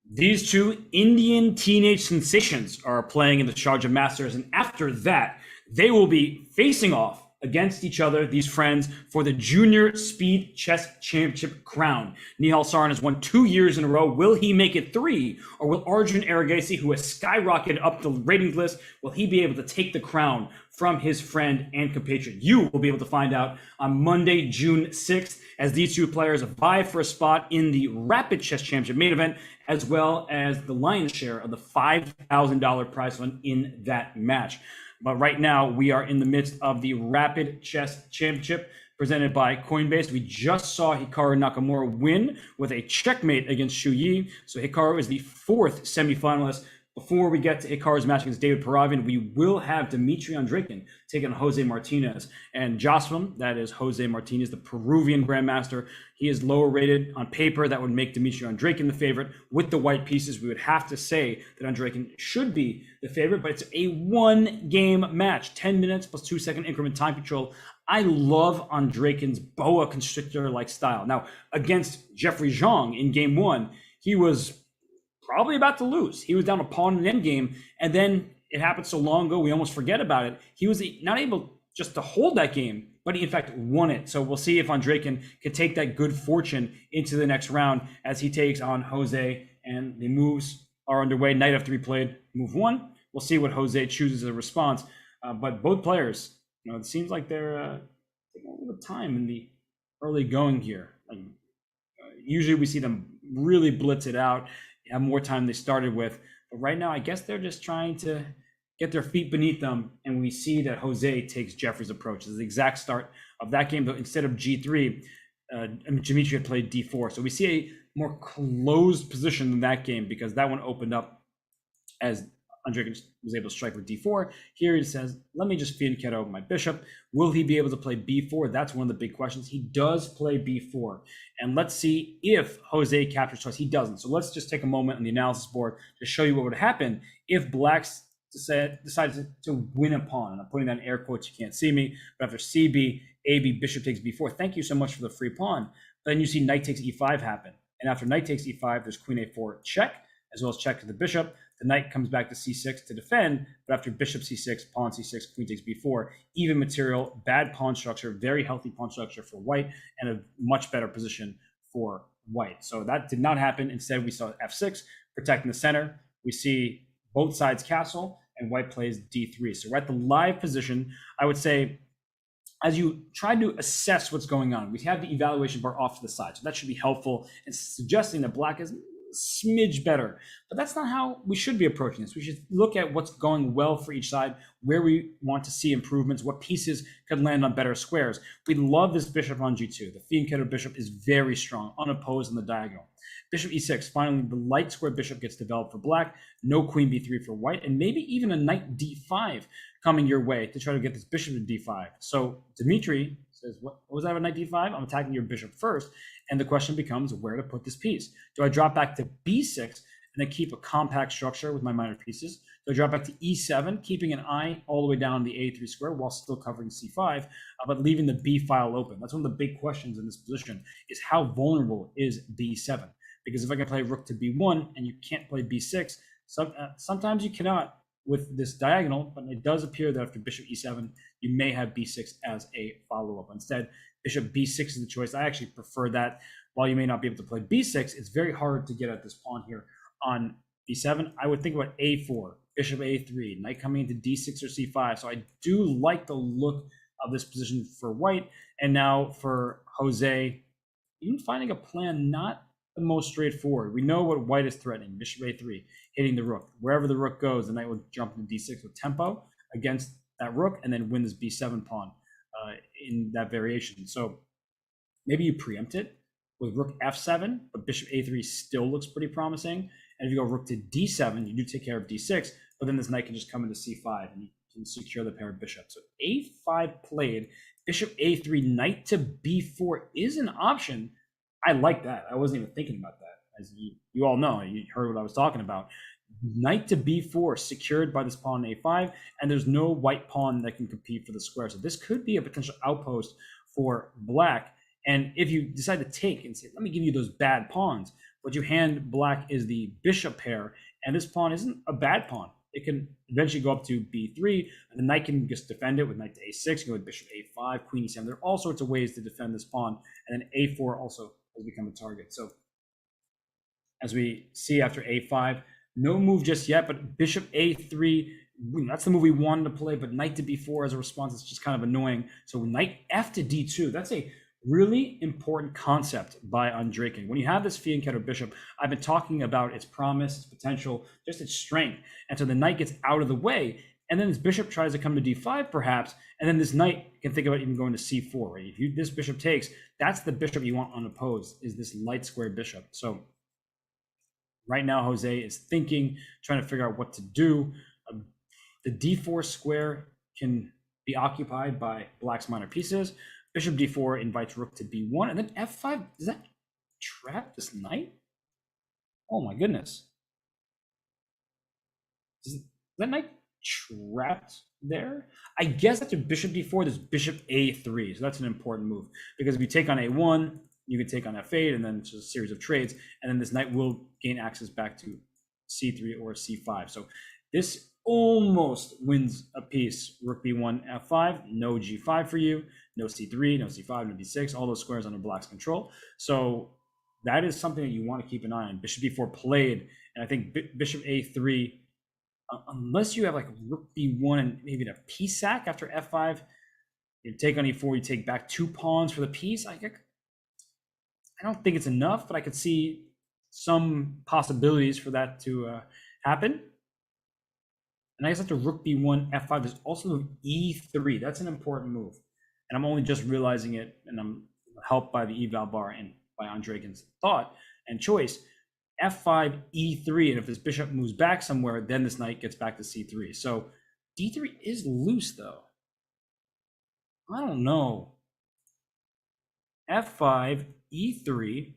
These two Indian teenage sensations are playing in the Sharjah Masters, and after that, they will be facing off against each other, these friends, for the Junior Speed Chess Championship crown. Nihal Sarin has won 2 years in a row. Will he make it 3? Or will Arjun Aragesi, who has skyrocketed up the ratings list, will he be able to take the crown from his friend and compatriot? You will be able to find out on Monday, June 6th, as these two players vie for a spot in the Rapid Chess Championship main event, as well as the lion's share of the $5,000 prize fund in that match. But right now, we are in the midst of the Rapid Chess Championship presented by Coinbase. We just saw Hikara Nakamura win with a checkmate against Shuyi. So Hikara is the 4th semifinalist. Before we get to Hikara's match against David Paravian, we will have Dmitry Andreikin taking on Jose Martinez. And Jocelyn, that is Jose Martinez, the Peruvian Grandmaster. He is lower rated on paper. That would make Dmitry Andreikin the favorite. With the white pieces, we would have to say that Andreikin should be the favorite, but it's a 1-game match, 10 minutes plus 2-second increment time control. I love Andreikin's boa constrictor-like style. Now, against Jeffrey Zhang in game 1, he was probably about to lose. He was down a pawn in endgame, and then it happened so long ago, we almost forget about it. He was not able just to hold that game, but he in fact won it. So we'll see if Andreikin can take that good fortune into the next round as he takes on Jose, and the moves are underway. Knight f3 played, move 1. We'll see what Jose chooses as a response. But both players, it seems like they're taking a little time in the early going here. Usually we see them really blitz it out, have more time they started with. But right now, I guess they're just trying to get their feet beneath them. And we see that Jose takes Jeffrey's approach. This is the exact start of that game, but instead of G3, Dmitry had played D4. So we see a more closed position in that game because that one opened up as Andreikin was able to strike with D4. Here he says, let me just fianchetto my bishop. Will he be able to play B4? That's one of the big questions. He does play B4. And let's see if Jose captures twice. He doesn't. So let's just take a moment on the analysis board to show you what would happen if Black's decided to win a pawn. And I'm putting that in air quotes. You can't see me. But after CB, AB, bishop takes B4. Thank you so much for the free pawn. Then you see knight takes E5 happen. And after knight takes E5, there's queen A4 check, as well as check to the bishop. The knight comes back to C6 to defend, but after bishop C6, pawn C6, queen takes B4, even material, bad pawn structure, very healthy pawn structure for white, and a much better position for white. So that did not happen. Instead, we saw F6, protecting the center. We see both sides castle, and white plays D3. So we're at the live position. I would say, as you try to assess what's going on, we have the evaluation bar off to the side. So that should be helpful in suggesting that black is smidge better, but that's not how we should be approaching this. We should look at what's going well for each side, where we want to see improvements, what pieces could land on better squares. We love this bishop on G2. The fianchetto bishop is very strong, unopposed in the diagonal. Bishop E6, finally the light square bishop gets developed for black, no queen B3 for white, and maybe even a knight D5 coming your way to try to get this bishop to D5. So Dmitry says, what was that, a knight D5? I'm attacking your bishop first. And the question becomes where to put this piece. Do I drop back to B6 and then keep a compact structure with my minor pieces? Do I drop back to E7, keeping an eye all the way down the A3 square while still covering C5, but leaving the B file open? That's one of the big questions in this position, is how vulnerable is B7? Because if I can play rook to B1 and you can't play B6, sometimes you cannot with this diagonal, but it does appear that after bishop E7, you may have B6 as a follow-up. Instead, bishop B6 is the choice. I actually prefer that. While you may not be able to play B6, it's very hard to get at this pawn here on B7. I would think about A4, bishop A3, knight coming into D6 or C5. So I do like the look of this position for white. And now for Jose, even finding a plan not the most straightforward. We know what white is threatening, bishop A3, hitting the rook. Wherever the rook goes, the knight will jump into D6 with tempo against that rook and then win this B7 pawn in that variation. So maybe you preempt it with rook F7, but bishop A3 still looks pretty promising. And if you go rook to D7, you do take care of D6, but then this knight can just come into C5 and you can secure the pair of bishops. So A5 played, bishop A3, knight to B4 is an option. I like that. I wasn't even thinking about that. As you all know, you heard what I was talking about. Knight to B4 secured by this pawn A5, and there's no white pawn that can compete for the square. So this could be a potential outpost for black And if you decide to take and say, let me give you those bad pawns, what you hand black is the bishop pair, and this pawn isn't a bad pawn. It can eventually go up to b3, and the knight can just defend it with knight to a6, you go with bishop a5, queen e7. There are all sorts of ways to defend this pawn, and then a4 also has become a target. So as we see after a5, no move just yet, but bishop a3, that's the move we wanted to play, but knight to b4 as a response is just kind of annoying. So knight f to d2, that's a really important concept by Undraken. When you have this fianchetto bishop, I've been talking about its promise, its potential, just its strength. And so the knight gets out of the way, and then this bishop tries to come to d5 perhaps, and then this knight can think about even going to c4, right? If this bishop takes, that's the bishop you want unopposed, is this light square bishop. So right now, Jose is thinking, trying to figure out what to do. The d4 square can be occupied by black's minor pieces. Bishop d4 invites rook to b1, and then f5. Does that trap this knight? Oh my goodness. Is that knight trapped there? I guess after bishop d4, there's bishop a3. So that's an important move, because if you take on a1, you can take on f8, and then it's just a series of trades, and then this knight will gain access back to c3 or c5. So this almost wins a piece. Rook b1, f5, no g5 for you, no c3, no c5, no d6, all those squares under black's control. So that is something that you want to keep an eye on. Bishop b4 played, and I think bishop a3, unless you have like rook b1 and maybe a piece sack after f5, you take on e4, you take back 2 pawns for the piece. I don't think it's enough, but I could see some possibilities for that to happen. And I guess after rook b1, f5, there's also move e3. That's an important move. And I'm only just realizing it, and I'm helped by the eval bar and by Undraken's thought and choice. f5, e3, and if this bishop moves back somewhere, then this knight gets back to c3. So d3 is loose, though. I don't know. f5, e3,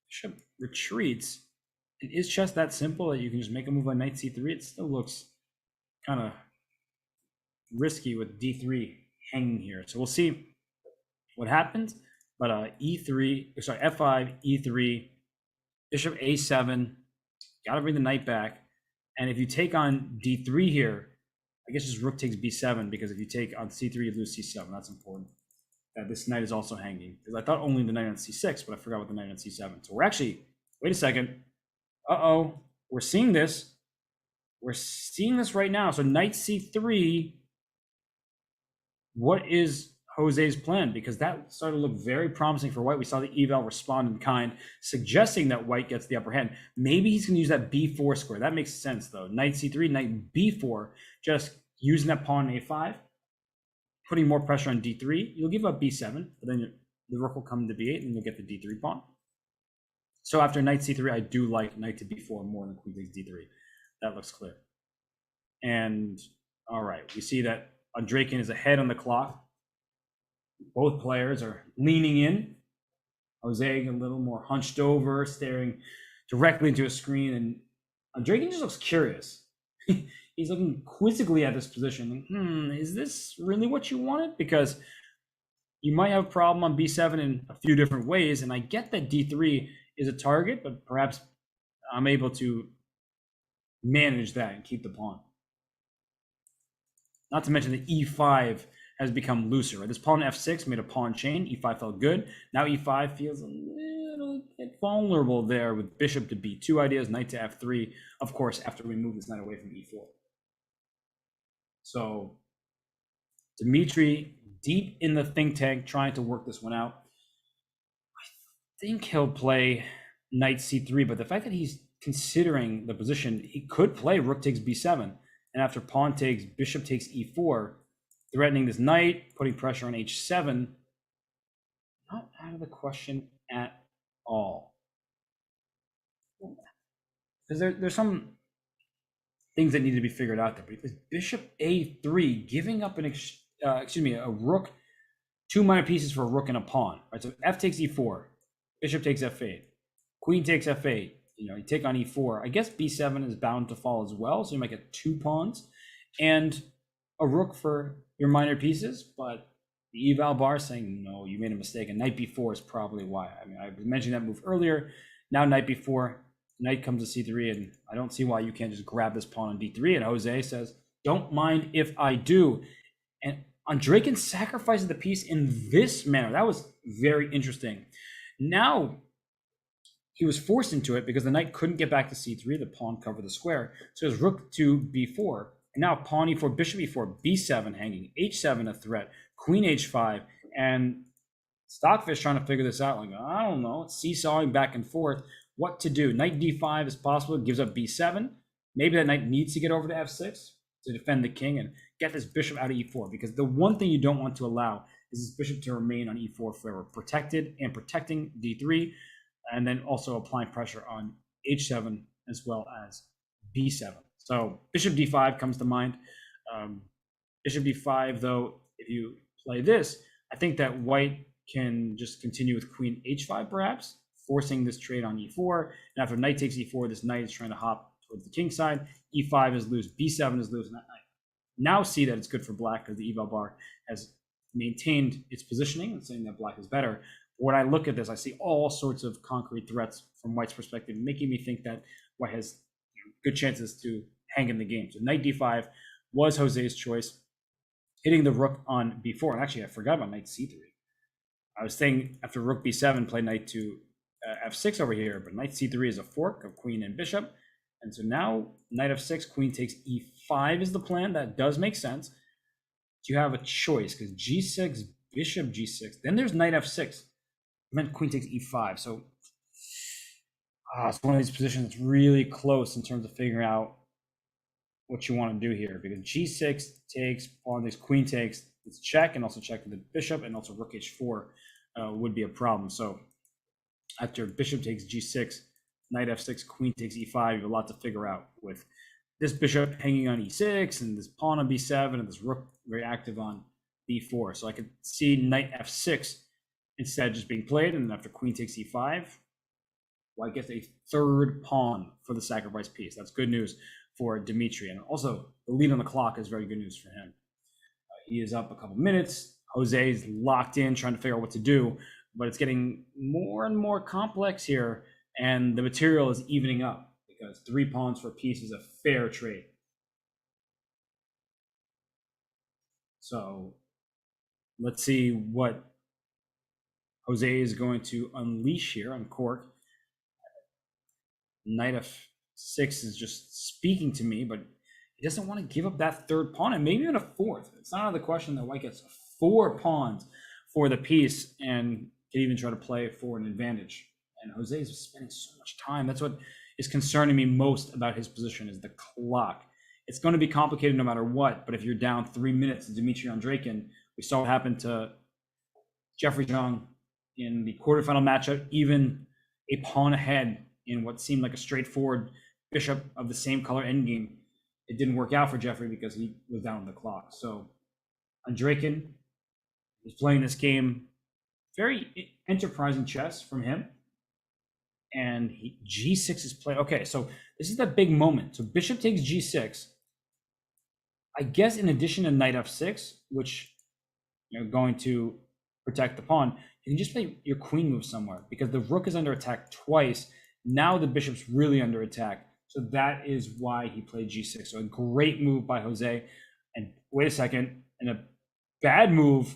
bishop retreats. And is chess that simple that you can just make a move on knight c3? It still looks kind of risky with d3 hanging here. So we'll see what happens. But f5, e3, bishop a7, got to bring the knight back. And if you take on d3 here, I guess just rook takes b7, because if you take on c3, you lose c7. That's important. This knight is also hanging, because I thought only the knight on c6, but I forgot about the knight on c7. So we're actually, wait a second. We're seeing this. We're seeing this right now. So knight c3, what is Jose's plan? Because that started to look very promising for white. We saw the eval respond in kind, suggesting that white gets the upper hand. Maybe he's going to use that b4 square. That makes sense, though. Knight c3, knight b4, just using that pawn in a5, putting more pressure on d3. You'll give up b7, but then the rook will come to b8, and you'll get the d3 pawn. So after knight c3, I do like knight to b4 more than queen takes d3. That looks clear. And all right, we see that Undraken is ahead on the clock. Both players are leaning in. Jose a little more hunched over, staring directly into a screen, and Undraken just looks curious. He's looking quizzically at this position. Is this really what you wanted? Because you might have a problem on b7 in a few different ways, and I get that d3 is a target, but perhaps I'm able to manage that and keep the pawn. Not to mention that e5 has become looser. Right? This pawn f6 made a pawn chain. e5 felt good. Now e5 feels a little bit vulnerable there with bishop to b2 ideas, knight to f3, of course, after we move this knight away from e4. So Dmitry, deep in the think tank, trying to work this one out. I think he'll play knight c3, but the fact that he's considering the position, he could play rook takes b7, and after pawn takes, bishop takes e4, threatening this knight, putting pressure on h7. Not out of the question at all. Because there's some things that need to be figured out there. But bishop a3, giving up a rook, 2 minor pieces for a rook and a pawn. Right, so f takes e4, bishop takes f8, queen takes f8. You take on e4. I guess b7 is bound to fall as well, so you might get 2 pawns and a rook for your minor pieces. But The eval bar saying, no, you made a mistake. And knight b4 is probably why. I mean, I mentioned that move earlier. Now knight b4, knight comes to c3, and I don't see why you can't just grab this pawn on d3. And Jose says, don't mind if I do. And Andrakin sacrifices the piece in this manner. That was very interesting. Now he was forced into it because the knight couldn't get back to c3. The pawn covered the square. So his rook to b4. And now pawn e4, bishop e4, b7 hanging, h7 a threat, queen h5. And Stockfish trying to figure this out. Like, I don't know. It's seesawing back and forth. What to do? Knight d5 is possible. It gives up b7. Maybe that knight needs to get over to f6 to defend the king and get this bishop out of e4. Because the one thing you don't want to allow is this bishop to remain on e4 forever. Protected and protecting d3. And then also applying pressure on h7 as well as b7. So bishop d5 comes to mind. Bishop d5, though, if you play this, I think that white can just continue with queen h5 perhaps, forcing this trade on e4. And after knight takes e4, this knight is trying to hop towards the king side. e5 is loose, b7 is loose. And I now see that it's good for black because the eval bar has maintained its positioning and saying that black is better. When I look at this, I see all sorts of concrete threats from white's perspective, making me think that white has good chances to hang in the game. So knight d5 was Jose's choice, hitting the rook on b4. And actually, I forgot about knight c3. I was saying after rook b7, play knight to f6 over here, but knight c3 is a fork of queen and bishop. And so now knight f6, queen takes e5 is the plan. That does make sense. You have a choice because g6, bishop g6. Then there's knight f6. And then queen takes e5. So it's one of these positions that's really close in terms of figuring out what you want to do here. Because g6 takes, pawn takes, queen takes. It's check, and also check with the bishop, and also rook h4 would be a problem. So after bishop takes g6, knight f6, queen takes e5, you have a lot to figure out with this bishop hanging on e6 and this pawn on b7 and this rook very active on b4. So I could see knight f6 instead just being played, and then after queen takes e5, white gets a third pawn for the sacrifice piece. That's good news for Dimitri, and also the lead on the clock is very good news for him. He is up a couple minutes. Jose is locked in, trying to figure out what to do, but it's getting more and more complex here, and the material is evening up because 3 pawns for a piece is a fair trade. So let's see what Jose is going to unleash here on cork. Knight f6 is just speaking to me, but he doesn't want to give up that third pawn and maybe even a fourth. It's not out of the question that white gets 4 pawns for the piece and can even try to play for an advantage. And Jose is spending so much time. That's what is concerning me most about his position is the clock. It's going to be complicated no matter what, but if you're down 3 minutes to Dmitry Andrakin, we saw what happened to Jeffrey Zhang in the quarterfinal matchup, even a pawn ahead in what seemed like a straightforward bishop of the same color endgame. It didn't work out for Jeffrey because he was down on the clock. So Andrakin is playing this game, very enterprising chess from him. And g6 is played. Okay, so this is that big moment. So bishop takes g6. I guess in addition to knight f6, which going to protect the pawn, you can just play your queen move somewhere because the rook is under attack twice. Now the bishop's really under attack. So that is why he played g6. So a great move by Jose. And wait a second, and a bad move.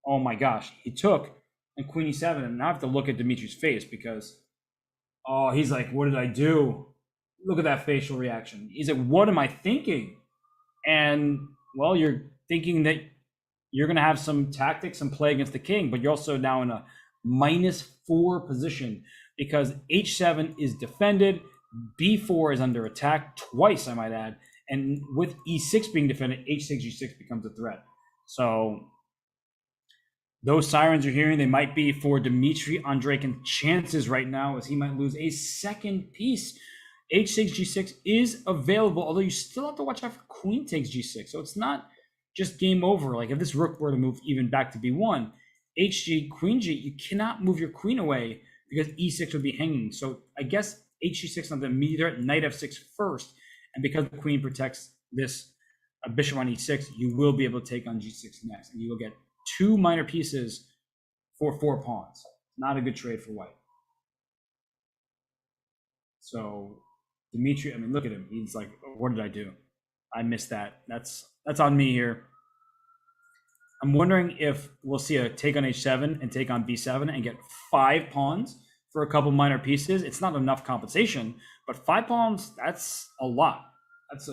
Oh my gosh, he took and queen e7. And now I have to look at Dimitri's face because, oh, he's like, what did I do? Look at that facial reaction. He's like, what am I thinking? And, well, you're thinking that you're going to have some tactics and play against the king, but you're also now in a -4 position because h7 is defended, b4 is under attack twice, I might add, and with e6 being defended, h6, g6 becomes a threat. So those sirens you're hearing, they might be for Dmitry Andrakin chances right now as he might lose a second piece. h6, g6 is available, although you still have to watch out for queen takes g6. So it's not just game over. Like if this rook were to move even back to b1, hg, queen g, you cannot move your queen away because e6 would be hanging. So I guess hg6 on the immediate, knight f6 first. And because the queen protects this bishop on e6, you will be able to take on g6 next. And you will get 2 minor pieces for 4 pawns. Not a good trade for white. So Dimitri, I mean, look at him. He's like, what did I do? I missed that. That's on me here. I'm wondering if we'll see a take on h7 and take on b7 and get 5 pawns for a couple minor pieces. It's not enough compensation, but 5 pawns, that's a lot. That's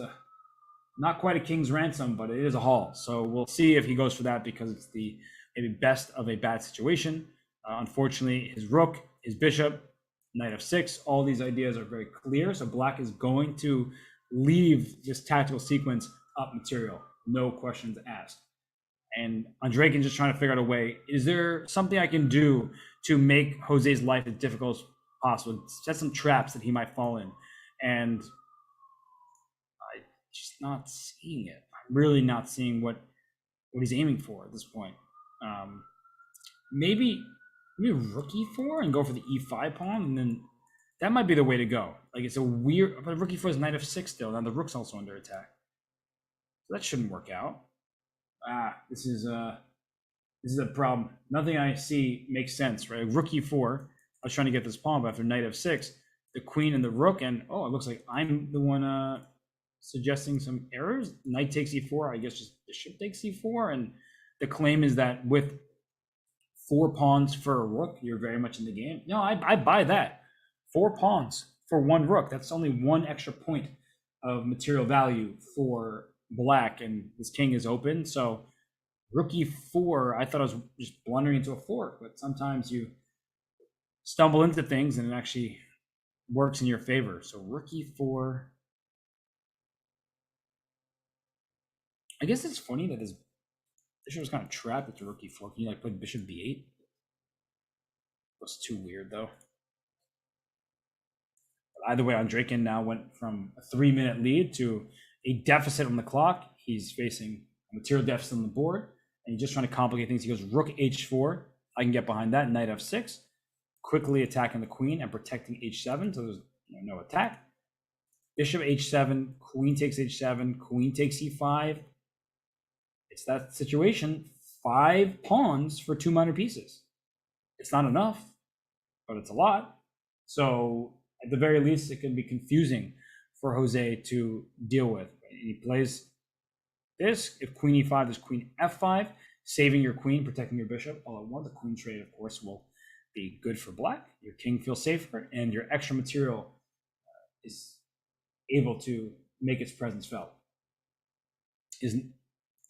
not quite a king's ransom, but it is a haul. So we'll see if he goes for that because it's the maybe best of a bad situation. Unfortunately, his rook, his bishop, knight f6, all these ideas are very clear. So black is going to leave this tactical sequence up material. No questions asked. And Andrei just trying to figure out a way. Is there something I can do to make Jose's life as difficult as possible? Set some traps that he might fall in. And I'm just not seeing it. I'm really not seeing what he's aiming for at this point. Maybe rook e4 and go for the e5 pawn, and then that might be the way to go. Like, it's a weird, but rook e4 is knight f6 still. Now the rook's also under attack. So that shouldn't work out. This is a problem. Nothing I see makes sense, right? Rook e4. I was trying to get this pawn, but after knight f6, the queen and the rook, and it looks like I'm the one suggesting some errors. Knight takes e4. I guess just bishop takes e4, and the claim is that with 4 pawns for a rook, you're very much in the game. No, I buy that. 4 pawns for 1 rook. That's only 1 extra point of material value for black, and this king is open. So rook e4, I thought I was just blundering into a fork, but sometimes you stumble into things and it actually works in your favor. So rook e4. I guess it's funny that this bishop was kind of trapped at the rook e4. Can you like play bishop b8? Looks too weird though. But either way, Andrei now went from a 3-minute lead to a deficit on the clock. He's facing a material deficit on the board, and he's just trying to complicate things. He goes rook h4. I can get behind that. Knight f6, quickly attacking the queen and protecting h7. So there's no attack. Bishop h7, queen takes h7, queen takes e5. It's that situation. 5 pawns for 2 minor pieces. It's not enough, but it's a lot. So at the very least, it can be confusing for Jose to deal with. He plays this. If queen e5, there's queen f5, saving your queen, protecting your bishop. All at once, the queen trade, of course, will be good for black. Your king feels safer, and your extra material is able to make its presence felt.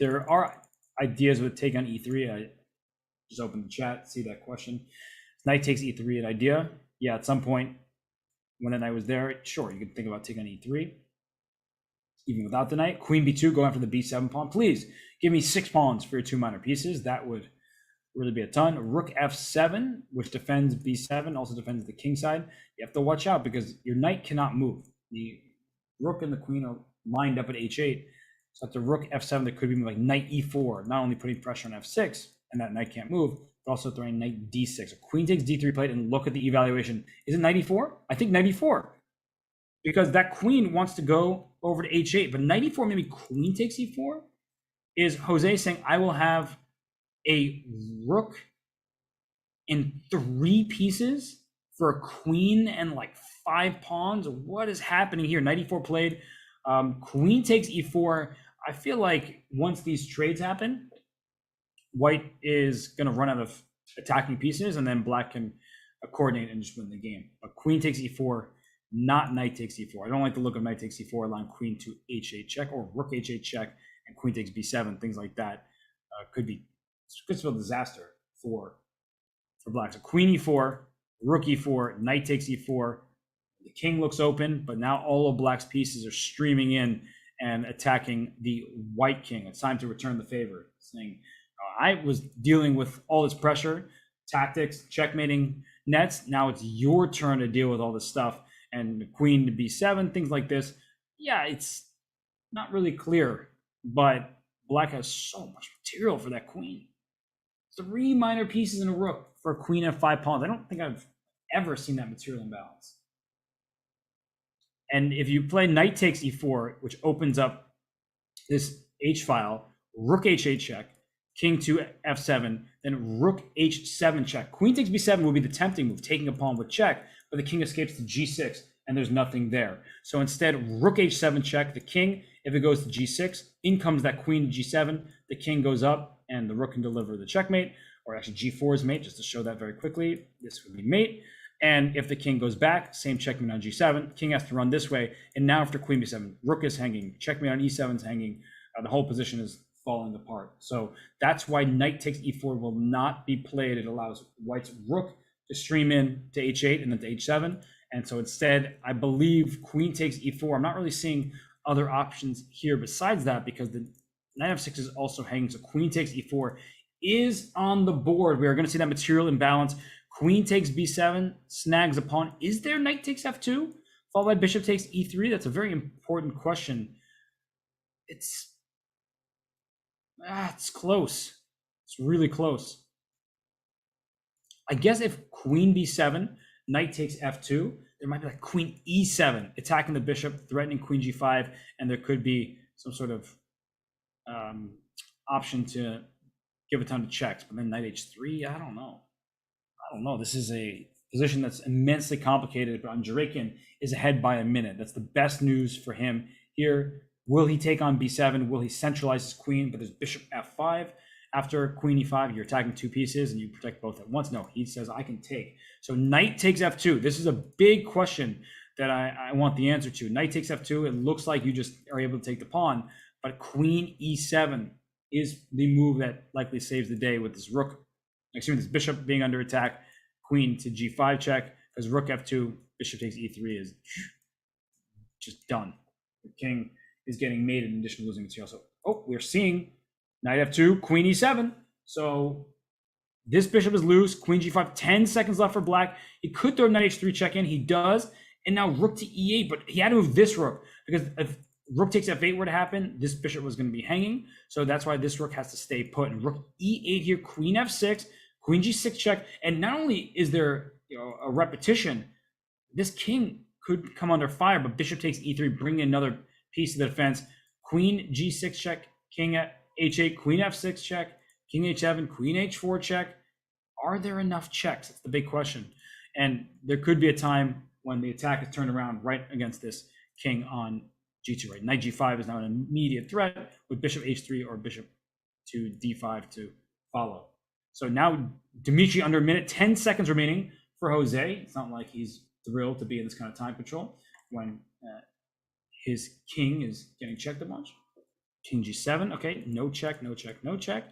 There are ideas with take on e3. I just opened the chat, see that question. Knight takes e3 an idea. Yeah, at some point when the knight was there, sure, you could think about take on e3. Even without the knight. Queen b2, go after the b7 pawn. Please give me 6 pawns for your 2 minor pieces. That would really be a ton. Rook f7, which defends b7, also defends the king side. You have to watch out because your knight cannot move. The rook and the queen are lined up at h8. So after rook f7, there could be like knight e4, not only putting pressure on f6, and that knight can't move, but also throwing knight d6. So queen takes d3 plate, and look at the evaluation. Is it knight e4? I think knight e4. Because that queen wants to go over to h8, but knight e4, maybe queen takes e4, is Jose saying, I will have a rook in 3 pieces for a queen and like 5 pawns. What is happening here? Knight e4 played. Queen takes e4. I feel like once these trades happen, white is going to run out of attacking pieces, and then black can coordinate and just win the game. But queen takes e4, not knight takes e4. I don't like the look of knight takes e4, allowing queen to h8 check, or rook h8 check, and queen takes b7. Things like that could spell disaster for black. So queen e4, rook e4, knight takes e4. The king looks open, but now all of black's pieces are streaming in and attacking the white king. It's time to return the favor. Saying, I was dealing with all this pressure, tactics, checkmating nets. Now it's your turn to deal with all this stuff. And the queen to b7, things like this. Yeah, it's not really clear, but black has so much material for that queen. 3 minor pieces in a rook for a queen f5 pawns. I don't think I've ever seen that material imbalance. And if you play knight takes e4, which opens up this h file, rook h8 check, king to f7, then rook h7 check. Queen takes b7 would be the tempting move, taking a pawn with check, but the king escapes to g6, and there's nothing there. So instead, rook h7 check. The king, if it goes to g6, in comes that queen to g7. The king goes up, and the rook can deliver the checkmate, or actually g4 is mate, just to show that very quickly. This would be mate. And if the king goes back, same checkmate on g7. King has to run this way. And now after queen b7, rook is hanging. Checkmate on e7 is hanging. The whole position is falling apart. So that's why knight takes e4 will not be played. It allows white's rook to stream in to h8 and then to h7. And so instead, I believe queen takes e4. I'm not really seeing other options here besides that, because the knight f6 is also hanging. So queen takes e4 is on the board. We are going to see that material imbalance. Queen takes b7, snags a pawn. Is there knight takes f2, followed by bishop takes e3? That's a very important question. It's close. It's really close. I guess if queen b7, knight takes f2, there might be like queen e7, attacking the bishop, threatening queen g5, and there could be some sort of option to give a ton of checks. But then knight h3, I don't know. This is a position that's immensely complicated, but Andrekin is ahead by a minute. That's the best news for him here. Will he take on b7? Will he centralize his queen? But there's bishop f5. After queen e5, you're attacking two pieces and you protect both at once. No, he says, I can take. So knight takes f2. This is a big question that I want the answer to. Knight takes f2. It looks like you just are able to take the pawn, but queen e7 is the move that likely saves the day with this rook. Excuse me, this bishop being under attack. Queen to g5 check, because rook f2, bishop takes e3 is just done. The king is getting mated in addition to losing material. So, we're seeing knight f2, queen e7. So this bishop is loose, queen g5, 10 seconds left for black. He could throw knight h3 check in, he does. And now rook to e8, but he had to move this rook, because if rook takes f8 were to happen, this bishop was going to be hanging. So that's why this rook has to stay put. And rook e8 here, queen f6, queen g6 check. And not only is there a repetition, this king could come under fire, but bishop takes e3, bring in another piece of the defense. Queen g6 check, king at h8, queen f6 check, king h7, queen h4 check. Are there enough checks? That's the big question. And there could be a time when the attack is turned around right against this king on g2, right? Knight g5 is now an immediate threat with bishop h3 or bishop to d5 to follow. So now Dimitri under a minute, 10 seconds remaining for Jose. It's not like he's thrilled to be in this kind of time control when his king is getting checked a bunch. King g7, okay, no check, no check, no check.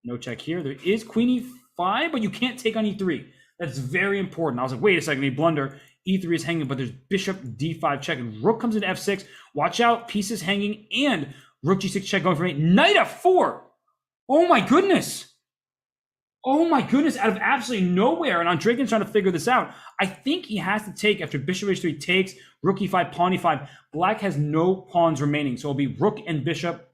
No check here. There is queen e5, but you can't take on e3. That's very important. I was like, wait a second, he blunder. E3 is hanging, but there's bishop d5 check, and rook comes into f6. Watch out, pieces hanging, and rook g6 check going for mate. Knight f4. Oh my goodness. Oh my goodness, out of absolutely nowhere. And Andrekin's trying to figure this out. I think he has to take after bishop h3 takes, rook e5, pawn e5. Black has no pawns remaining, so it'll be rook and bishop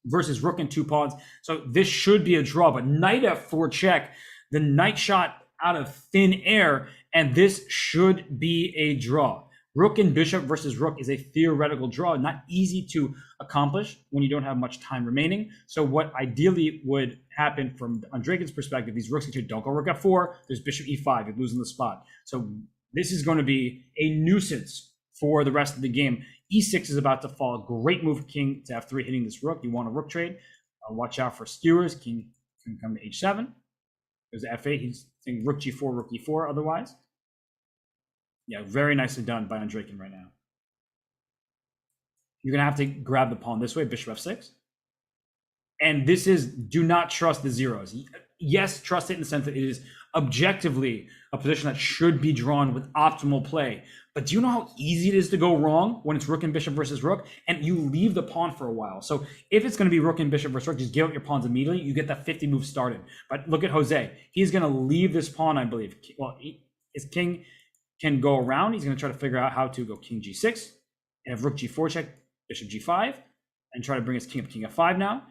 versus rook and two pawns. So this should be a draw, but knight f4 check, the knight shot out of thin air, and this should be a draw. Rook and bishop versus rook is a theoretical draw, not easy to accomplish when you don't have much time remaining. So what ideally would happen from Andrekin's perspective, these rooks don't go rook f4, there's bishop e5, you're losing the spot. So this is going to be a nuisance for the rest of the game. e6 is about to fall. Great move, king to f3, hitting this rook. You want a rook trade. Watch out for skewers. King can come to h7. There's f8. He's saying rook g4, rook e4 otherwise. Yeah, very nicely done by Andrekin right now. You're going to have to grab the pawn this way, bishop f6. And this is, do not trust the zeros. Yes, trust it in the sense that it is objectively a position that should be drawn with optimal play. But do you know how easy it is to go wrong when it's rook and bishop versus rook, and you leave the pawn for a while? So if it's going to be rook and bishop versus rook, just give up your pawns immediately. You get that 50 move started. But look at Jose. He's going to leave this pawn, I believe. Well, his king can go around. He's going to try to figure out how to go king g6, and have rook g4 check, bishop g5, and try to bring his king up king f5 now.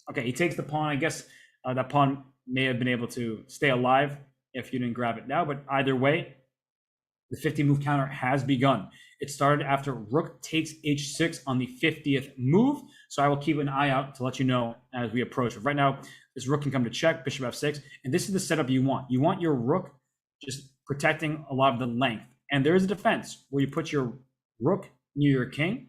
Okay, he takes the pawn. I guess that pawn may have been able to stay alive if you didn't grab it now, but either way, the 50 move counter has begun. It started after rook takes h6 on the 50th move, so I will keep an eye out to let you know as we approach. But right now, This rook can come to check, bishop f6, and this is the setup you want. You want your rook just protecting a lot of the length. And there is a defense where you put your rook near your king,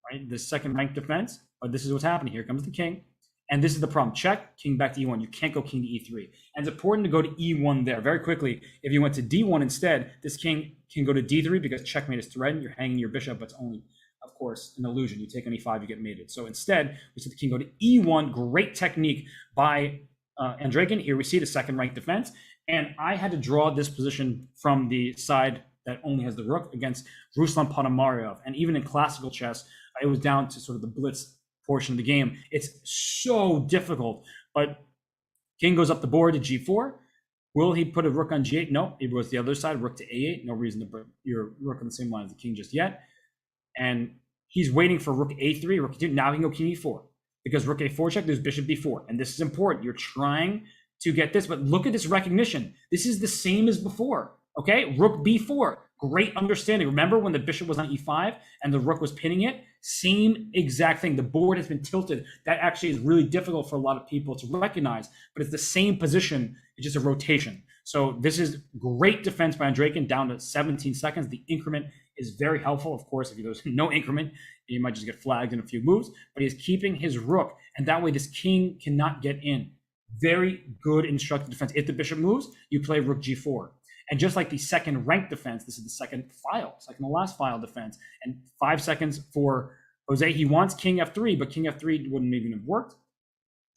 right? The second rank defense, but this is what's happening. Here comes the king. And this is the problem. Check, king back to e1. You can't go king to e3. And it's important to go to e1 there. Very quickly, if you went to d1 instead, this king can go to d3 because checkmate is threatened. You're hanging your bishop, but it's only, of course, an illusion. You take on e5, you get mated. So instead, we see the king go to e1. Great technique by Andrekin. Here we see the second rank defense. And I had to draw this position from the side that only has the rook against Ruslan Ponomarev. And even in classical chess, it was down to sort of the blitz portion of the game. It's so difficult, but king goes up the board to g4. Will he put a rook on g8? No, he goes the other side, rook to a8. No reason to put your rook on the same line as the king just yet. And he's waiting for rook a3, rook a2. Now he can go king e4 because rook a4 check, there's bishop b4. And this is important. You're trying to get this, but look at this recognition. This is the same as before, okay? Rook b4, great understanding. Remember when the bishop was on e5 and the rook was pinning it? Same exact thing. The board has been tilted. That actually is really difficult for a lot of people to recognize, but it's the same position. It's just a rotation. So this is great defense by Andrekin, down to 17 seconds. The increment is very helpful. Of course, if there's no increment, you might just get flagged in a few moves, but he's keeping his rook, and that way this king cannot get in. Very good instructive defense. If the bishop moves, you play rook g4. And just like the second rank defense, this is the second to last file defense. And 5 seconds for Jose. He wants king f3, but king f3 wouldn't even have worked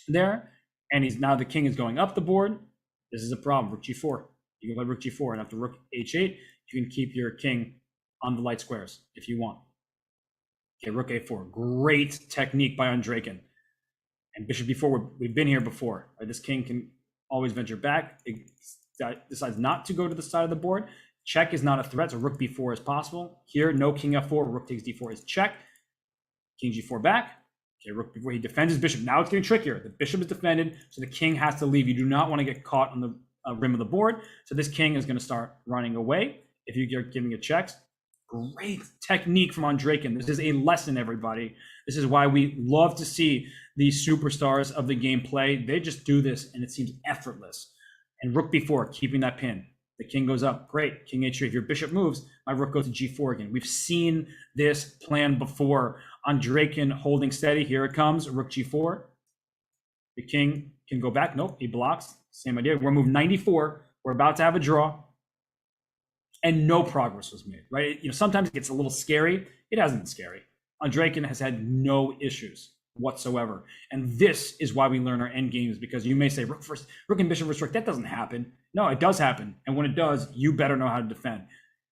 there. And now the king is going up the board. This is a problem. Rook g4. You can play rook g4, and after rook h8, you can keep your king on the light squares if you want. Okay, rook a4. Great technique by Andrekin. And bishop b4, we've been here before. Right? This king can always venture back. It decides not to go to the side of the board. Check is not a threat, so rook b4 is possible. Here, no king f4, rook takes d4 is check. King g4 back. Okay, rook b4, he defends his bishop. Now it's getting trickier. The bishop is defended, so the king has to leave. You do not want to get caught on the rim of the board. So this king is going to start running away if you're giving it checks. Great technique from Andrekin. This is a lesson, everybody. This is why we love to see these superstars of the game play. They just do this, and it seems effortless. And rook b4, keeping that pin. The king goes up. Great. King h3. If your bishop moves, my rook goes to g4 again. We've seen this plan before. Andrekin holding steady. Here it comes. Rook g4. The king can go back. Nope, he blocks. Same idea. We're moved 94. We're about to have a draw. And no progress was made, right? Sometimes it gets a little scary. It hasn't been scary. Andrekin has had no issues whatsoever. And this is why we learn our end games, because you may say rook and bishop versus rook. That doesn't happen. No, it does happen. And when it does, you better know how to defend.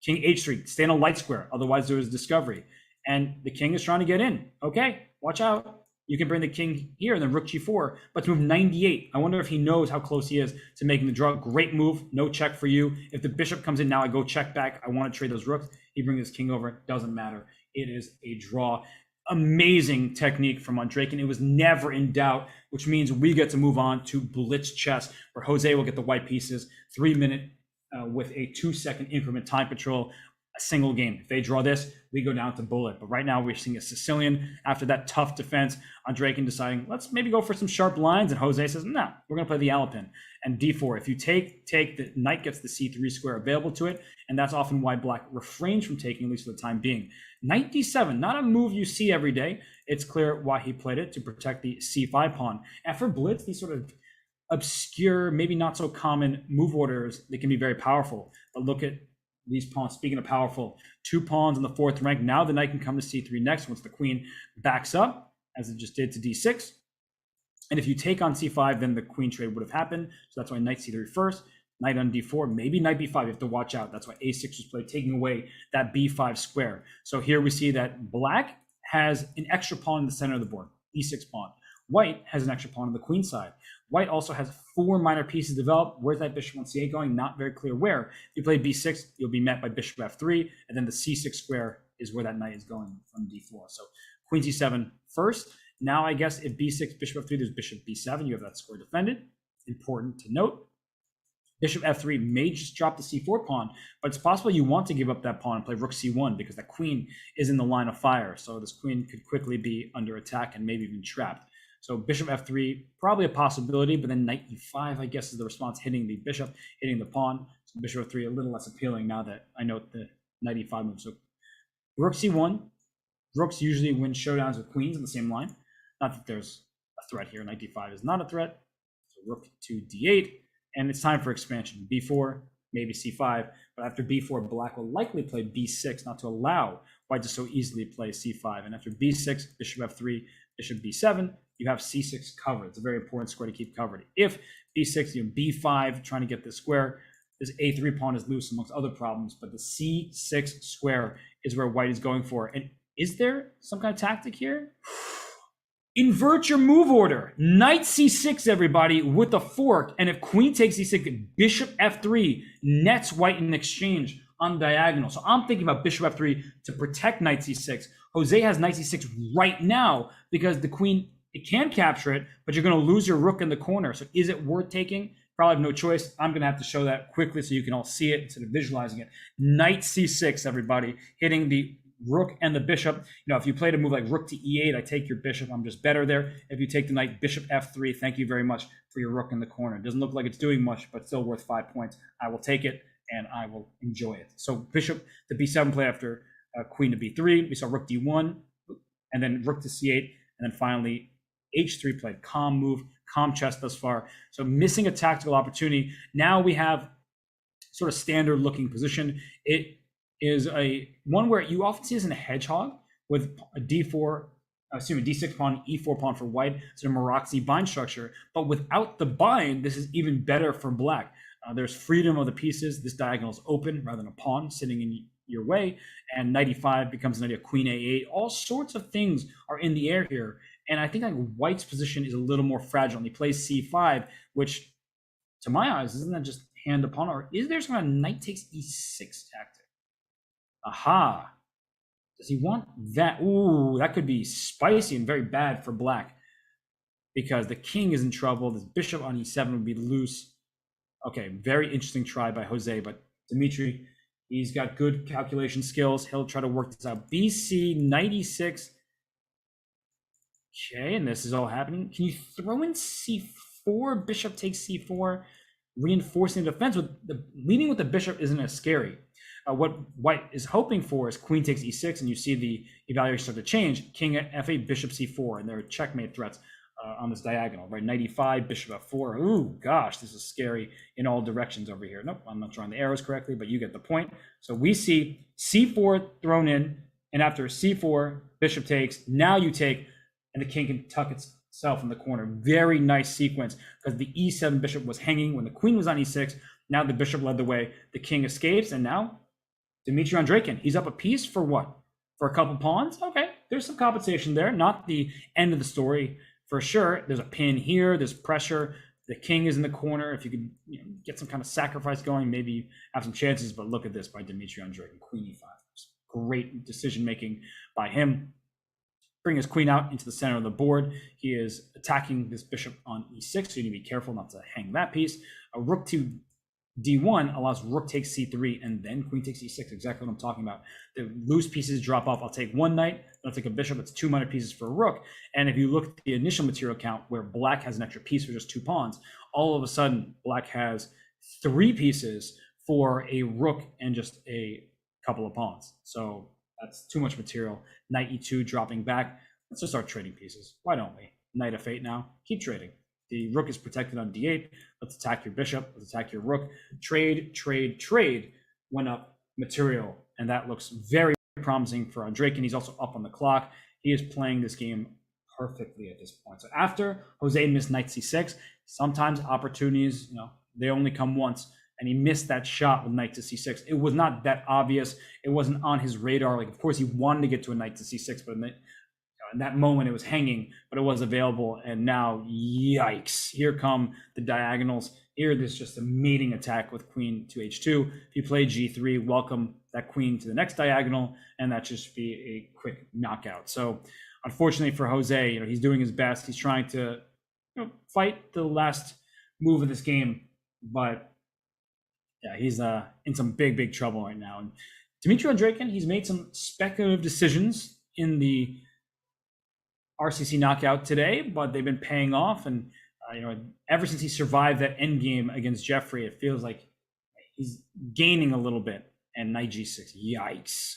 King h3, stay in a light square. Otherwise, there is discovery. And the king is trying to get in. Okay, watch out. You can bring the king here and then rook g4, but to move 98. I wonder if he knows how close he is to making the draw. Great move. No check for you. If the bishop comes in now, I go check back. I want to trade those rooks. He brings his king over. Doesn't matter. It is a draw. Amazing technique from Andrekin. It was never in doubt, which means we get to move on to blitz chess, where Jose will get the white pieces, 3 minute with a 2 second increment time control. A single game. If they draw this, we go down to bullet. But right now we're seeing a Sicilian after that tough defense. Andrekin deciding, let's maybe go for some sharp lines. And Jose says, no, we're going to play the Alapin. And d4. If you take, the knight gets the c3 square available to it. And that's often why black refrains from taking, at least for the time being. Knight d7, not a move you see every day. It's clear why he played it, to protect the c5 pawn. And for blitz, these sort of obscure, maybe not so common move orders, they can be very powerful. But look at these pawns. Speaking of powerful, 2 pawns in the 4th rank. Now the knight can come to c3 next once the queen backs up, as it just did to d6. And if you take on c5, then the queen trade would have happened. So that's why knight c3 first, knight on d4, maybe knight b5. You have to watch out. That's why a6 was played, taking away that b5 square. So here we see that black has an extra pawn in the center of the board, e6 pawn. White has an extra pawn on the queen side. White also has 4 minor pieces developed. Where's that bishop on c8 going? Not very clear where. If you play b6, you'll be met by bishop f3, and then the c6 square is where that knight is going from d4. So queen c7 first. Now I guess if b6, bishop f3, there's bishop b7. You have that square defended. Important to note. Bishop f3 may just drop the c4 pawn, but it's possible you want to give up that pawn and play rook c1 because that queen is in the line of fire. So this queen could quickly be under attack and maybe even trapped. So bishop f3, probably a possibility, but then knight e5, I guess, is the response, hitting the bishop, hitting the pawn. So bishop f3, a little less appealing now that I note the knight e5 move. So rook c1, rooks usually win showdowns with queens in the same line. Not that there's a threat here. Knight d5 is not a threat. So rook to d8, and it's time for expansion. b4, maybe c5, but after b4, black will likely play b6, not to allow white to so easily play c5. And after b6, bishop f3, bishop b7, you have c6 covered. It's a very important square to keep covered. If b6, b5, trying to get this square, this a3 pawn is loose amongst other problems, but the c6 square is where white is going for. And is there some kind of tactic here? Invert your move order. Knight c6, everybody, with a fork. And if queen takes c6, bishop f3 nets white in exchange on diagonal. So I'm thinking about bishop f3 to protect knight c6. Jose has knight c6 right now because the queen, it can capture it, but you're going to lose your rook in the corner. So is it worth taking? Probably have no choice. I'm going to have to show that quickly so you can all see it instead of visualizing it. Knight c6, everybody, hitting the rook and the bishop. If you played a move like rook to e8, I take your bishop. I'm just better there. If you take the knight, bishop f3, thank you very much for your rook in the corner. It doesn't look like it's doing much, but still worth 5 points. I will take it, and I will enjoy it. So bishop to b7 play after queen to b3. We saw rook d1, and then rook to c8, and then finally h3 played. Calm move, calm chess thus far. So missing a tactical opportunity. Now we have sort of standard looking position. It is one where you often see this in a hedgehog with a d6 pawn, e4 pawn for white. It's a Maroczy bind structure, but without the bind, this is even better for black. There's freedom of the pieces. This diagonal is open rather than a pawn sitting in your way, and knight e5 becomes knight queen a8. All sorts of things are in the air here, and I think like white's position is a little more fragile. And he plays c5, which, to my eyes, isn't that just hand upon, or is there some kind of knight takes e6 tactic? Aha. Does he want that? Ooh, that could be spicy and very bad for black because the king is in trouble. This bishop on e7 would be loose. Okay, very interesting try by Jose, but Dimitri, he's got good calculation skills. He'll try to work this out. BC, knight e6. Okay, and this is all happening. Can you throw in c4? Bishop takes c4, reinforcing the defense. Leading with the bishop isn't as scary. What white is hoping for is queen takes e6, and you see the evaluation start to change. King f8, bishop c4, and there are checkmate threats on this diagonal, right? Knight e5, bishop f4. Ooh, gosh, this is scary in all directions over here. Nope, I'm not drawing the arrows correctly, but you get the point. So we see c4 thrown in, and after c4, bishop takes. Now you take, and the king can tuck itself in the corner. Very nice sequence because the e7 bishop was hanging when the queen was on e6. Now the bishop led the way. The king escapes, and now Dmitry Andreikin, he's up a piece for what? For a couple pawns? Okay, there's some compensation there. Not the end of the story for sure. There's a pin here. There's pressure. The king is in the corner. If you could get some kind of sacrifice going, maybe you have some chances. But look at this by Dmitry Andreikin, queen e5. Great decision making by him. Bring his queen out into the center of the board. He is attacking this bishop on e6, so you need to be careful not to hang that piece. A rook to d1 allows rook takes c3 and then queen takes e6. Exactly what I'm talking about. The loose pieces drop off. I'll take one knight, I'll take a bishop. It's 2 minor pieces for a rook. And if you look at the initial material count where black has an extra piece for just 2 pawns, all of a sudden black has 3 pieces for a rook and just a couple of pawns. So that's too much material. Knight e2 dropping back. Let's just start trading pieces. Why don't we? Knight f8 now. Keep trading. The rook is protected on d8. Let's attack your bishop. Let's attack your rook. Trade, trade, trade. Went up material, and that looks very promising for Andreikin. He's also up on the clock. He is playing this game perfectly at this point. So after Jose missed knight c6, sometimes opportunities, they only come once, and he missed that shot with knight to c6. It was not that obvious. It wasn't on his radar. Like, of course, he wanted to get to a knight to c6, but in that moment it was hanging, but it was available. And now, yikes, here come the diagonals. Here, there's just a mating attack with queen to h2. If you play g3, welcome that queen to the next diagonal, and that just be a quick knockout. So unfortunately for Jose, he's doing his best. He's trying to fight the last move of this game, but yeah, he's in some big trouble right now. And Dmitry Andreikin, he's made some speculative decisions in the RCC knockout today, but they've been paying off. And, ever since he survived that endgame against Jeffrey, it feels like he's gaining a little bit. And knight g6, yikes.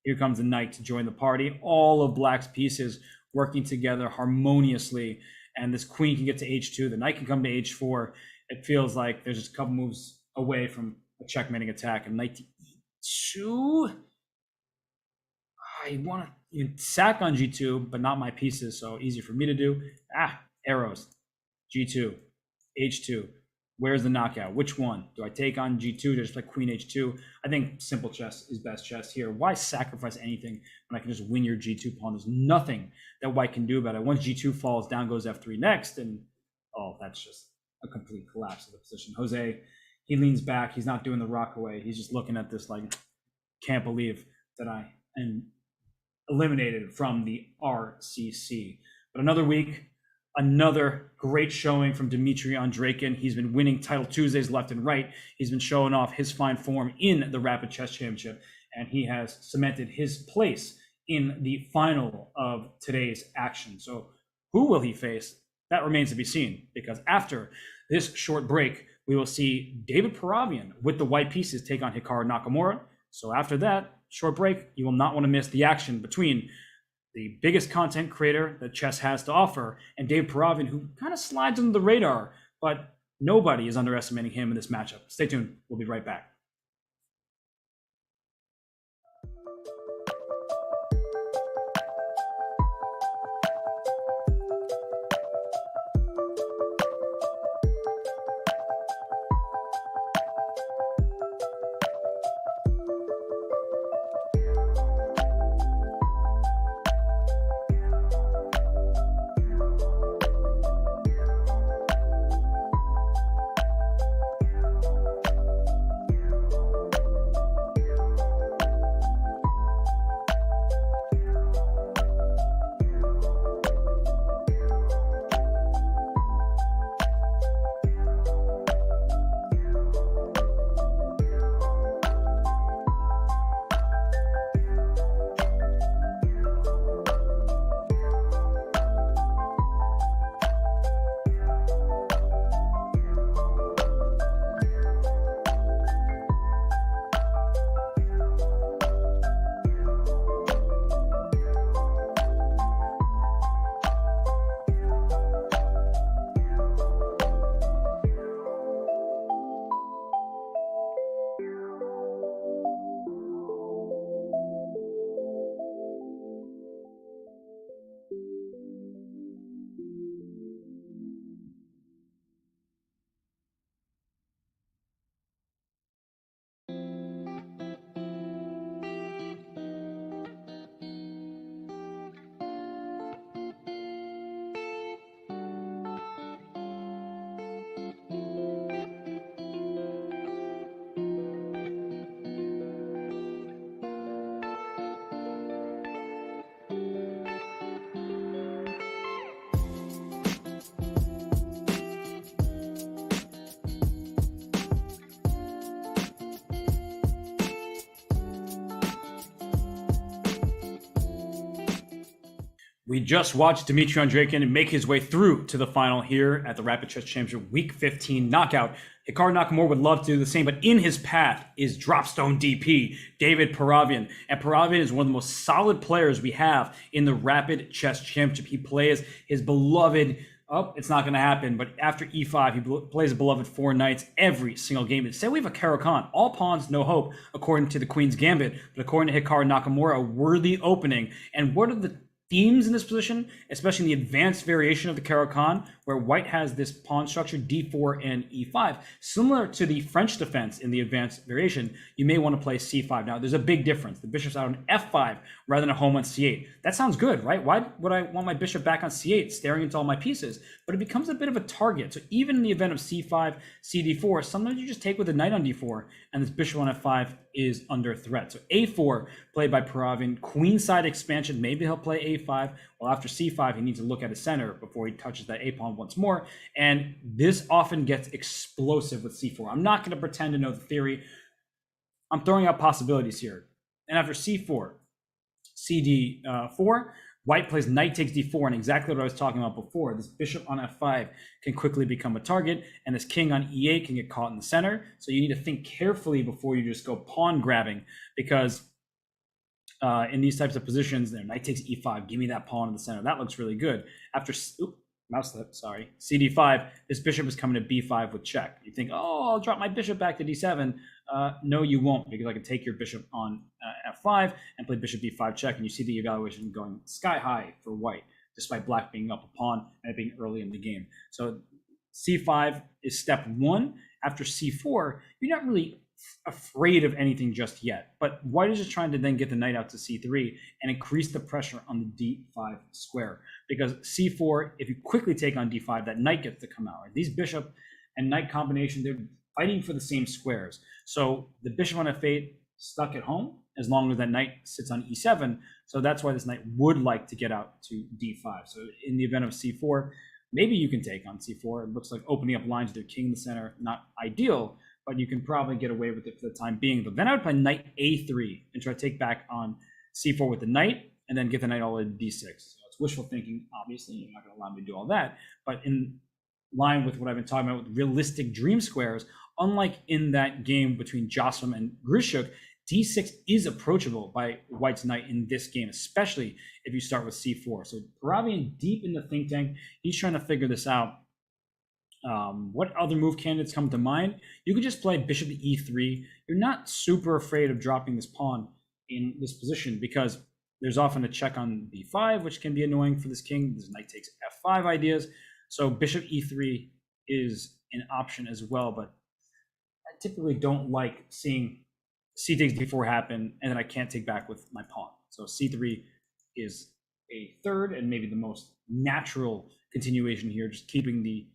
Here comes the knight to join the party. All of black's pieces working together harmoniously. And this queen can get to h2. The knight can come to h4. It feels like there's just a couple moves away from a checkmating attack. And knight to e2. I want to sack on g2, but not my pieces, so easy for me to do. Arrows. g2, h2. Where's the knockout? Which one? Do I take on g2 to just play queen h2? I think simple chess is best chess here. Why sacrifice anything when I can just win your g2 pawn? There's nothing that white can do about it. Once g2 falls, down goes f3 next, and that's just a complete collapse of the position. Jose, he leans back. He's not doing the rock away. He's just looking at this like, can't believe that I am eliminated from the RCC. But another week, another great showing from Dmitry Andreikin. He's been winning Title Tuesdays left and right. He's been showing off his fine form in the Rapid Chess Championship, and he has cemented his place in the final of today's action. So who will he face? That remains to be seen, because after this short break, we will see David Paravian with the white pieces take on Hikara Nakamura. So after that short break, you will not want to miss the action between the biggest content creator that chess has to offer, and Dave Paravian, who kind of slides under the radar, but nobody is underestimating him in this matchup. Stay tuned. We'll be right back. We just watched Dmitry Andreikin make his way through to the final here at the Rapid Chess Championship Week 15 knockout. Hikara Nakamura would love to do the same, but in his path is Dropstone DP, David Paravian. And Paravian is one of the most solid players we have in the Rapid Chess Championship. He plays his beloved, it's not going to happen, but after e5, he plays a beloved 4 knights every single game. Say we have a Caro-Kann, all pawns, no hope, according to the Queen's Gambit, but according to Hikara Nakamura, a worthy opening. And what are the themes in this position, especially in the advanced variation of the Caro-Kann, where white has this pawn structure d4 and e5, similar to the French defense in the advanced variation. You may want to play c5. Now, there's a big difference. The bishop's out on f5 rather than a home on c8. That sounds good, right? Why would I want my bishop back on c8, staring into all my pieces? But it becomes a bit of a target. So even in the event of c5, cd4, sometimes you just take with a knight on d4, and this bishop on f5 is under threat. So a4 played by Paravian, queenside expansion. Maybe he'll play a5. Well, after c5, he needs to look at his center before he touches that a pawn once more. And this often gets explosive with c4. I'm not going to pretend to know the theory. I'm throwing out possibilities here. And after c4, cd4, White plays knight takes d4, and exactly what I was talking about before. This bishop on f5 can quickly become a target, and this king on e8 can get caught in the center. So you need to think carefully before you just go pawn grabbing, because in these types of positions, knight takes e5, give me that pawn in the center. That looks really good. After mouse slip, sorry, cd5, this bishop is coming to b5 with check. You think, oh, I'll drop my bishop back to d7. No, you won't, because I can take your bishop on f5 and play bishop b5 check, and you see the evaluation going sky high for white, despite black being up a pawn and it being early in the game. So c5 is step one. After c4, you're not really afraid of anything just yet, but white is just trying to then get the knight out to c3 and increase the pressure on the d5 square, because c4, if you quickly take on d5, that knight gets to come out. These bishop and knight combination, they're fighting for the same squares. So the bishop on f8 stuck at home as long as that knight sits on e7. So that's why this knight would like to get out to d5. So in the event of c4, maybe you can take on c4. It looks like opening up lines with your king in the center, not ideal, but you can probably get away with it for the time being. But then I would play knight a3 and try to take back on c4 with the knight, and then get the knight all the way to d6. So it's wishful thinking, obviously. You're not going to allow me to do all that. But in line with what I've been talking about with realistic dream squares, unlike in that game between Jocelyn and Grishoek, d6 is approachable by white's knight in this game, especially if you start with c4. So Paravian, deep in the think tank, he's trying to figure this out. What other move candidates come to mind? You could just play bishop to e3. You're not super afraid of dropping this pawn in this position, because there's often a check on b5, which can be annoying for this king. This knight takes f5 ideas. So bishop e3 is an option as well, but I typically don't like seeing c takes d4 happen and then I can't take back with my pawn. So c3 is a third and maybe the most natural continuation here, just keeping the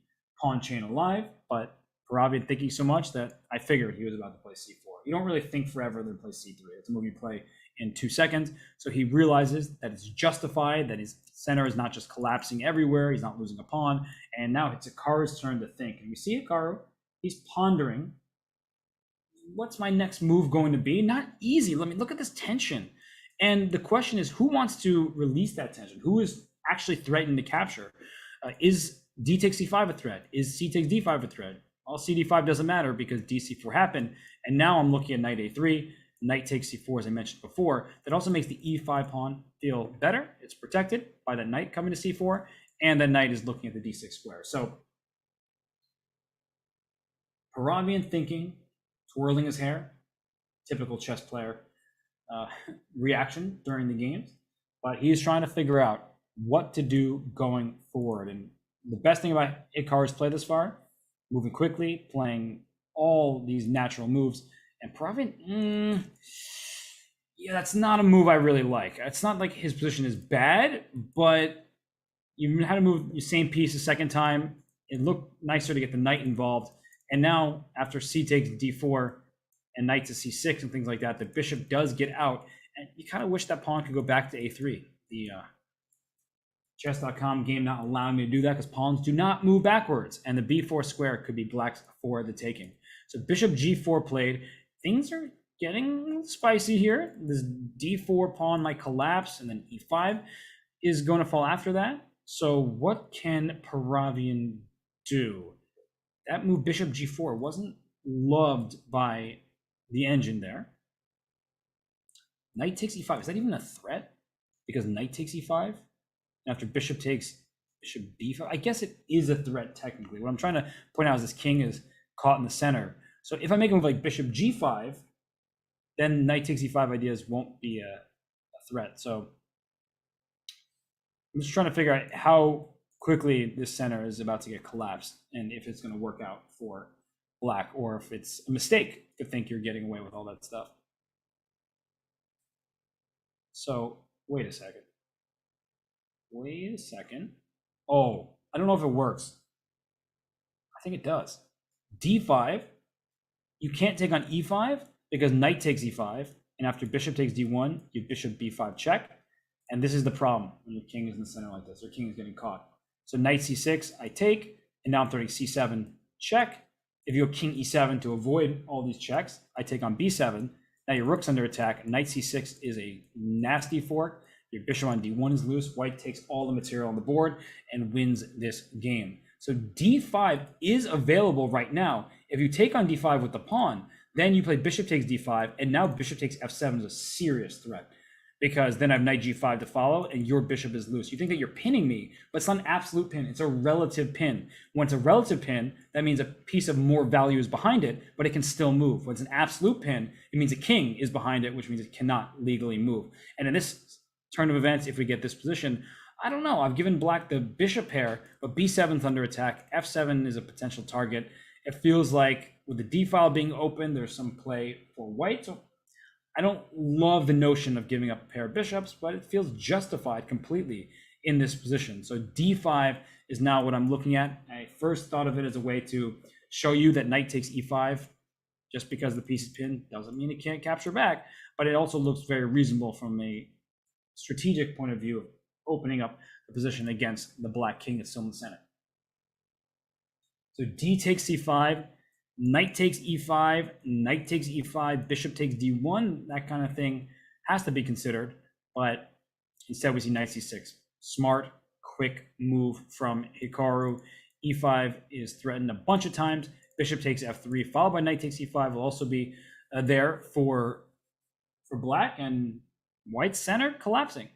pawn chain alive. But Paravian thinking so much that I figured he was about to play c4. You don't really think forever, then play c3. It's a move you play in 2 seconds. So he realizes that it's justified, that his center is not just collapsing everywhere, he's not losing a pawn, and now it's Hikara's turn to think. And we see Hikara, he's pondering, what's my next move going to be? Not easy. Let me look at this tension. And the question is, who wants to release that tension? Who is actually threatening to capture? Is d takes c5 a threat? Is c takes d5 a threat? Well, cd5 doesn't matter because dc4 happened. And now I'm looking at knight a3, knight takes c4, as I mentioned before. That also makes the e5 pawn feel better. It's protected by that knight coming to c4, and the knight is looking at the d6 square. So Paravian thinking, twirling his hair, typical chess player reaction during the games, but he's trying to figure out what to do going forward. And the best thing about Hikara's play this far, moving quickly, playing all these natural moves, and Paravian, yeah, that's not a move I really like. It's not like his position is bad, but you had to move your same piece a second time. It looked nicer to get the knight involved. And now after c takes d4 and knight to c6 and things like that, the bishop does get out. And you kind of wish that pawn could go back to a3. The chess.com game not allowing me to do that because pawns do not move backwards. And the b4 square could be black's for the taking. So bishop g4 played. Things are getting spicy here. This d4 pawn might collapse, and then e5 is going to fall after that. So what can Paravian do? That move, bishop g4, wasn't loved by the engine there. Knight takes e5. Is that even a threat? Because knight takes e5? After bishop takes bishop b5? I guess it is a threat technically. What I'm trying to point out is this king is caught in the center. So if I make a move like bishop g5, then knight takes e5 ideas won't be a threat. So I'm just trying to figure out how quickly this center is about to get collapsed and if it's going to work out for black or if it's a mistake to think you're getting away with all that stuff. So wait a second. Oh, I don't know if it works. I think it does. d5, you can't take on e5 because knight takes e5, and after bishop takes d1, you bishop b5 check. And this is the problem when your king is in the center like this. Your king is getting caught. So knight c6, I take, and now I'm throwing c7 check. If you go king e7 to avoid all these checks, I take on b7. Now your rook's under attack. Knight c6 is a nasty fork. Your bishop on d1 is loose. White takes all the material on the board and wins this game. So d5 is available right now. If you take on d5 with the pawn, then you play bishop takes d5, and now bishop takes f7 is a serious threat, because then I have knight g5 to follow, and your bishop is loose. You think that you're pinning me, but it's not an absolute pin. It's a relative pin. When it's a relative pin, that means a piece of more value is behind it, but it can still move. When it's an absolute pin, it means a king is behind it, which means it cannot legally move. And in this turn of events, if we get this position, I don't know. I've given black the bishop pair, but b7's under attack. f7 is a potential target. It feels like with the d file being open, there's some play for white. So I don't love the notion of giving up a pair of bishops, but it feels justified completely in this position. So d5 is now what I'm looking at. I first thought of it as a way to show you that knight takes e5. Just because the piece is pinned doesn't mean it can't capture back, but it also looks very reasonable from a strategic point of view of opening up the position against the black king that's still in the center. So d takes c5, knight takes e5, knight takes e5, bishop takes d1, that kind of thing has to be considered, but instead we see knight c6. Smart, quick move from Hikaru. e5 is threatened a bunch of times. Bishop takes f3, followed by knight takes e5 will also be there for black, and white center collapsing.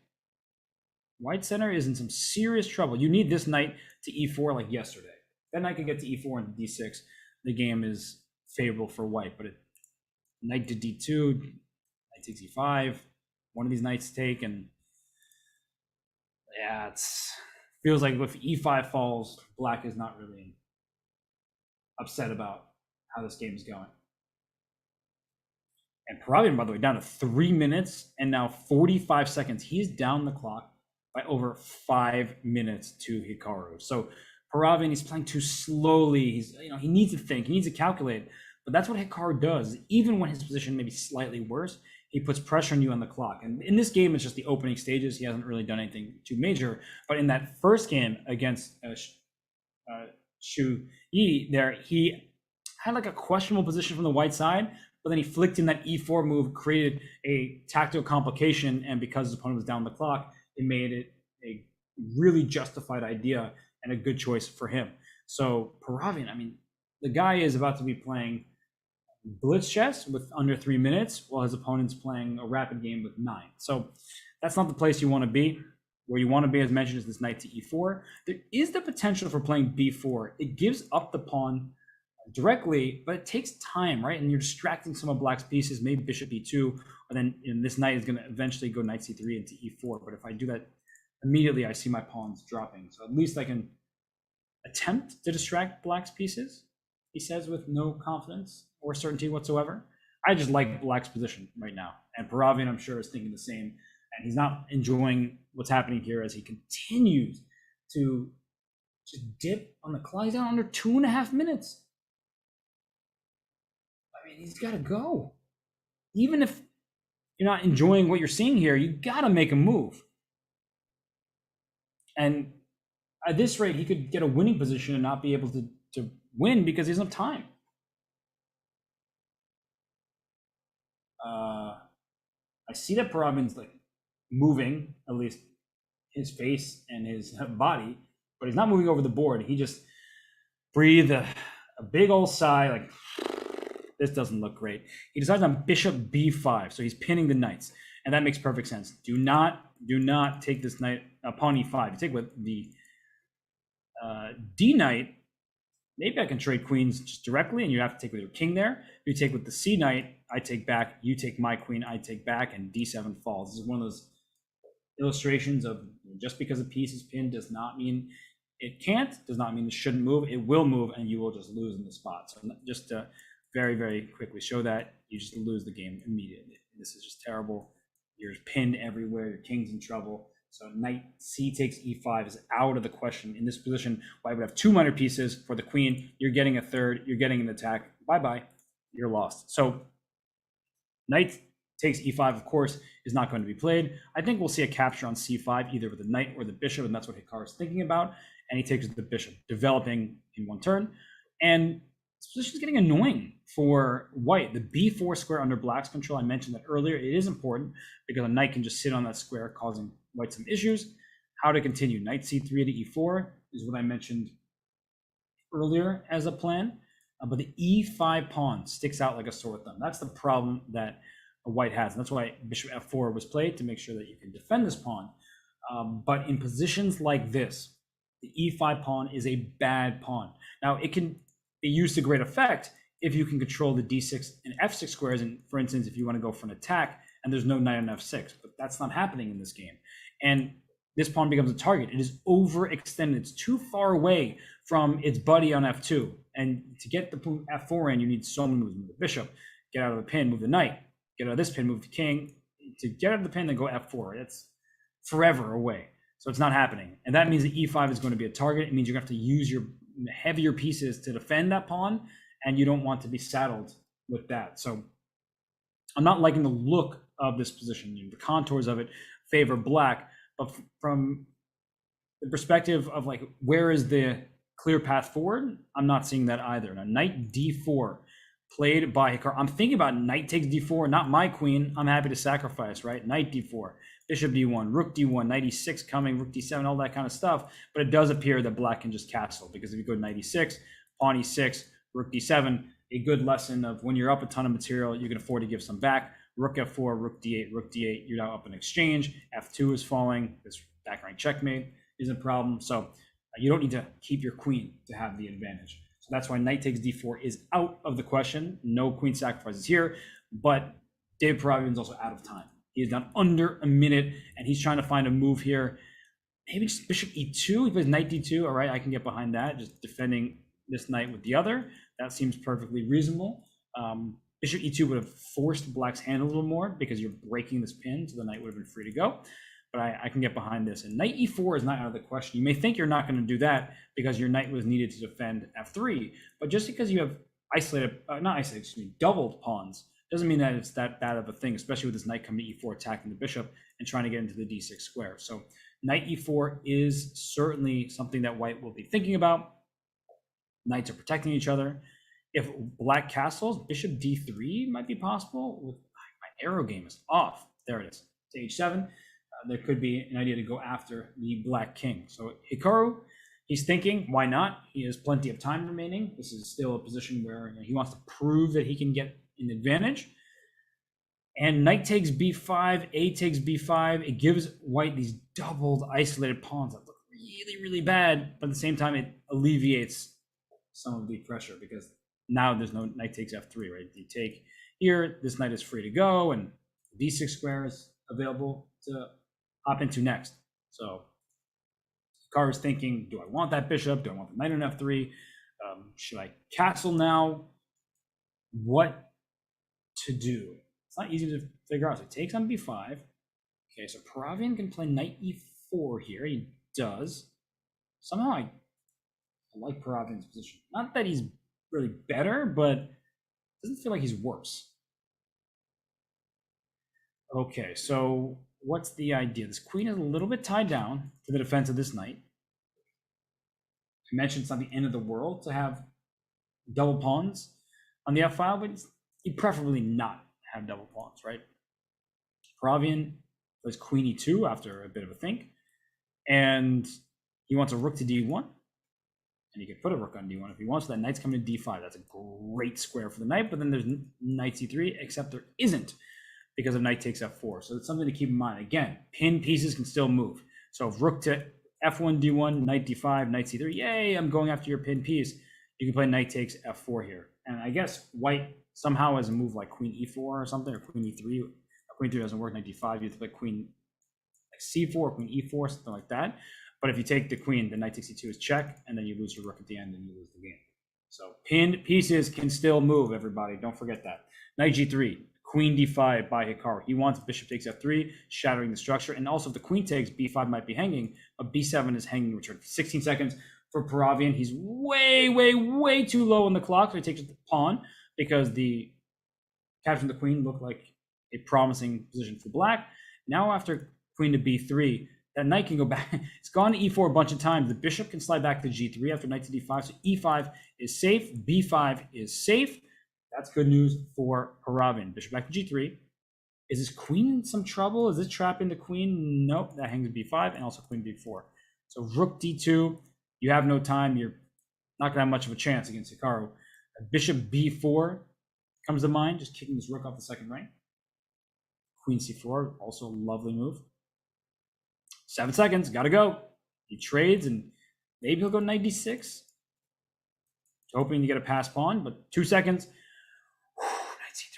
White center is in some serious trouble. You need this knight to e4 like yesterday. That knight can get to e4 and d6. The game is favorable for white, but knight to d2, knight takes e5. One of these knights take, and yeah, it feels like if e5 falls, black is not really upset about how this game is going. And Paravian, by the way, down to 3 minutes and now 45 seconds. He's down the clock by over 5 minutes to Hikaru. So Paravian, he's playing too slowly. He needs to think, he needs to calculate. But that's what Hikaru does. Even when his position may be slightly worse, he puts pressure on you on the clock. And in this game, it's just the opening stages. He hasn't really done anything too major. But in that first game against Shuyi, there he had like a questionable position from the white side, but then he flicked in that e4 move, created a tactical complication, and because his opponent was down the clock, it made it a really justified idea and a good choice for him. So Paravian, I mean, the guy is about to be playing blitz chess with under 3 minutes, while his opponent's playing a rapid game with 9. So that's not the place you want to be. Where you want to be, as mentioned, is this knight to e4. There is the potential for playing b4. It gives up the pawn directly, but it takes time, right? And you're distracting some of black's pieces, maybe bishop e2, and then this knight is going to eventually go knight c3 into e4. But if I do that immediately, I see my pawns dropping. So at least I can attempt to distract black's pieces, he says with no confidence or certainty whatsoever. I just like black's position right now. And Paravian, I'm sure, is thinking the same. And he's not enjoying what's happening here as he continues to just dip on the clock. He's down under 2.5 minutes. I mean, he's got to go. Even if you're not enjoying what you're seeing here, you got to make a move. And at this rate, he could get a winning position and not be able to win because he doesn't have time. I see that Paravian's like moving, at least his face and his body, but he's not moving over the board. He just breathed a big old sigh, like, this doesn't look great. He decides on bishop b5, so he's pinning the knights, and that makes perfect sense. Do not take this knight pawn e5. You take with the d knight. Maybe I can trade queens just directly, and you have to take with your king there. You take with the c knight, I take back, you take my queen, I take back, and d7 falls. This is one of those illustrations of just because a piece is pinned does not mean it can't, does not mean it shouldn't move. It will move, and you will just lose in the spot. So just to very, very quickly show that, you just lose the game immediately. This is just terrible. You're pinned everywhere. Your king's in trouble. So knight c takes e5 is out of the question in this position. White would have 2 minor pieces for the queen. You're getting a third. You're getting an attack. Bye-bye. You're lost. So knight takes e5, of course, is not going to be played. I think we'll see a capture on c5, either with the knight or the bishop, and that's what Hikara is thinking about. And he takes the bishop, developing in one turn. And this position is getting annoying for white. The b4 square under black's control, I mentioned that earlier. It is important because a knight can just sit on that square, causing white some issues. How to continue? Knight c3 to e4 is what I mentioned earlier as a plan. But the e5 pawn sticks out like a sore thumb. That's the problem that white has. And that's why bishop f4 was played, to make sure that you can defend this pawn. But in positions like this, the e5 pawn is a bad pawn. Now, it can be used to great effect if you can control the d6 and f6 squares. And for instance, if you want to go for an attack and there's no knight on f6, but that's not happening in this game. And this pawn becomes a target. It is overextended. It's too far away from its buddy on f2. And to get the f4 in, you need so many moves. Move the bishop, get out of the pin, move the knight, get out of this pin, move the king. To get out of the pin, then go f4. It's forever away. So it's not happening. And that means the e5 is going to be a target. It means you're going to have to use your heavier pieces to defend that pawn, and you don't want to be saddled with that. So I'm not liking the look of this position. The contours of it favor black, but from the perspective of like, where is the clear path forward? I'm not seeing that either. Now, knight d4 played by Hikara. I'm thinking about knight takes d4, not my queen. I'm happy to sacrifice, right? Knight d4, bishop d1, rook d1, knight e6 coming, rook d7, all that kind of stuff. But it does appear that black can just castle, because if you go knight e6, pawn e6, rook d7, a good lesson of when you're up a ton of material, you can afford to give some back. Rook f4, rook d8, you're now up in exchange. f2 is falling. This back rank checkmate is a problem. So you don't need to keep your queen to have the advantage. So that's why knight takes d4 is out of the question. No queen sacrifices here. But David Paravian's also out of time. He is down under a minute, and he's trying to find a move here. Maybe just bishop e2. He plays knight d2. All right, I can get behind that. Just defending this knight with the other. That seems perfectly reasonable. Bishop e2 would have forced black's hand a little more, because you're breaking this pin, so the knight would have been free to go. But I can get behind this. And knight e4 is not out of the question. You may think you're not going to do that because your knight was needed to defend f3. But just because you have doubled pawns, doesn't mean that it's that bad of a thing, especially with this knight coming to e4, attacking the bishop and trying to get into the d6 square. So knight e4 is certainly something that white will be thinking about. Knights are protecting each other. If black castles, bishop d3 might be possible. My arrow game is off. There it is. To h7. There could be an idea to go after the black king. So Hikaru, he's thinking, why not? He has plenty of time remaining. This is still a position where he wants to prove that he can get an advantage. And knight takes b5, a takes b5. It gives white these doubled, isolated pawns that look really, really bad. But at the same time, it alleviates some of the pressure, because now there's no knight takes f3, right? You take here, this knight is free to go, and d6 square is available to hop into next. So Hikaru is thinking, do I want that bishop? Do I want the knight on f3? Should I castle now? What to do? It's not easy to figure out. So he takes on b5. Okay, so Paravian can play knight e4 here. He does. Somehow I like Paravian's position. Not that he's really better, but it doesn't feel like he's worse. Okay, so what's the idea? This queen is a little bit tied down to the defense of this knight. I mentioned it's not the end of the world to have double pawns on the f file, but you'd preferably not have double pawns, right? Paravian plays queen e2 after a bit of a think, and he wants a rook to d1, and he could put a rook on d1 if he wants. So that knight's coming to d5. That's a great square for the knight, but then there's knight c3, except there isn't, because of knight takes f4. So it's something to keep in mind. Again, pin pieces can still move. So if rook to f1, d1, knight d5, knight c3, yay, I'm going after your pin piece. You can play knight takes f4 here. And I guess white somehow has a move like queen e4 or something, or queen e3. Queen 3 doesn't work, knight d5. You have to play queen like c4, queen e4, something like that. But if you take the queen, the knight takes e2 is check, and then you lose your rook at the end and you lose the game. So pinned pieces can still move, everybody. Don't forget that. Knight g3. Queen d5 by Hikara. He wants bishop takes f3, shattering the structure. And also if the queen takes, b5 might be hanging, but b7 is hanging return. 16 seconds for Paravian. He's way, way, way too low on the clock. So he takes the pawn, because the capturing the queen looked like a promising position for black. Now after queen to b3, that knight can go back. It's gone to e4 a bunch of times. The bishop can slide back to g3 after knight to d5. So e5 is safe. b5 is safe. That's good news for Paravian. Bishop back to g3. Is this queen in some trouble? Is this trapping the queen? Nope. That hangs b5 and also queen b4. So rook d2. You have no time. You're not going to have much of a chance against Hikaru. Bishop b4 comes to mind. Just kicking this rook off the second rank. Queen c4, also a lovely move. 7 seconds, gotta go. He trades and maybe he'll go knight d6. Hoping to get a pass pawn, but 2 seconds. Knight c3.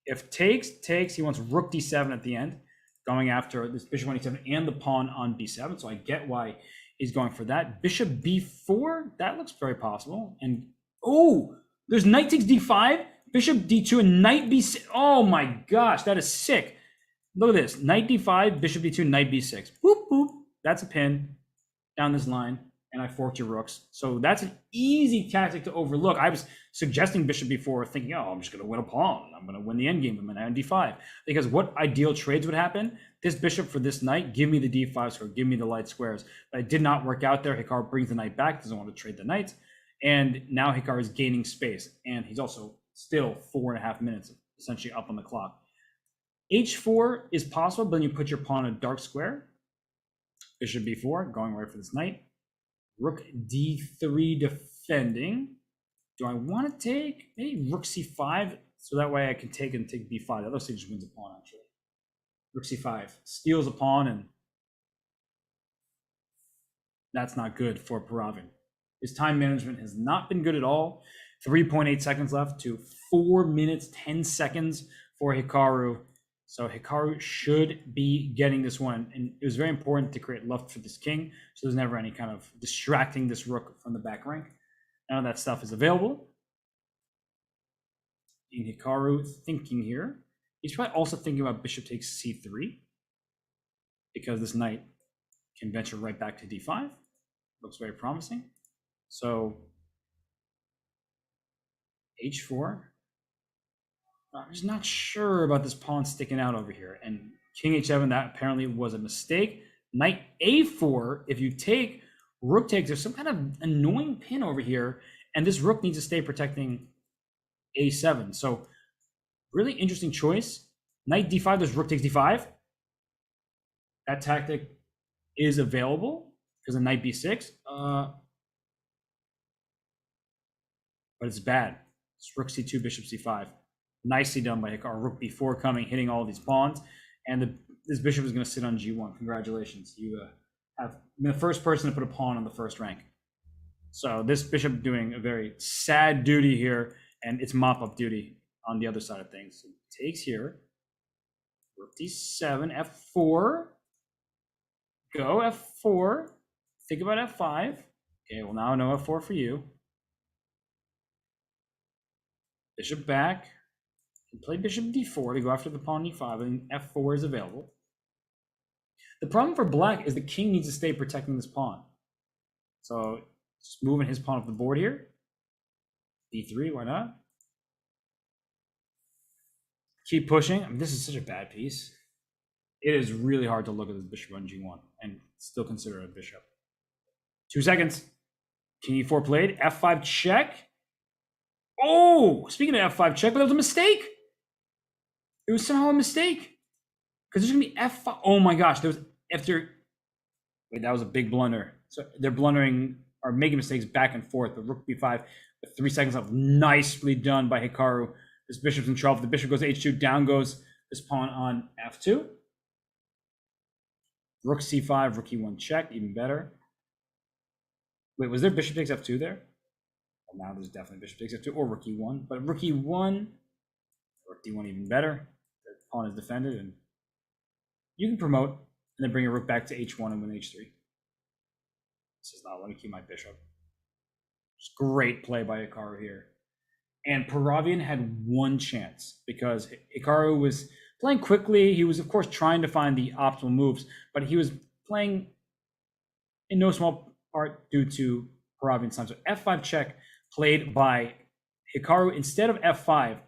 If takes, he wants rook d7 at the end, going after this bishop on e7 and the pawn on b7. So I get why he's going for that. Bishop b4, that looks very possible. And there's knight takes d5, bishop d2, and knight b6. Oh my gosh, that is sick. Look at this. Knight d5, bishop d2, knight b6. Boop, boop. That's a pin down this line, and I forked your rooks. So that's an easy tactic to overlook. I was suggesting bishop b4, thinking, I'm just going to win a pawn. I'm going to win the endgame with my knight on d5. Because what ideal trades would happen? This bishop for this knight, give me the d5 square, give me the light squares. But it did not work out there. Hikaru brings the knight back, doesn't want to trade the knights. And now Hikaru is gaining space. And he's also still 4.5 minutes essentially up on the clock. h4 is possible, but then you put your pawn in a dark square. Bishop b4, going right for this knight. Rook d3 defending. Do I want to take maybe rook c5? So that way I can take and take b5. The other side just wins a pawn, actually. Rook c5 steals a pawn, and that's not good for Paravian. His time management has not been good at all. 3.8 seconds left to 4 minutes, 10 seconds for Hikaru. So Hikaru should be getting this one. And it was very important to create luck for this king. So there's never any kind of distracting this rook from the back rank. None of that stuff is available. And Hikaru thinking here. He's probably also thinking about bishop takes c3. Because this knight can venture right back to d5. Looks very promising. So h4. I'm just not sure about this pawn sticking out over here. And king h7, that apparently was a mistake. Knight a4, if you take, rook takes, there's some kind of annoying pin over here, and this rook needs to stay protecting a7. So really interesting choice. Knight d5, there's rook takes d5. That tactic is available because of knight b6. But it's bad. It's rook c2, bishop c5. Nicely done by Hikara. Rook b4 coming, hitting all these pawns. And this bishop is going to sit on g1. Congratulations. You have been the first person to put a pawn on the first rank. So this bishop doing a very sad duty here, and it's mop-up duty on the other side of things. So takes here. Rook d7, f4. Go f4. Think about f5. Okay, well now no f4 for you. Bishop back. Play bishop d4 to go after the pawn e5, and f4 is available. The problem for black is the king needs to stay protecting this pawn. So just moving his pawn off the board here. d3, why not? Keep pushing. I mean, this is such a bad piece. It is really hard to look at this bishop on g1 and still consider it a bishop. 2 seconds. King e4 played. f5 check. Oh, speaking of f5 check, but that was a mistake. It was somehow a mistake. Because there's going to be f5. Oh my gosh. There was after. Wait, that was a big blunder. So they're blundering or making mistakes back and forth. But rook b5 with 3 seconds left. Nicely done by Hikaru. This bishop's in trouble. The bishop goes to h2. Down goes this pawn on f2. Rook c5, rook e1 check. Even better. Wait, was there bishop takes f2 there? Well, now there's definitely bishop takes f2 or rook e1. But rook e1, rook d1 even better. The pawn is defended, and you can promote and then bring your rook back to h1 and win h3. This is not let me keep my bishop. Just great play by Hikaru here. And Paravian had one chance because Hikaru was playing quickly. He was, of course, trying to find the optimal moves, but he was playing in no small part due to Paravian's time. So f5 check played by Hikaru instead of f5.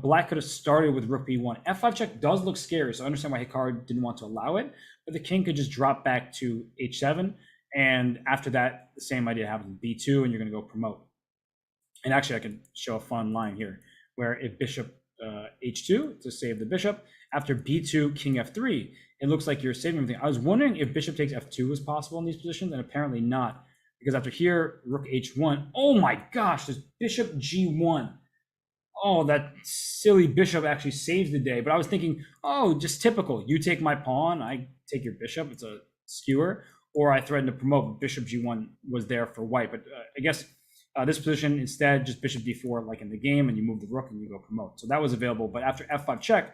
Black could have started with rook b1. f5 check does look scary, so I understand why Hikara didn't want to allow it. But the king could just drop back to h7, and after that, the same idea happens with b2, and you're going to go promote. And actually, I can show a fun line here, where if bishop h2 to save the bishop, after b2, king f3, it looks like you're saving everything. I was wondering if bishop takes f2 was possible in these positions, and apparently not, because after here, rook h1, oh my gosh, there's bishop g1. Oh, that silly bishop actually saves the day. But I was thinking, oh, just typical. You take my pawn, I take your bishop. It's a skewer. Or I threaten to promote. Bishop g1 was there for white. But I guess this position, instead, just bishop d4 like in the game, and you move the rook and you go promote. So that was available. But after f5 check,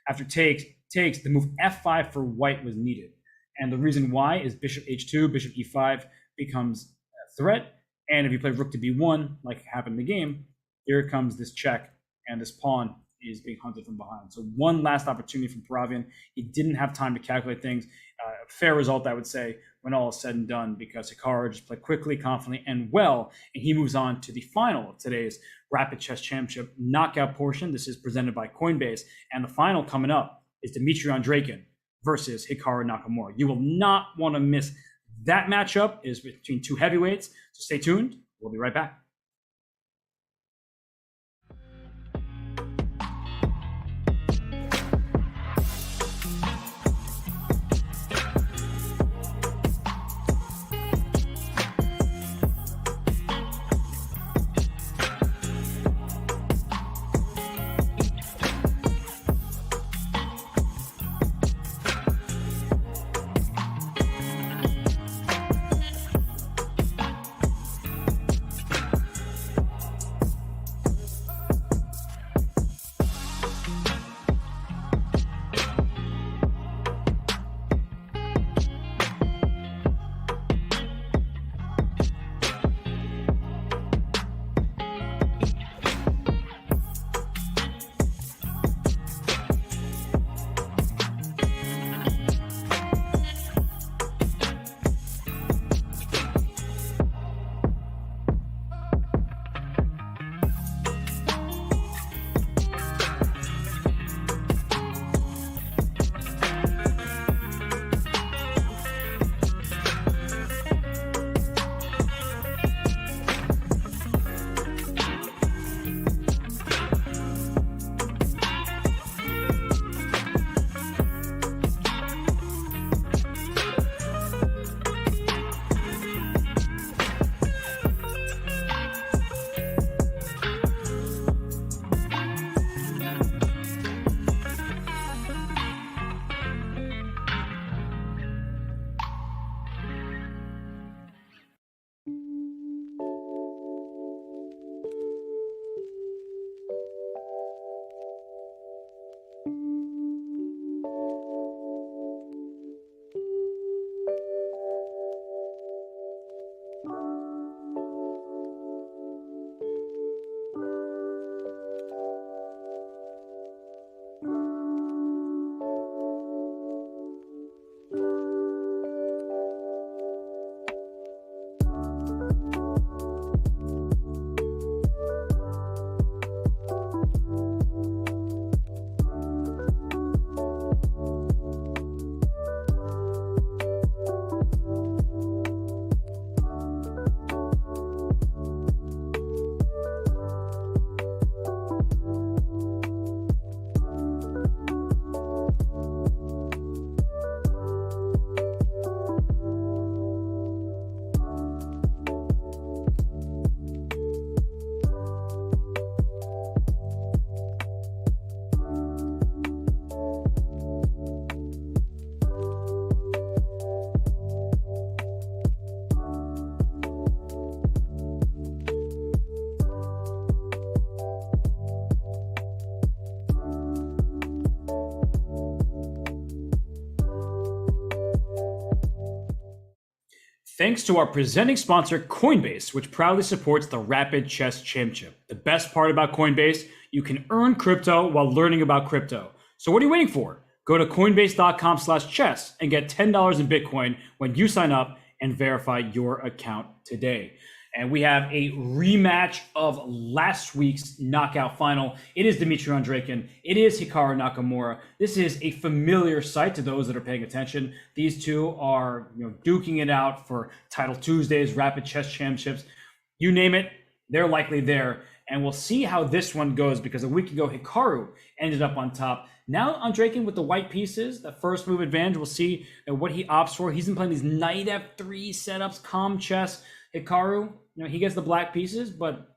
after takes, the move f5 for white was needed. And the reason why is bishop h2, bishop e5 becomes a threat. And if you play rook to b1, like happened in the game, here comes this check, and this pawn is being hunted from behind. So one last opportunity from Paravian. He didn't have time to calculate things. Fair result, I would say, when all is said and done, because Hikara just played quickly, confidently, and well, and he moves on to the final of today's Rapid Chess Championship knockout portion. This is presented by Coinbase, and the final coming up is Dmitry Andreikin versus Hikara Nakamura. You will not want to miss that matchup. It is between two heavyweights, so stay tuned. We'll be right back. Thanks to our presenting sponsor, Coinbase, which proudly supports the Rapid Chess Championship. The best part about Coinbase, you can earn crypto while learning about crypto. So what are you waiting for? Go to coinbase.com/chess and get $10 in Bitcoin when you sign up and verify your account today. And we have a rematch of last week's knockout final. It is Dmitry Andreikin. It is Hikara Nakamura. This is a familiar sight to those that are paying attention. These two are, duking it out for Title Tuesdays, Rapid Chess Championships. You name it, they're likely there. And we'll see how this one goes, because a week ago, Hikaru ended up on top. Now Andreikin with the white pieces, the first move advantage. We'll see what he opts for. He's been playing these knight f3 setups, calm chess. Hikaru, he gets the black pieces, but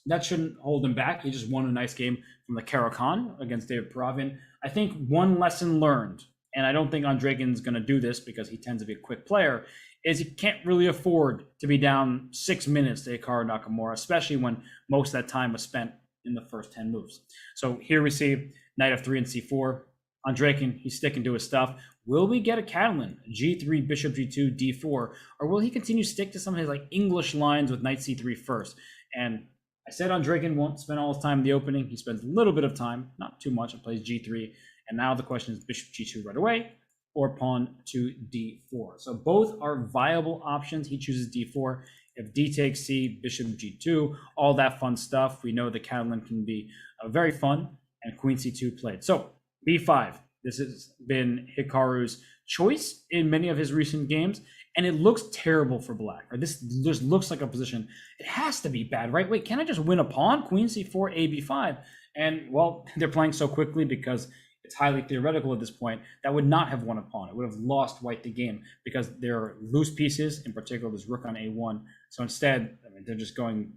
that shouldn't hold him back. He just won a nice game from the Karakan against David Perovin. I think one lesson learned, and I don't think Andreikin's going to do this because he tends to be a quick player, is he can't really afford to be down 6 minutes to Hikara Nakamura, especially when most of that time was spent in the first 10 moves. So here we see knight f3 and c4. Andreikin, he's sticking to his stuff. Will we get a Catalan, g3, bishop g2, d4, or will he continue to stick to some of his English lines with knight c3 first? And I said Andreikin won't spend all his time in the opening. He spends a little bit of time, not too much, and plays g3. And now the question is bishop g2 right away, or pawn to d4. So both are viable options. He chooses d4. If d takes c, bishop g2, all that fun stuff. We know the Catalan can be very fun, and queen c2 played. So b5. This has been Hikaru's choice in many of his recent games, and it looks terrible for black. Right? This just looks like a position. It has to be bad, right? Wait, can I just win a pawn? Queen c4, a b5. And, well, they're playing so quickly because it's highly theoretical at this point, that would not have won a pawn. It would have lost white the game because there are loose pieces, in particular this rook on a1. So instead, they're just going,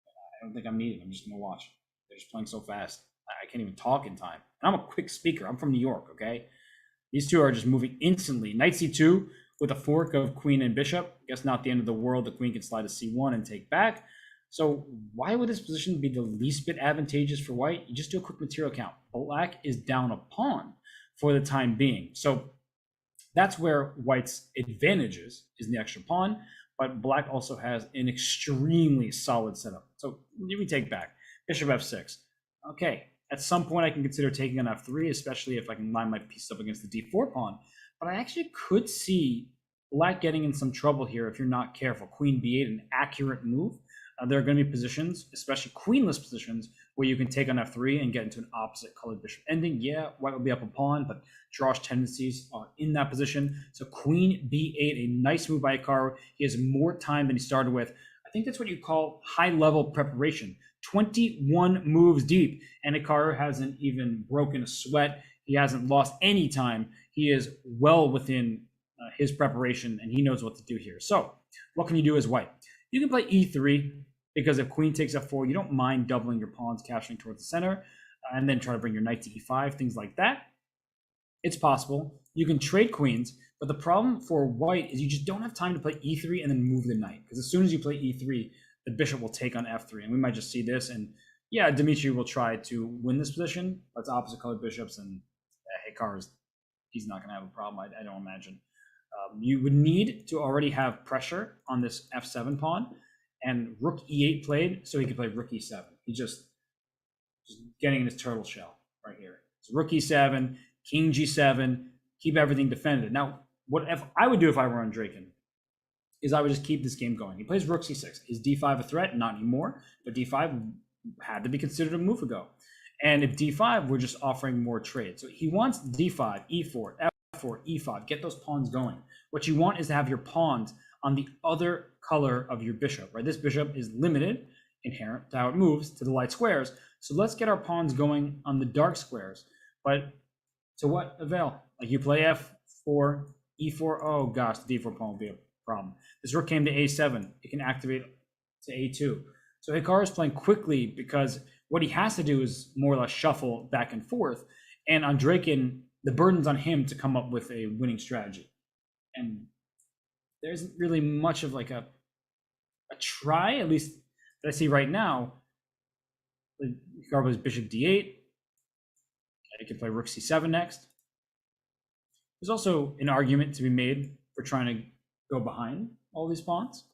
I don't think I'm needed. I'm just going to watch. They're just playing so fast. I can't even talk in time. And I'm a quick speaker. I'm from New York, okay? These two are just moving instantly. Knight c2 with a fork of queen and bishop. I guess not the end of the world. The queen can slide to c1 and take back. So why would this position be the least bit advantageous for white? You just do a quick material count. Black is down a pawn for the time being. So that's where white's advantage is in the extra pawn. But black also has an extremely solid setup. So we take back. Bishop f6. Okay. At some point, I can consider taking on f3, especially if I can line my pieces up against the d4 pawn. But I actually could see black getting in some trouble here if you're not careful. Queen b8, an accurate move. There are going to be positions, especially queenless positions, where you can take on f3 and get into an opposite colored bishop ending. Yeah, white will be up a pawn, but Drawish tendencies are in that position. So queen b8, a nice move by Hikaru. He has more time than he started with. I think that's what you call high-level preparation. 21 moves deep, and Hikaru hasn't even broken a sweat. He hasn't lost any time. He is well within his preparation, and he knows what to do here. So what can you do as white? You can play e3, because if queen takes f4, you don't mind doubling your pawns, capturing towards the center, and then try to bring your knight to e5, things like that. It's possible. You can trade queens, but the problem for white is you just don't have time to play e3 and then move the knight, because as soon as you play e3, the bishop will take on f3, and we might just see this. And yeah, Dmitry will try to win this position. That's opposite colored bishops, and Hikaru's, he's not going to have a problem, I don't imagine. You would need to already have pressure on this f7 pawn, and rook e8 played, so he could play rook e7. He's just getting in his turtle shell right here. So rook e7, king g7, keep everything defended. Now, what if I would do if I were Andreikin is I would just keep this game going. He plays rook c6. Is d5 a threat? Not anymore, but d5 had to be considered a move ago. And if d5, we're just offering more trade. So he wants d5, e4, f4, e5, get those pawns going. What you want is to have your pawns on the other color of your bishop, right? This bishop is limited, inherent to how it moves, to the light squares. So let's get our pawns going on the dark squares. But to what avail? Like you play f4, e4, oh gosh, the d4 pawn will be a problem. This rook came to a7. It can activate to a2. So Hikaru is playing quickly because what he has to do is more or less shuffle back and forth. And Andreikin, the burden's on him to come up with a winning strategy. And there isn't really much of like a try, at least that I see right now. Hikaru plays bishop d8. He can play rook c7 next. There's also an argument to be made for trying to go behind all these pawns.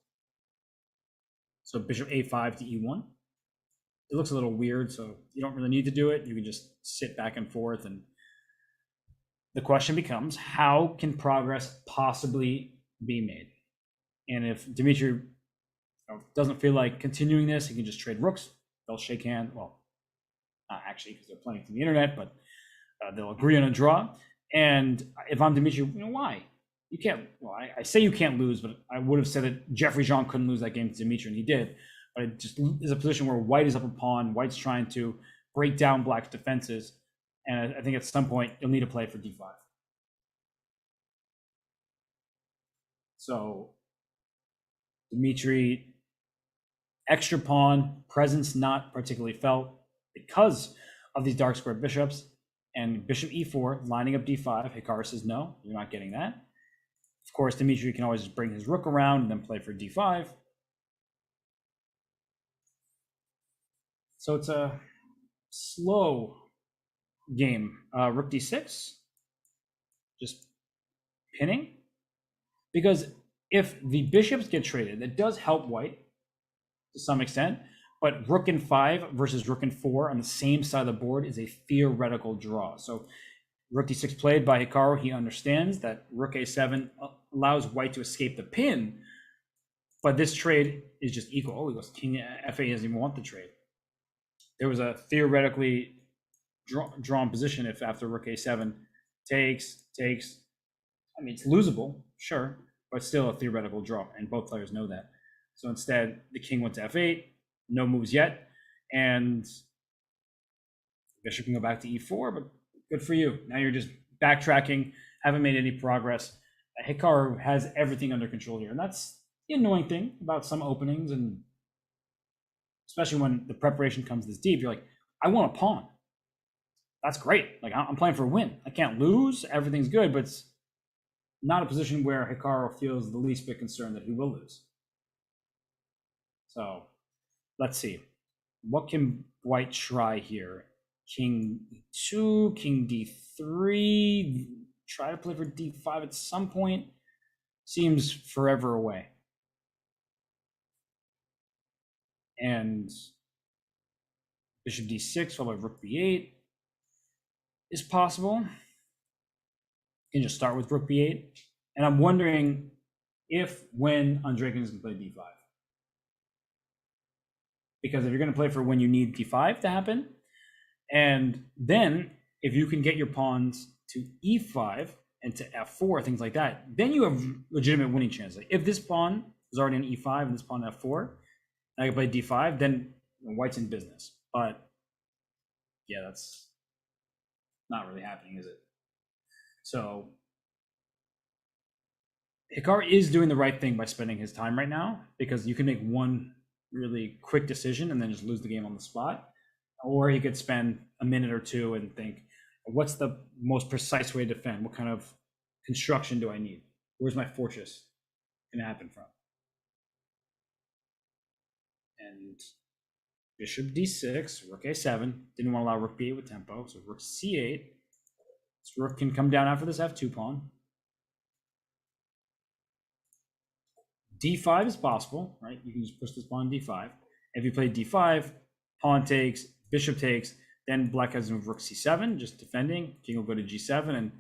So bishop a5 to e1. It looks a little weird, so you don't really need to do it. You can just sit back and forth, and the question becomes, how can progress possibly be made? And if Dmitry doesn't feel like continuing this. He can just trade rooks. They'll shake hands. Well, not actually because they're playing through the internet, but they'll agree on a draw. And if I'm Dimitri, why? You can't. Well, I say you can't lose, but I would have said that Jeffrey Jean couldn't lose that game to Dimitri, and he did. But it just is a position where White is up a pawn. White's trying to break down Black's defenses, and I think at some point you'll need to play for d5. So Dimitri, extra pawn, presence not particularly felt because of these dark square bishops, and bishop e4 lining up d5. Hikara says no, you're not getting that. Of course, Dimitri can always just bring his rook around and then play for d5. So it's a slow game. Rook d6, just pinning. Because if the bishops get traded, that does help White to some extent, but rook in 5 versus rook in 4 on the same side of the board is a theoretical draw. So rook d6 played by Hikaru, he understands that rook a7 allows White to escape the pin, but this trade is just equal. Oh, he goes king f8, doesn't even want the trade. There was a theoretically drawn position if after rook a7 takes. I mean, it's losable, sure, but still a theoretical draw, and both players know that. So instead, the king went to f8, no moves yet, and bishop can go back to e4, but good for you. Now you're just backtracking, haven't made any progress. Hikaru has everything under control here, and that's the annoying thing about some openings, and especially when the preparation comes this deep, you're like, I want a pawn. That's great. Like, I'm playing for a win. I can't lose. Everything's good, but it's not a position where Hikaru feels the least bit concerned that he will lose. So let's see. What can White try here? King e2, king d3, try to play for d5 at some point. Seems forever away. And bishop d6 followed by rook b8 is possible. You can just start with rook b8. And I'm wondering if when Andrekins can play d5. Because if you're going to play for when you need d5 to happen, and then if you can get your pawns to e5 and to f4, things like that, then you have legitimate winning chances. Like if this pawn is already on e5 and this pawn on f4, and I can play d5, then White's in business. But yeah, that's not really happening, is it? So Hikara is doing the right thing by spending his time right now, because you can make one really quick decision and then just lose the game on the spot. Or he could spend a minute or two and think, what's the most precise way to defend? What kind of construction do I need? Where's my fortress going to happen from? And bishop d6, rook a7. Didn't want to allow rook b8 with tempo, so rook c8. This rook can come down after this f2 pawn. d5 is possible, right? You can just push this pawn d5. If you play d5, pawn takes, bishop takes, then black has to move rook c7, just defending. King will go to g7, and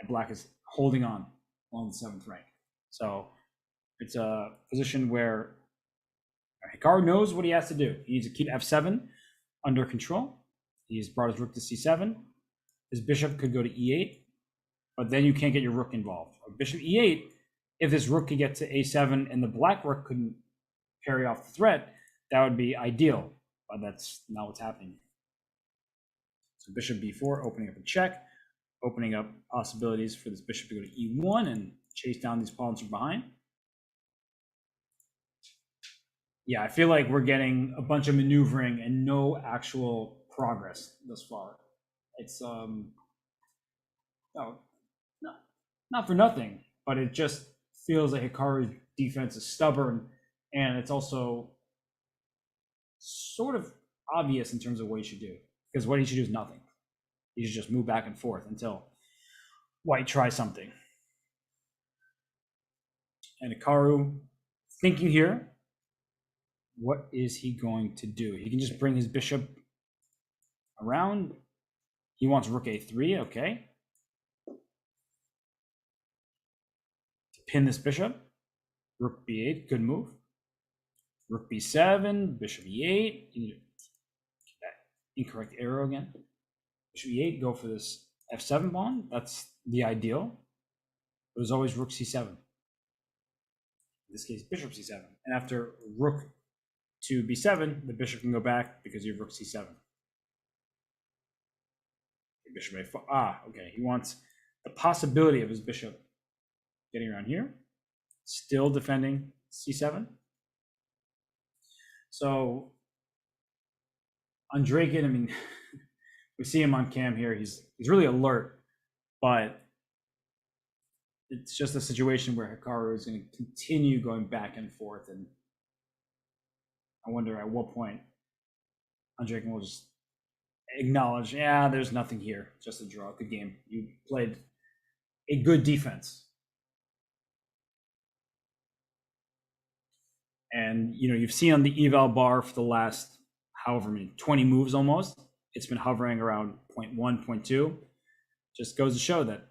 black is holding on along the 7th rank. So it's a position where Hikaru knows what he has to do. He needs to keep f7 under control. He's brought his rook to c7. His bishop could go to e8, but then you can't get your rook involved. Or bishop e8, if this rook could get to a7 and the black rook couldn't carry off the threat, that would be ideal, but that's not what's happening. So bishop b4, opening up a check, opening up possibilities for this bishop to go to e1 and chase down these pawns from behind. Yeah, I feel like we're getting a bunch of maneuvering and no actual progress thus far. It's not for nothing, but it just feels like Hikaru's defense is stubborn, and it's also sort of obvious in terms of what he should do, because what he should do is nothing. He should just move back and forth until White tries something. And Hikaru thinking here, what is he going to do? He can just bring his bishop around. He wants rook a3, okay. To pin this bishop. Rook b8, good move. Rook b7, bishop e8. That incorrect arrow again. Bishop e8, go for this f7 pawn. That's the ideal. It was always rook c7. In this case, bishop c7. And after rook to b7, the bishop can go back because you have rook c7. Bishop a4. Okay. He wants the possibility of his bishop getting around here. Still defending c7. So Andreykin, I mean, we see him on cam here. He's really alert, but it's just a situation where Hikara is going to continue going back and forth, and I wonder at what point Andreykin will just acknowledge, yeah, there's nothing here, just a draw, good game. You played a good defense. And, you know, you've seen on the eval bar for the last, however many, 20 moves almost, it's been hovering around 0.1, 0.2. Just goes to show that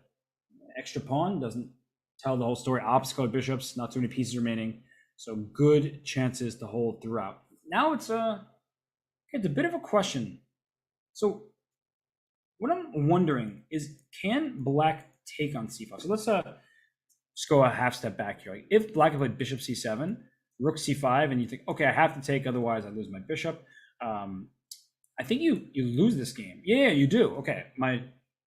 extra pawn doesn't tell the whole story. Ops code bishops, not too many pieces remaining. So good chances to hold throughout. Now it's a bit of a question. So what I'm wondering is, can black take on c5? So let's just go a half step back here. Like if black had played bishop c7, rook c5, and you think, okay, I have to take, otherwise I lose my bishop. I think you lose this game. Yeah, you do. Okay, my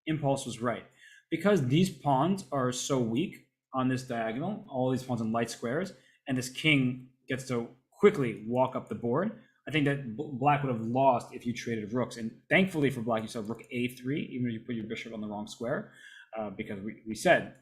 impulse was right. Because these pawns are so weak on this diagonal, all these pawns in light squares, and this king gets to quickly walk up the board, I think that black would have lost if you traded rooks. And thankfully for black, you saw rook a3, even if you put your bishop on the wrong square, because we said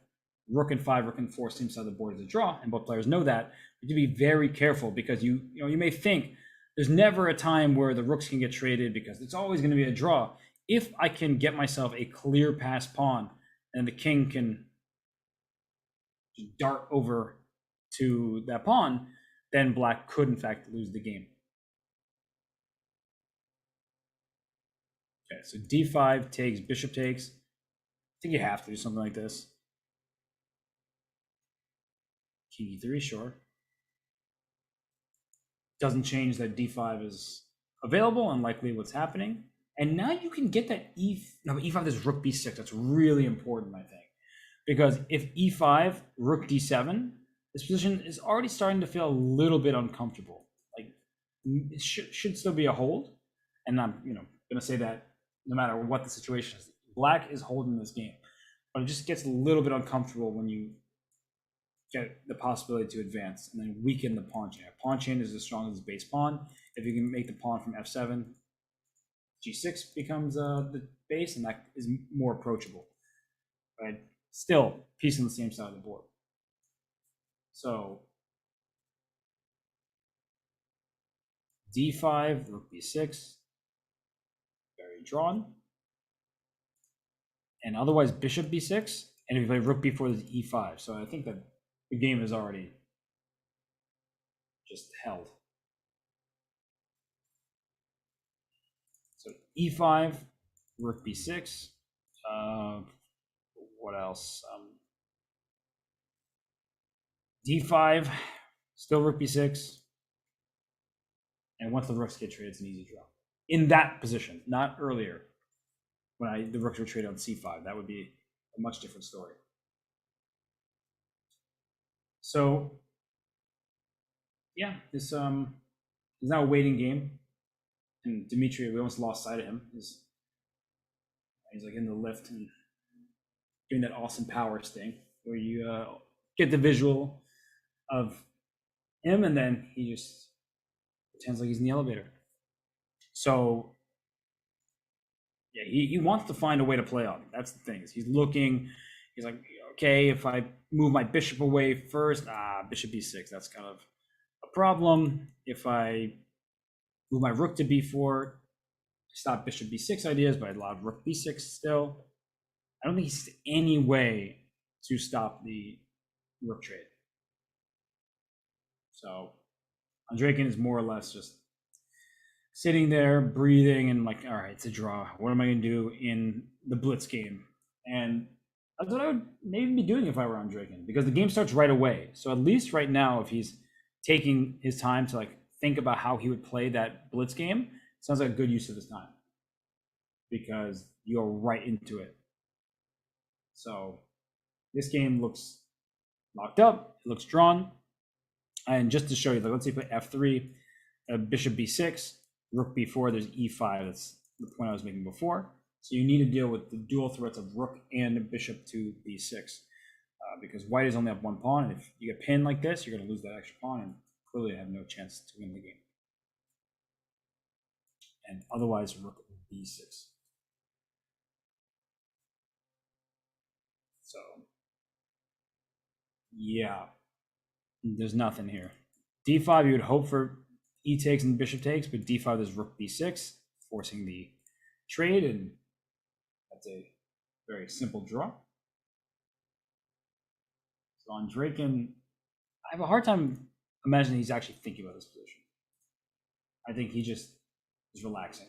rook and 5, rook and 4 seems to have the board as a draw, and both players know that. You have to be very careful, because you may think there's never a time where the rooks can get traded because it's always going to be a draw. If I can get myself a clear pass pawn and the king can dart over to that pawn, then black could in fact lose the game. Okay, so d5 takes, bishop takes. I think you have to do something like this. King e3, sure. Doesn't change that d5 is available, unlikely what's happening. And now you can get that e5, there's rook b6. That's really important, I think. Because if e5, rook d7, this position is already starting to feel a little bit uncomfortable. Like, it should still be a hold. And I'm going to say that no matter what the situation is. Black is holding this game. But it just gets a little bit uncomfortable when you get the possibility to advance and then weaken the pawn chain. Pawn chain is as strong as base pawn. If you can make the pawn from f7, g6 becomes the base, and that is more approachable. But still, piece on the same side of the board. So d5, rook b6, very drawn. And otherwise bishop b6, and if you play rook b4, there's e5. So I think that the game is already just held. So e5, rook b6. What else? d5, still rook b6. And once the rooks get traded, it's an easy draw. In that position, not earlier, when the rooks were traded on c5. That would be a much different story. So, yeah, this is now a waiting game. And Dimitri, we almost lost sight of him. He's like in the lift and doing that Austin Powers thing where you get the visual of him, and then he just pretends like he's in the elevator. So, yeah, he wants to find a way to play on. That's the thing. He's looking. He's like, okay, if I move my bishop away first, bishop b6, that's kind of a problem. If I move my rook to b4, stop bishop b6 ideas, but I allow rook b6 still. I don't think he sees any way to stop the rook trade. So Andreykin is more or less just sitting there, breathing, and like, all right, it's a draw. What am I going to do in the Blitz game? And that's what I would maybe be doing if I were Andreykin, because the game starts right away. So at least right now, if he's taking his time to like think about how he would play that blitz game, it sounds like a good use of his time because you're right into it. So this game looks locked up. It looks drawn. And just to show you, like, let's say put f3, bishop b6, rook b4. There's e5. That's the point I was making before. So you need to deal with the dual threats of rook and bishop to b6 because white is only up one pawn. And if you get pinned like this, you're going to lose that extra pawn and clearly have no chance to win the game. And otherwise, rook b6. So, yeah, there's nothing here. d5, you would hope for e takes and bishop takes, but d5, there's rook b6, forcing the trade, and that's a very simple draw. So on Draken, I have a hard time imagining he's actually thinking about this position. I think he just is relaxing.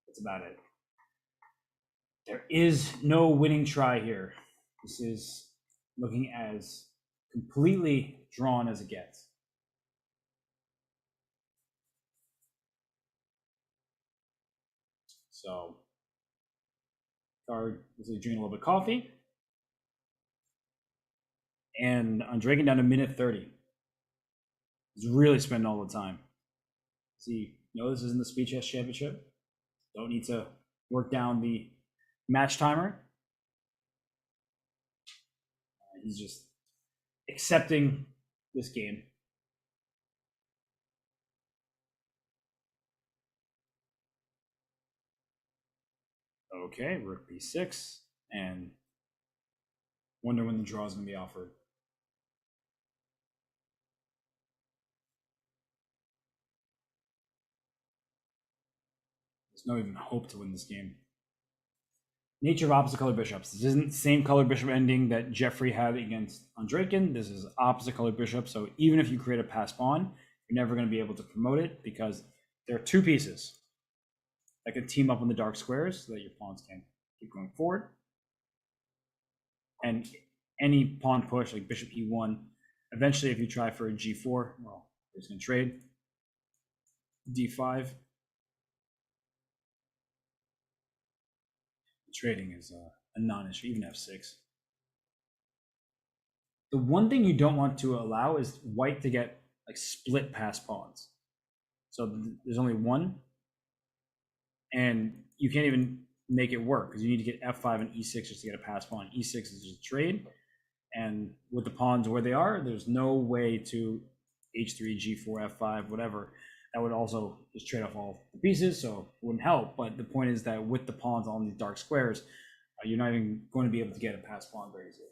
That's about it. There is no winning try here. This is looking as completely drawn as it gets. So, Card is drinking a little bit of coffee. And on Draken down to minute 30. He's really spending all the time. See, no, this isn't the Speed Chess Championship. Don't need to work down the match timer. He's just accepting this game. Okay, rook b6, and wonder when the draw is going to be offered. There's no even hope to win this game. Nature of opposite color bishops. This isn't the same color bishop ending that Jeffrey had against Andraken. This is opposite color bishop. So even if you create a pass pawn, you're never going to be able to promote it because there are two pieces that can team up on the dark squares so that your pawns can keep going forward. And any pawn push, like bishop e1, eventually if you try for a g4, well, you're just going to trade. d5. Trading is a non-issue, even f6. The one thing you don't want to allow is white to get like split pass pawns. So there's only one, and you can't even make it work because you need to get f5 and e6 just to get a pass pawn. e6 is just a trade, and with the pawns where they are, there's no way to h3, g4, f5, whatever. That would also just trade off all the pieces, so it wouldn't help. But the point is that with the pawns on these dark squares, you're not even going to be able to get a pass pawn very easily.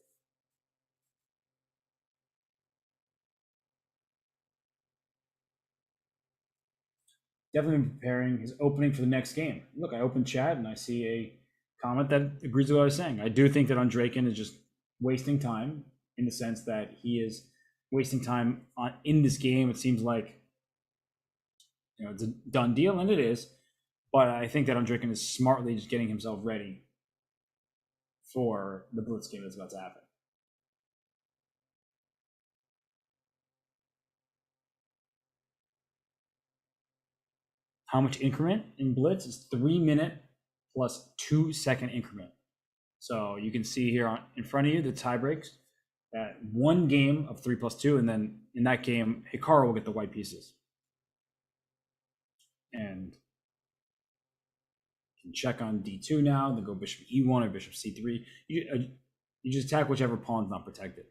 Definitely preparing his opening for the next game. Look, I opened chat and I see a comment that agrees with what I was saying. I do think that Andraken is just wasting time in the sense that he is wasting time in this game. It seems like, you know, it's a done deal, and it is. But I think that Andraken is smartly just getting himself ready for the blitz game that's about to happen. How much increment in blitz is 3 minute plus 2 second increment. So you can see here in front of you the tie breaks. That one game of 3 plus 2, and then in that game, Hikara will get the white pieces. And you can check on d2 now, then go bishop e1 or bishop c3. You just attack whichever pawn's not protected.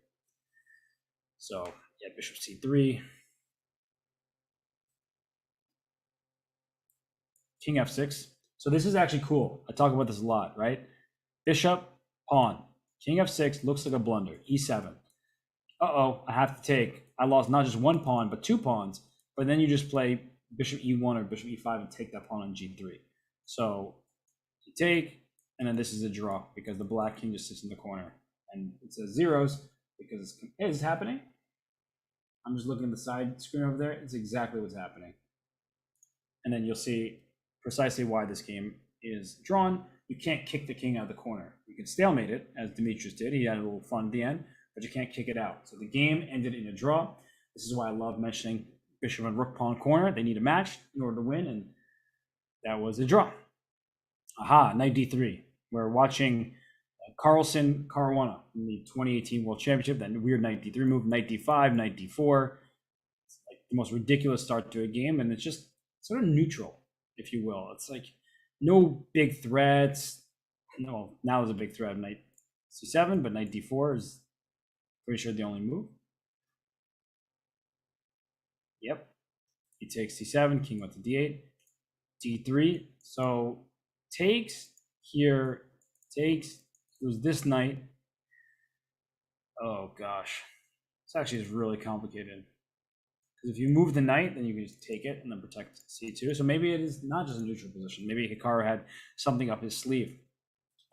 So yeah, bishop c3. King f6. So this is actually cool. I talk about this a lot, right? Bishop, pawn. King f6 looks like a blunder. e7. Uh-oh, I have to take. I lost not just one pawn, but 2 pawns. But then you just play bishop e1 or bishop e5 and take that pawn on g3. So you take, and then this is a draw because the black king just sits in the corner. And it says zeros because it's happening. I'm just looking at the side screen over there. It's exactly what's happening. And then you'll see precisely why this game is drawn. You can't kick the king out of the corner. You can stalemate it, as Demetrius did. He had a little fun at the end, but you can't kick it out. So the game ended in a draw. This is why I love mentioning bishop and rook pawn corner. They need a match in order to win, and that was a draw. Aha, knight d3. We're watching Carlsen Caruana in the 2018 World Championship. That weird knight d3 move, knight d5, knight d4. It's like the most ridiculous start to a game, and it's just sort of neutral, if you will. It's like no big threats. No, now there's a big threat of knight c7, but knight d4 is pretty sure the only move. Yep. He takes c7, king went to d8, d3. So takes here, takes, was this knight. Oh gosh. This actually is really complicated. Because if you move the knight, then you can just take it and then protect c2. So maybe it is not just a neutral position. Maybe Hikara had something up his sleeve.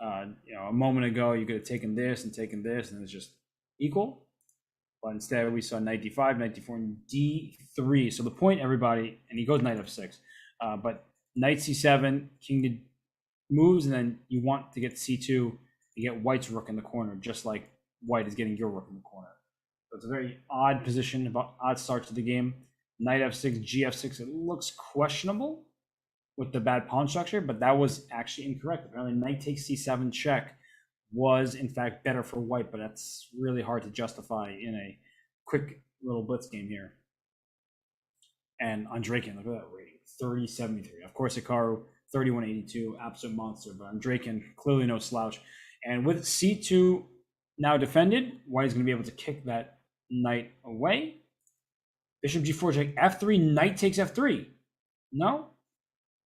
A moment ago, you could have taken this, and it's just equal. But instead, we saw knight d5, knight d4, and d3. So the point, everybody, and he goes knight f6. But knight c7, king to moves, and then you want to get c2 to get white's rook in the corner, just like white is getting your rook in the corner. So it's a very odd position, odd start to the game. Knight f6, gf6, it looks questionable with the bad pawn structure, but that was actually incorrect. Apparently, knight takes c7 check was in fact better for white, but that's really hard to justify in a quick little blitz game here. And Andreykin, look at that rating, 3073. Of course, Hikaru, 3182, absolute monster, but Andreykin, clearly no slouch. And with c2 now defended, white is going to be able to kick that knight away. Bishop g4 check, f3, knight takes f3. No?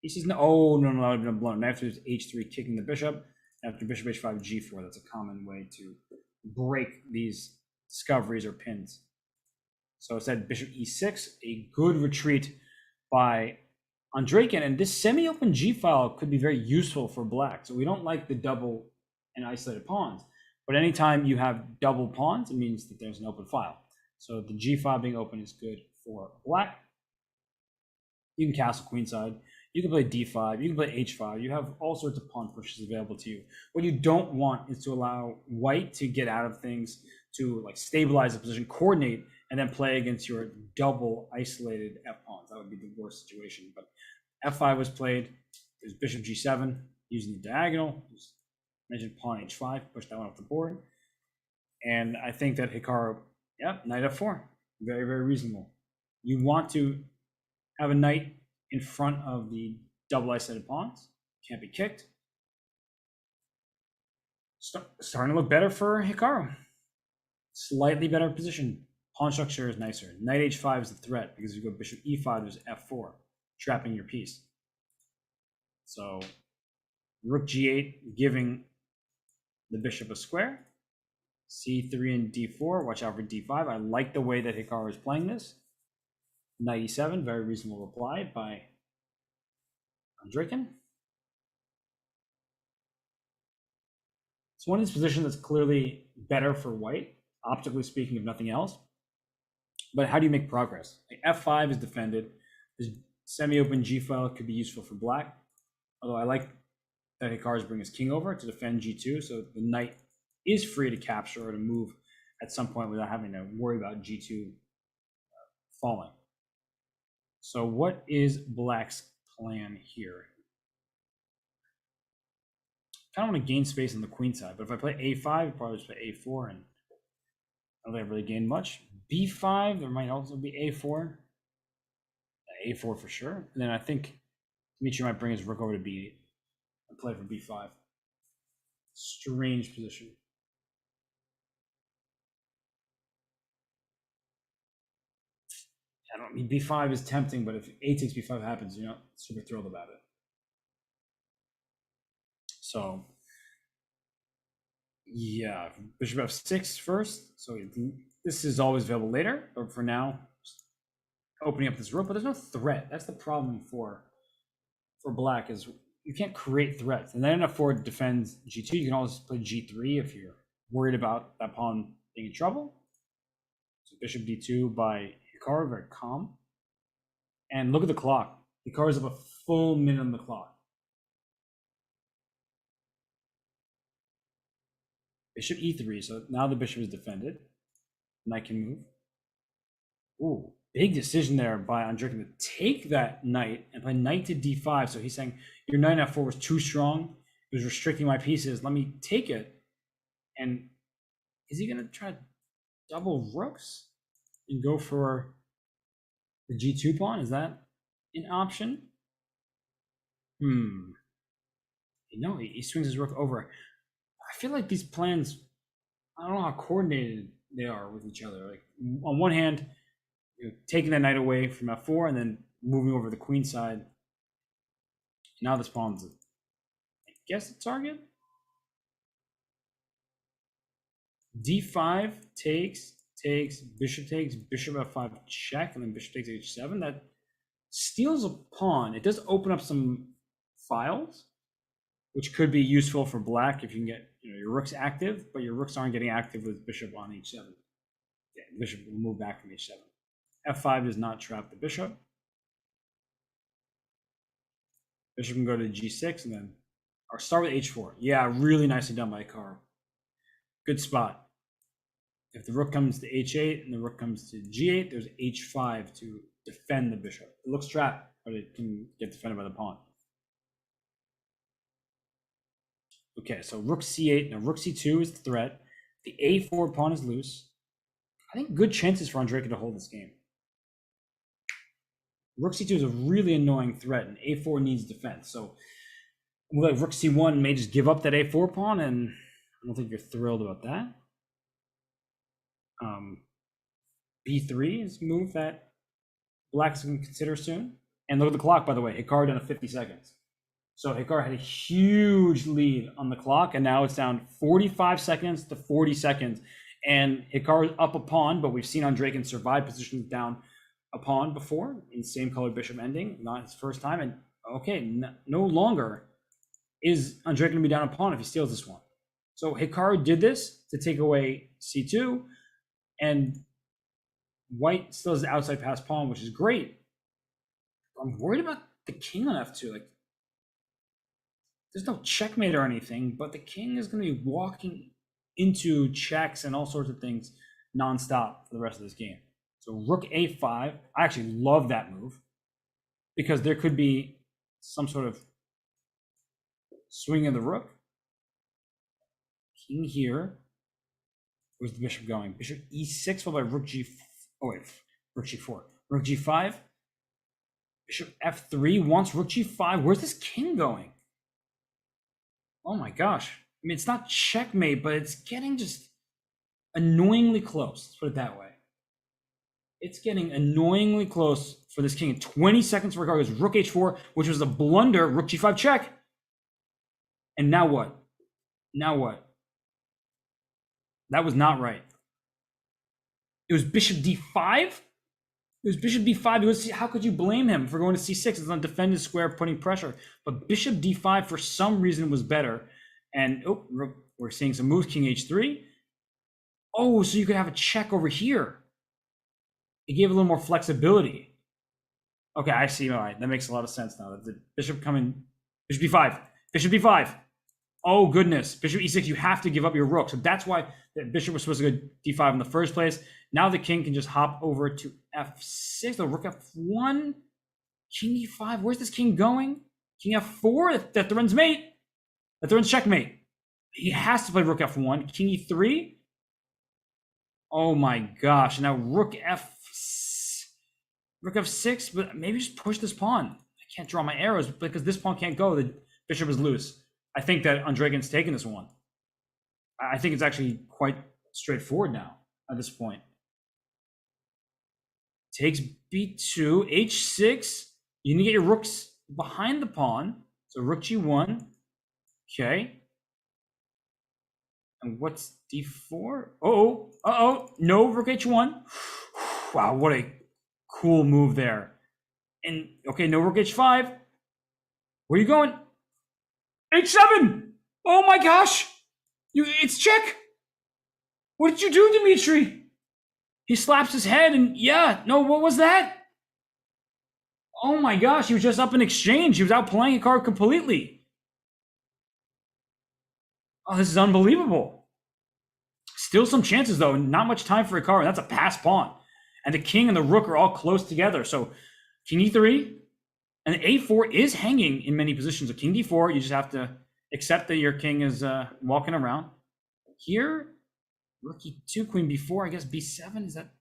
He says no. Oh, no, that would have been a blown. Knight f3 is h3, kicking the bishop. After bishop h5, g4, that's a common way to break these discoveries or pins. So it said bishop e6, a good retreat by Andreykin, and this semi-open g file could be very useful for black. So we don't like the double and isolated pawns, but anytime you have double pawns, it means that there's an open file. So the g file being open is good for black. You can castle queenside. You can play d5, you can play h5, you have all sorts of pawn pushes available to you. What you don't want is to allow white to get out of things, to like stabilize the position, coordinate, and then play against your double isolated f-pawns. That would be the worst situation. But f5 was played, there's bishop g7, using the diagonal, just mentioned pawn h5, push that one off the board. And I think that Hikaru, knight f4, very, very reasonable. You want to have a knight in front of the double isolated pawns, can't be kicked. Starting to look better for Hikaru. Slightly better position. Pawn structure is nicer. Knight h5 is the threat because if you go bishop e5, there's f4, trapping your piece. So rook g8, giving the bishop a square. c3 and d4, watch out for d5. I like the way that Hikaru is playing this. Knight e7, very reasonable reply by Andreykin. It's one of these positions that's clearly better for white, optically speaking, if nothing else. But how do you make progress? Like f5 is defended. This semi-open g file could be useful for black. Although I like that Hikaru's bring his king over to defend g2, so the knight is free to capture or to move at some point without having to worry about g2 falling. So what is black's plan here? I kind of want to gain space on the queen side, but if I play a5, I'll probably just play a4, and I don't think I've really gained much. b5, there might also be a4. a4 for sure. And then I think Dimitri might bring his rook over to b8 and play for b5. Strange position. I don't mean b5 is tempting, but if a takes b5 happens, you're not super thrilled about it. So, yeah, bishop f6 first. So this is always available later, but for now, just opening up this rook. But there's no threat. That's the problem for black is you can't create threats. And then f4 defends g2. You can always play g3 if you're worried about that pawn being in trouble. So bishop d2 by Hikaru, very calm. And look at the clock. Hikaru's up a full minute on the clock. Bishop e3, so now the bishop is defended. Knight can move. Ooh, big decision there by Andrikin to take that knight and play knight to d5. So he's saying your knight at 4 was too strong. It was restricting my pieces. Let me take it. And is he going to try double rooks and go for the g2 pawn? Is that an option? No, he swings his rook over. I feel like these plans, I don't know how coordinated they are with each other. Like on one hand, taking that knight away from f4 and then moving over the queen side. Now this pawn's, I guess, the target. d5 takes, bishop takes, bishop f5 check, and then bishop takes h7. That steals a pawn. It does open up some files, which could be useful for black if you can get your rooks active, but your rooks aren't getting active with bishop on h7. Yeah, bishop will move back from h7. f5 does not trap the bishop. Bishop can go to g6 and then, or start with h4. Yeah, really nicely done by Hikara. Good spot. If the rook comes to h8 and the rook comes to g8, there's h5 to defend the bishop. It looks trapped, but it can get defended by the pawn. Okay, so rook c8. Now rook c2 is the threat. The a4 pawn is loose. I think good chances for Andrikin to hold this game. Rook c2 is a really annoying threat, and a4 needs defense. So like rook c1 may just give up that a4 pawn, and I don't think you're thrilled about that. b3 is a move that black's going to consider soon. And look at the clock, by the way. Hikara down to 50 seconds. So Hikara had a huge lead on the clock, and now it's down 45 seconds to 40 seconds. And Hikara's up a pawn, but we've seen Andrikin survive positions down a pawn before in same colored bishop ending, not his first time. And okay, no longer is Andrikin going to be down a pawn if he steals this one. So Hikara did this to take away c2, and white still has the outside pass pawn, which is great. I'm worried about the king on f2. Like, there's no checkmate or anything, but the king is going to be walking into checks and all sorts of things nonstop for the rest of this game. So rook a5, I actually love that move because there could be some sort of swing of the rook. King here. Where's the bishop going? Bishop e6 followed by rook g. Oh wait, rook g4. Rook g5. Bishop f3 wants rook g5. Where's this king going? Oh my gosh. I mean, it's not checkmate, but it's getting just annoyingly close. Let's put it that way. It's getting annoyingly close for this king. 20 seconds for Hikara goes rook h4, which was a blunder. Rook g5 check. And now what? Now what? That was not right. It was bishop d5? It was bishop d5. How could you blame him for going to c6? It's on defended square, putting pressure. But bishop d5 for some reason was better. And oh, we're seeing some moves. King h3. Oh, so you could have a check over here. It gave a little more flexibility. Okay, I see. All right, that makes a lot of sense now. The bishop coming. Bishop d5. Bishop d5. Oh goodness, bishop e6. You have to give up your rook. So that's why the bishop was supposed to go d5 in the first place. Now the king can just hop over to f6. The rook f1. King e5. Where's this king going? King f4. That threatens mate. That threatens checkmate. He has to play rook f1. King e3. Oh my gosh! Now rook f6. But maybe just push this pawn. I can't draw my arrows because this pawn can't go. The bishop is loose. I think that Andrikin's taking this one. I think it's actually quite straightforward now at this point. Takes b2, h6. You need to get your rooks behind the pawn. So rook g1. Okay. And what's d4? No, rook h1. Wow, what a cool move there. And okay, no rook h5. Where are you going? h7. Oh my gosh. It's check. What did you do, Dimitri? He slaps his head and what was that? Oh my gosh, he was just up in exchange. He was outplaying Hikara completely. Oh, this is unbelievable. Still some chances though, not much time for Hikara. That's a pass pawn. And the king and the rook are all close together. So king e3 and a4 is hanging in many positions. So king d4, you just have to accept that your king is walking around. Here, rook e2, queen b4, I guess b7, is that?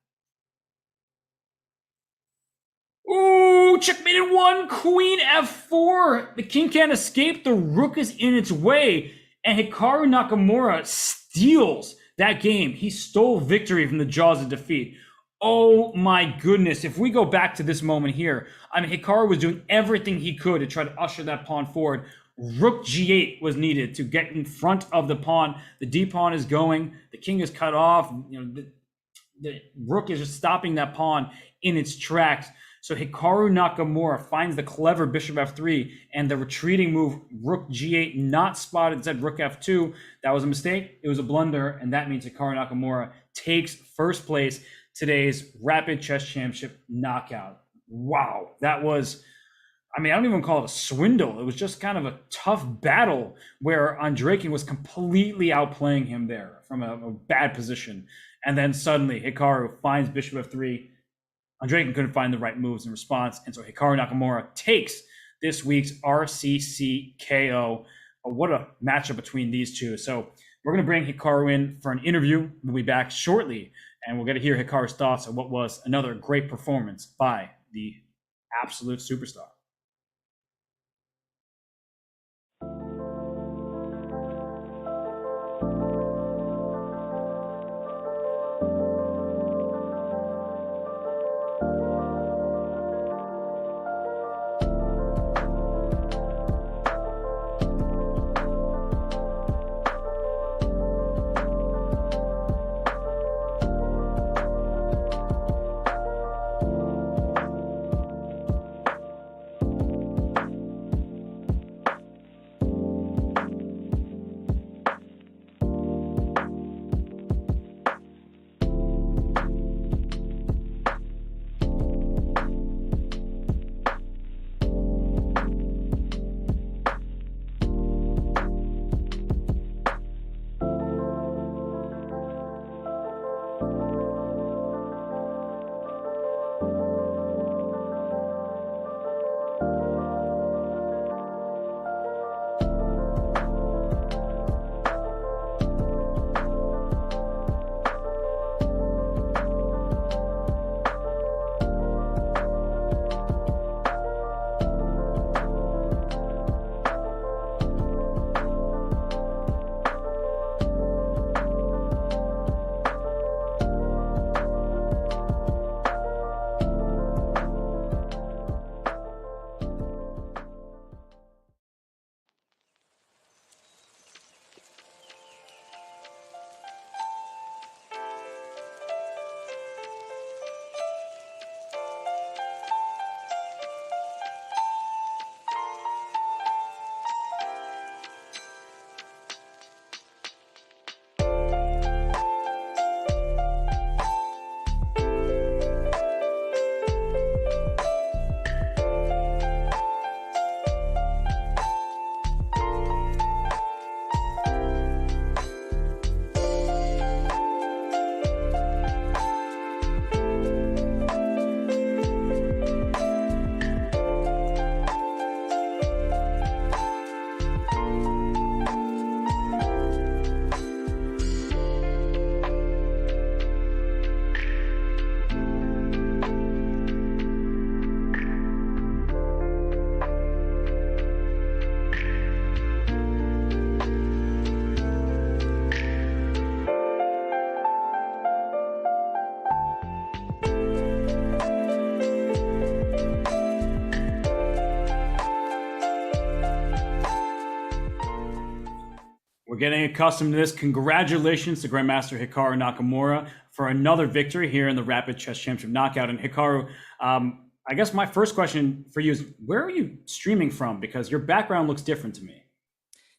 Ooh, checkmate in one, queen f4. The king can't escape, the rook is in its way. And Hikaru Nakamura steals that game. He stole victory from the jaws of defeat. Oh my goodness. If we go back to this moment here, I mean, Hikaru was doing everything he could to try to usher that pawn forward. Rook g8 was needed to get in front of the pawn. The d pawn is going. The king is cut off. You know, the rook is just stopping that pawn in its tracks. So Hikaru Nakamura finds the clever bishop f3 and the retreating move rook g8 not spotted, instead rook f2. That was a mistake. It was a blunder, and that means Hikaru Nakamura takes first place, today's Rapid Chess Championship knockout. Wow, that was, I mean, I don't even call it a swindle. It was just kind of a tough battle where Andreykin was completely outplaying him there from a bad position. And then suddenly Hikaru finds bishop f3. Andreykin couldn't find the right moves in response. And so Hikaru Nakamura takes this week's RCC KO. What a matchup between these two. So we're going to bring Hikaru in for an interview. We'll be back shortly, and we'll get to hear Hikaru's thoughts on what was another great performance by the absolute superstar. We're getting accustomed to this. Congratulations to Grandmaster Hikaru Nakamura for another victory here in the Rapid Chess Championship Knockout. And Hikaru, I guess my first question for you is, where are you streaming from? Because your background looks different to me.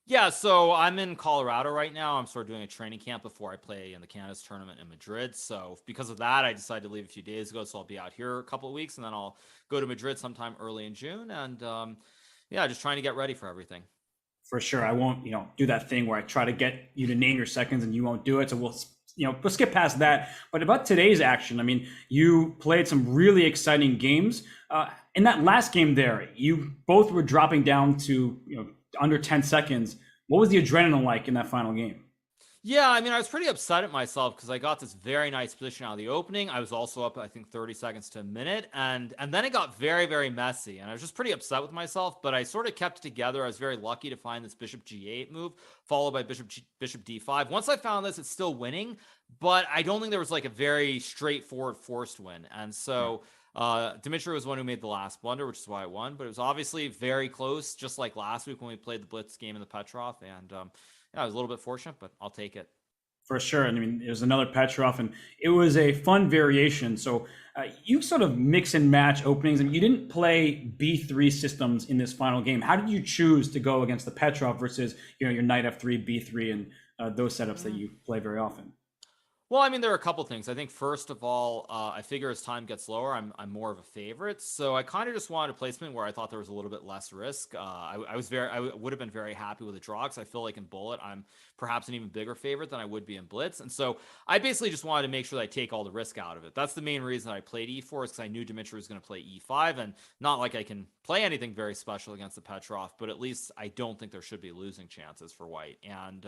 Yeah, so I'm in Colorado right now. I'm sort of doing a training camp before I play in the Canada's tournament in Madrid. So because of that, I decided to leave a few days ago. So I'll be out here a couple of weeks, and then I'll go to Madrid sometime early in June. And yeah, just trying to get ready for everything. For sure. I won't, do that thing where I try to get you to name your seconds and you won't do it. So we'll we'll skip past that. But about today's action, I mean, you played some really exciting games. In that last game there, you both were dropping down to under 10 seconds. What was the adrenaline like in that final game? Yeah, I mean, I was pretty upset at myself because I got this very nice position out of the opening. I was also up, I think, 30 seconds to a minute, and then it got very, very messy, and I was just pretty upset with myself. But I sort of kept it together. I was very lucky to find this Bishop G8 move, followed by Bishop D5. Once I found this, it's still winning, but I don't think there was like a very straightforward forced win, and so. Dimitri was the one who made the last blunder, which is why I won. But it was obviously very close, just like last week when we played the Blitz game in the Petrov, and I was a little bit fortunate, but I'll take it. For sure. And I mean, it was another Petrov, and it was a fun variation. So you sort of mix and match openings, and you didn't play B3 systems in this final game. How did you choose to go against the Petrov versus your knight F3, B3, and those setups that you play very often? Well, I mean, there are a couple things. I think first of all, I figure as time gets lower, I'm more of a favorite. So I kind of just wanted a placement where I thought there was a little bit less risk. I would have been very happy with a draw because I feel like in Bullet, I'm perhaps an even bigger favorite than I would be in Blitz. And so I basically just wanted to make sure that I take all the risk out of it. That's the main reason I played E4 is because I knew Dimitri was going to play E5, and not like I can play anything very special against the Petrov, but at least I don't think there should be losing chances for White. And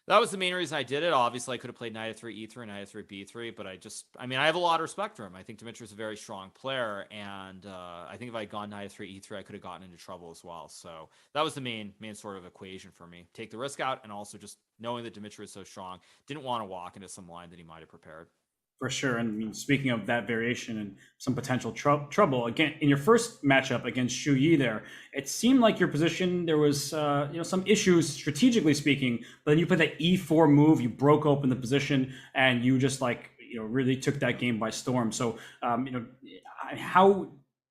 that was the main reason I did it. Obviously, I could have played knight f3, e3, knight f3, b3, but I have a lot of respect for him. I think Dimitri's a very strong player, and I think if I had gone knight f3, e3, I could have gotten into trouble as well. So that was the main sort of equation for me. Take the risk out, and also just knowing that Dimitri is so strong, didn't want to walk into some line that he might have prepared. For sure. And I mean, speaking of that variation and some potential trouble, again, in your first matchup against Shuyi there, it seemed like your position, there was some issues strategically speaking, but then you put that E4 move, you broke open the position, and you just really took that game by storm. So, how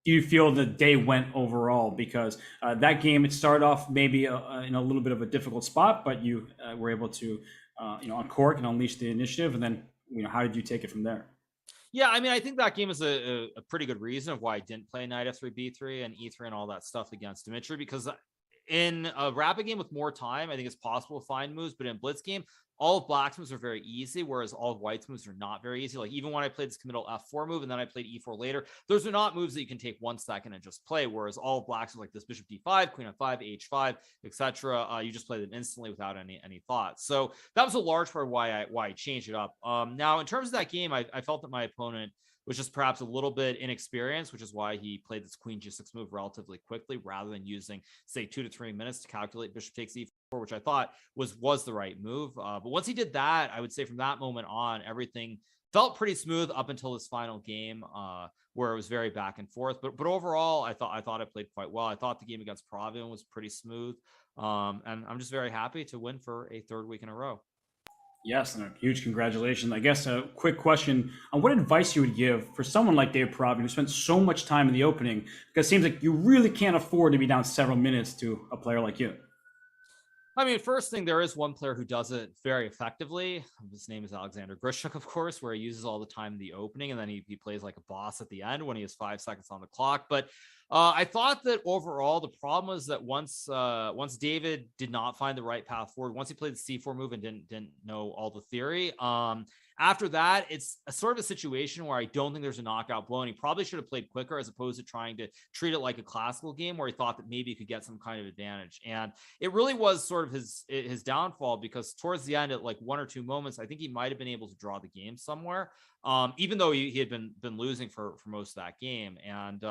do you feel the day went overall? Because that game, it started off maybe in a little bit of a difficult spot, but you were able to, uncork and unleash the initiative, and then how did you take it from there? Yeah, I mean, I think that game is a pretty good reason of why I didn't play knight f3, b3, and e3 and all that stuff against Dimitri, because in a rapid game with more time, I think it's possible to find moves, but in Blitz game, all of Black's moves are very easy, whereas all of White's moves are not very easy. Like even when I played this committal F4 move and then I played E4 later, those are not moves that you can take 1 second and just play, whereas all of Black's are like this Bishop D5, Queen F5, H5, etc. You just play them instantly without any thought. So that was a large part of why I changed it up. Now, in terms of that game, I felt that my opponent was just perhaps a little bit inexperienced, which is why he played this Queen G6 move relatively quickly rather than using, say, 2 to 3 minutes to calculate Bishop takes E4, which I thought was the right move. But once he did that, I would say from that moment on, everything felt pretty smooth up until this final game, where it was very back and forth. But overall, I thought I played quite well. I thought the game against Pravian was pretty smooth, and I'm just very happy to win for a third week in a row. Yes, and a huge congratulations. I guess a quick question on what advice you would give for someone like Dave Pravian who spent so much time in the opening, because it seems like you really can't afford to be down several minutes to a player like you. I mean, first thing, there is one player who does it very effectively. His name is Alexander Grishoek, of course, where he uses all the time in the opening, and then he plays like a boss at the end when he has 5 seconds on the clock. But I thought that overall, the problem was that once David did not find the right path forward, once he played the C4 move and didn't know all the theory, after that, it's a sort of a situation where I don't think there's a knockout blow, and he probably should have played quicker as opposed to trying to treat it like a classical game where he thought that maybe he could get some kind of advantage. And it really was sort of his downfall, because towards the end, at like 1 or 2 moments, I think he might have been able to draw the game somewhere, even though he had been losing for most of that game. And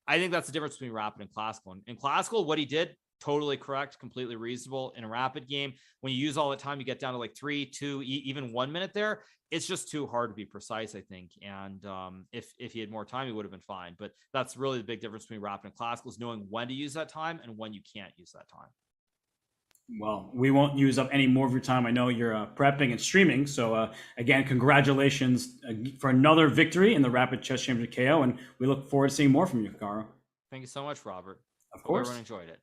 I think that's the difference between rapid and classical. In classical, what he did, totally correct, completely reasonable. In a rapid game, when you use all the time, you get down to like 3, 2, even 1 minute there. It's just too hard to be precise, I think. And if he had more time, he would have been fine. But that's really the big difference between rapid and classical, is knowing when to use that time and when you can't use that time. Well, we won't use up any more of your time. I know you're prepping and streaming. So again, congratulations for another victory in the Rapid Chess Championship KO. And we look forward to seeing more from you, Hikara. Thank you so much, Robert. Of course. Hope everyone enjoyed it.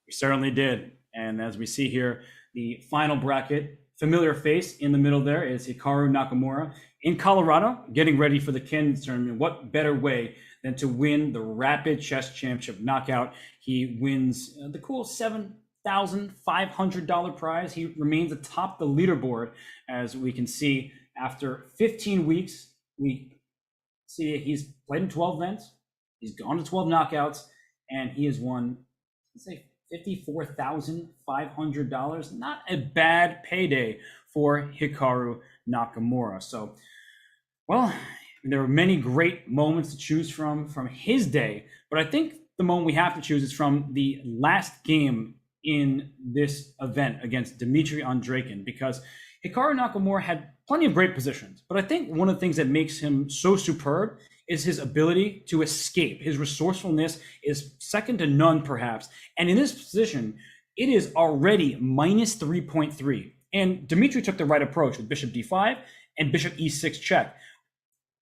We certainly did. And as we see here, the final bracket, familiar face in the middle there is Hikara Nakamura in Colorado, getting ready for the Kins tournament. What better way than to win the Rapid Chess Championship knockout? He wins the cool 7 $50,500 prize. He remains atop the leaderboard, as we can see after 15 weeks. We see he's played in 12 events. He's gone to 12 knockouts, and he has won, let's say, $54,500. Not a bad payday for Hikaru Nakamura. So, well, there are many great moments to choose from his day, but I think the moment we have to choose is from the last game in this event against Dmitry Andreikin, because Hikaru Nakamura had plenty of great positions, but I think one of the things that makes him so superb is his ability to escape. His resourcefulness is second to none, perhaps. And in this position, it is already minus 3.3. And Dmitry took the right approach with bishop d5 and bishop e6 check.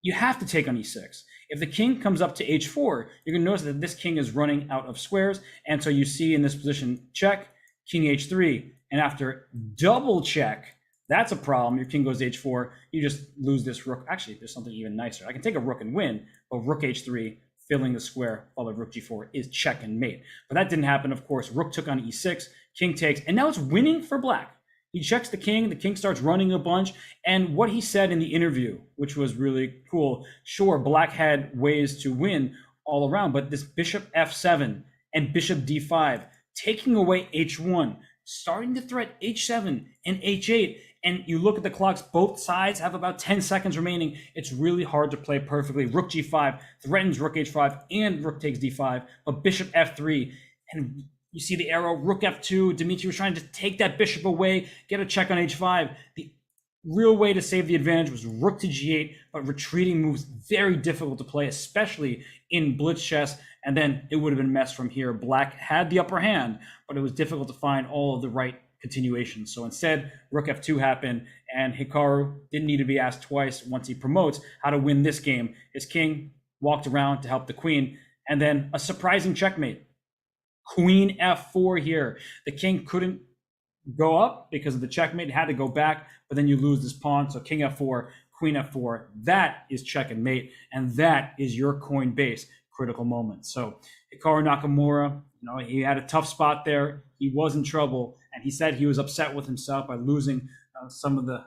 You have to take on e6. If the king comes up to h4, you're going to notice that this king is running out of squares. And so you see in this position, check, king h3. And after double check, that's a problem. Your king goes h4. You just lose this rook. Actually, there's something even nicer. I can take a rook and win, but rook h3, filling the square, followed rook g4 is check and mate. But that didn't happen, of course. Rook took on e6, king takes, and now it's winning for black. He checks the king starts running a bunch, and what he said in the interview, which was really cool, sure, black had ways to win all around, but this bishop f7 and bishop d5, taking away h1, starting to threat h7 and h8, and you look at the clocks, both sides have about 10 seconds remaining. It's really hard to play perfectly. Rook g5 threatens rook h5 and rook takes d5, but bishop f3, and you see the arrow, rook f2. Dmitry was trying to take that bishop away, get a check on h5. The real way to save the advantage was rook to g8, but retreating moves very difficult to play, especially in blitz chess, and then it would have been messed from here. Black had the upper hand, but it was difficult to find all of the right continuations. So instead, rook f2 happened, and Hikaru didn't need to be asked twice once he promotes how to win this game. His king walked around to help the queen, and then a surprising checkmate. Queen f4 here. The king couldn't go up because of the checkmate. It had to go back, but then you lose this pawn. So king f4, queen f4. That is check and mate, and that is your Coinbase critical moment. So Hikaru Nakamura, he had a tough spot there. He was in trouble, and he said he was upset with himself by losing some of the,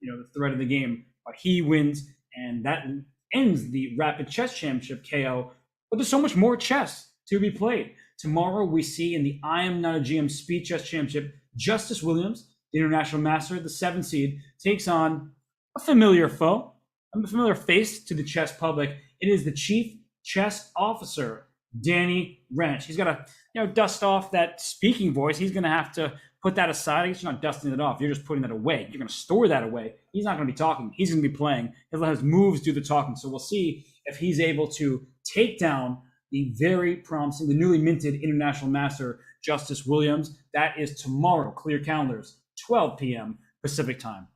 the thread of the game. But he wins, and that ends the Rapid Chess Championship KO. But there's so much more chess to be played. Tomorrow we see in the I Am Not a GM Speed Chess Championship, Justice Williams, the international master, the 7th seed, takes on a familiar foe, a familiar face to the chess public. It is the chief chess officer, Danny Wrench. He's got to dust off that speaking voice. He's going to have to put that aside. I guess you're not dusting it off. You're just putting that away. You're going to store that away. He's not going to be talking. He's going to be playing. He'll let his moves do the talking. So we'll see if he's able to take down the very promising, the newly minted international master, Justice Williams. That is tomorrow. Clear calendars, 12 p.m. Pacific time.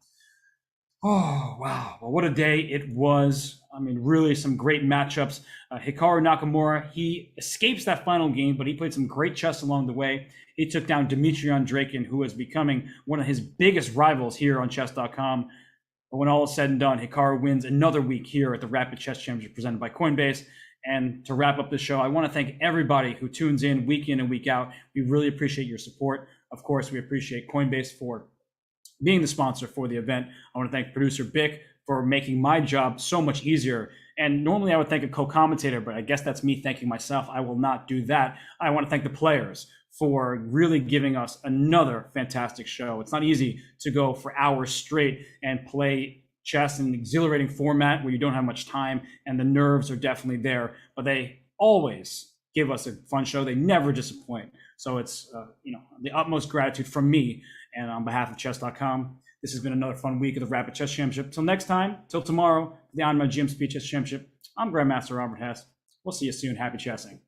Oh, wow. Well, what a day it was. I mean, really some great matchups. Hikaru Nakamura, he escapes that final game, but he played some great chess along the way. He took down Dmitry Andreikin, who is becoming one of his biggest rivals here on chess.com. But when all is said and done, Hikaru wins another week here at the Rapid Chess Championship presented by Coinbase. And to wrap up the show, I want to thank everybody who tunes in and week out. We really appreciate your support. Of course, we appreciate Coinbase for being the sponsor for the event. I want to thank producer Bick for making my job so much easier. And normally I would thank a co-commentator, but I guess that's me thanking myself. I will not do that. I want to thank the players for really giving us another fantastic show. It's not easy to go for hours straight and play chess in an exhilarating format where you don't have much time, and the nerves are definitely there, but they always give us a fun show. They never disappoint. So it's the utmost gratitude from me, and on behalf of chess.com, this has been another fun week of the Rapid Chess Championship. Till next time, till tomorrow, the On My GM Speed Chess Championship, I'm Grandmaster Robert Hess. We'll see you soon. Happy chessing.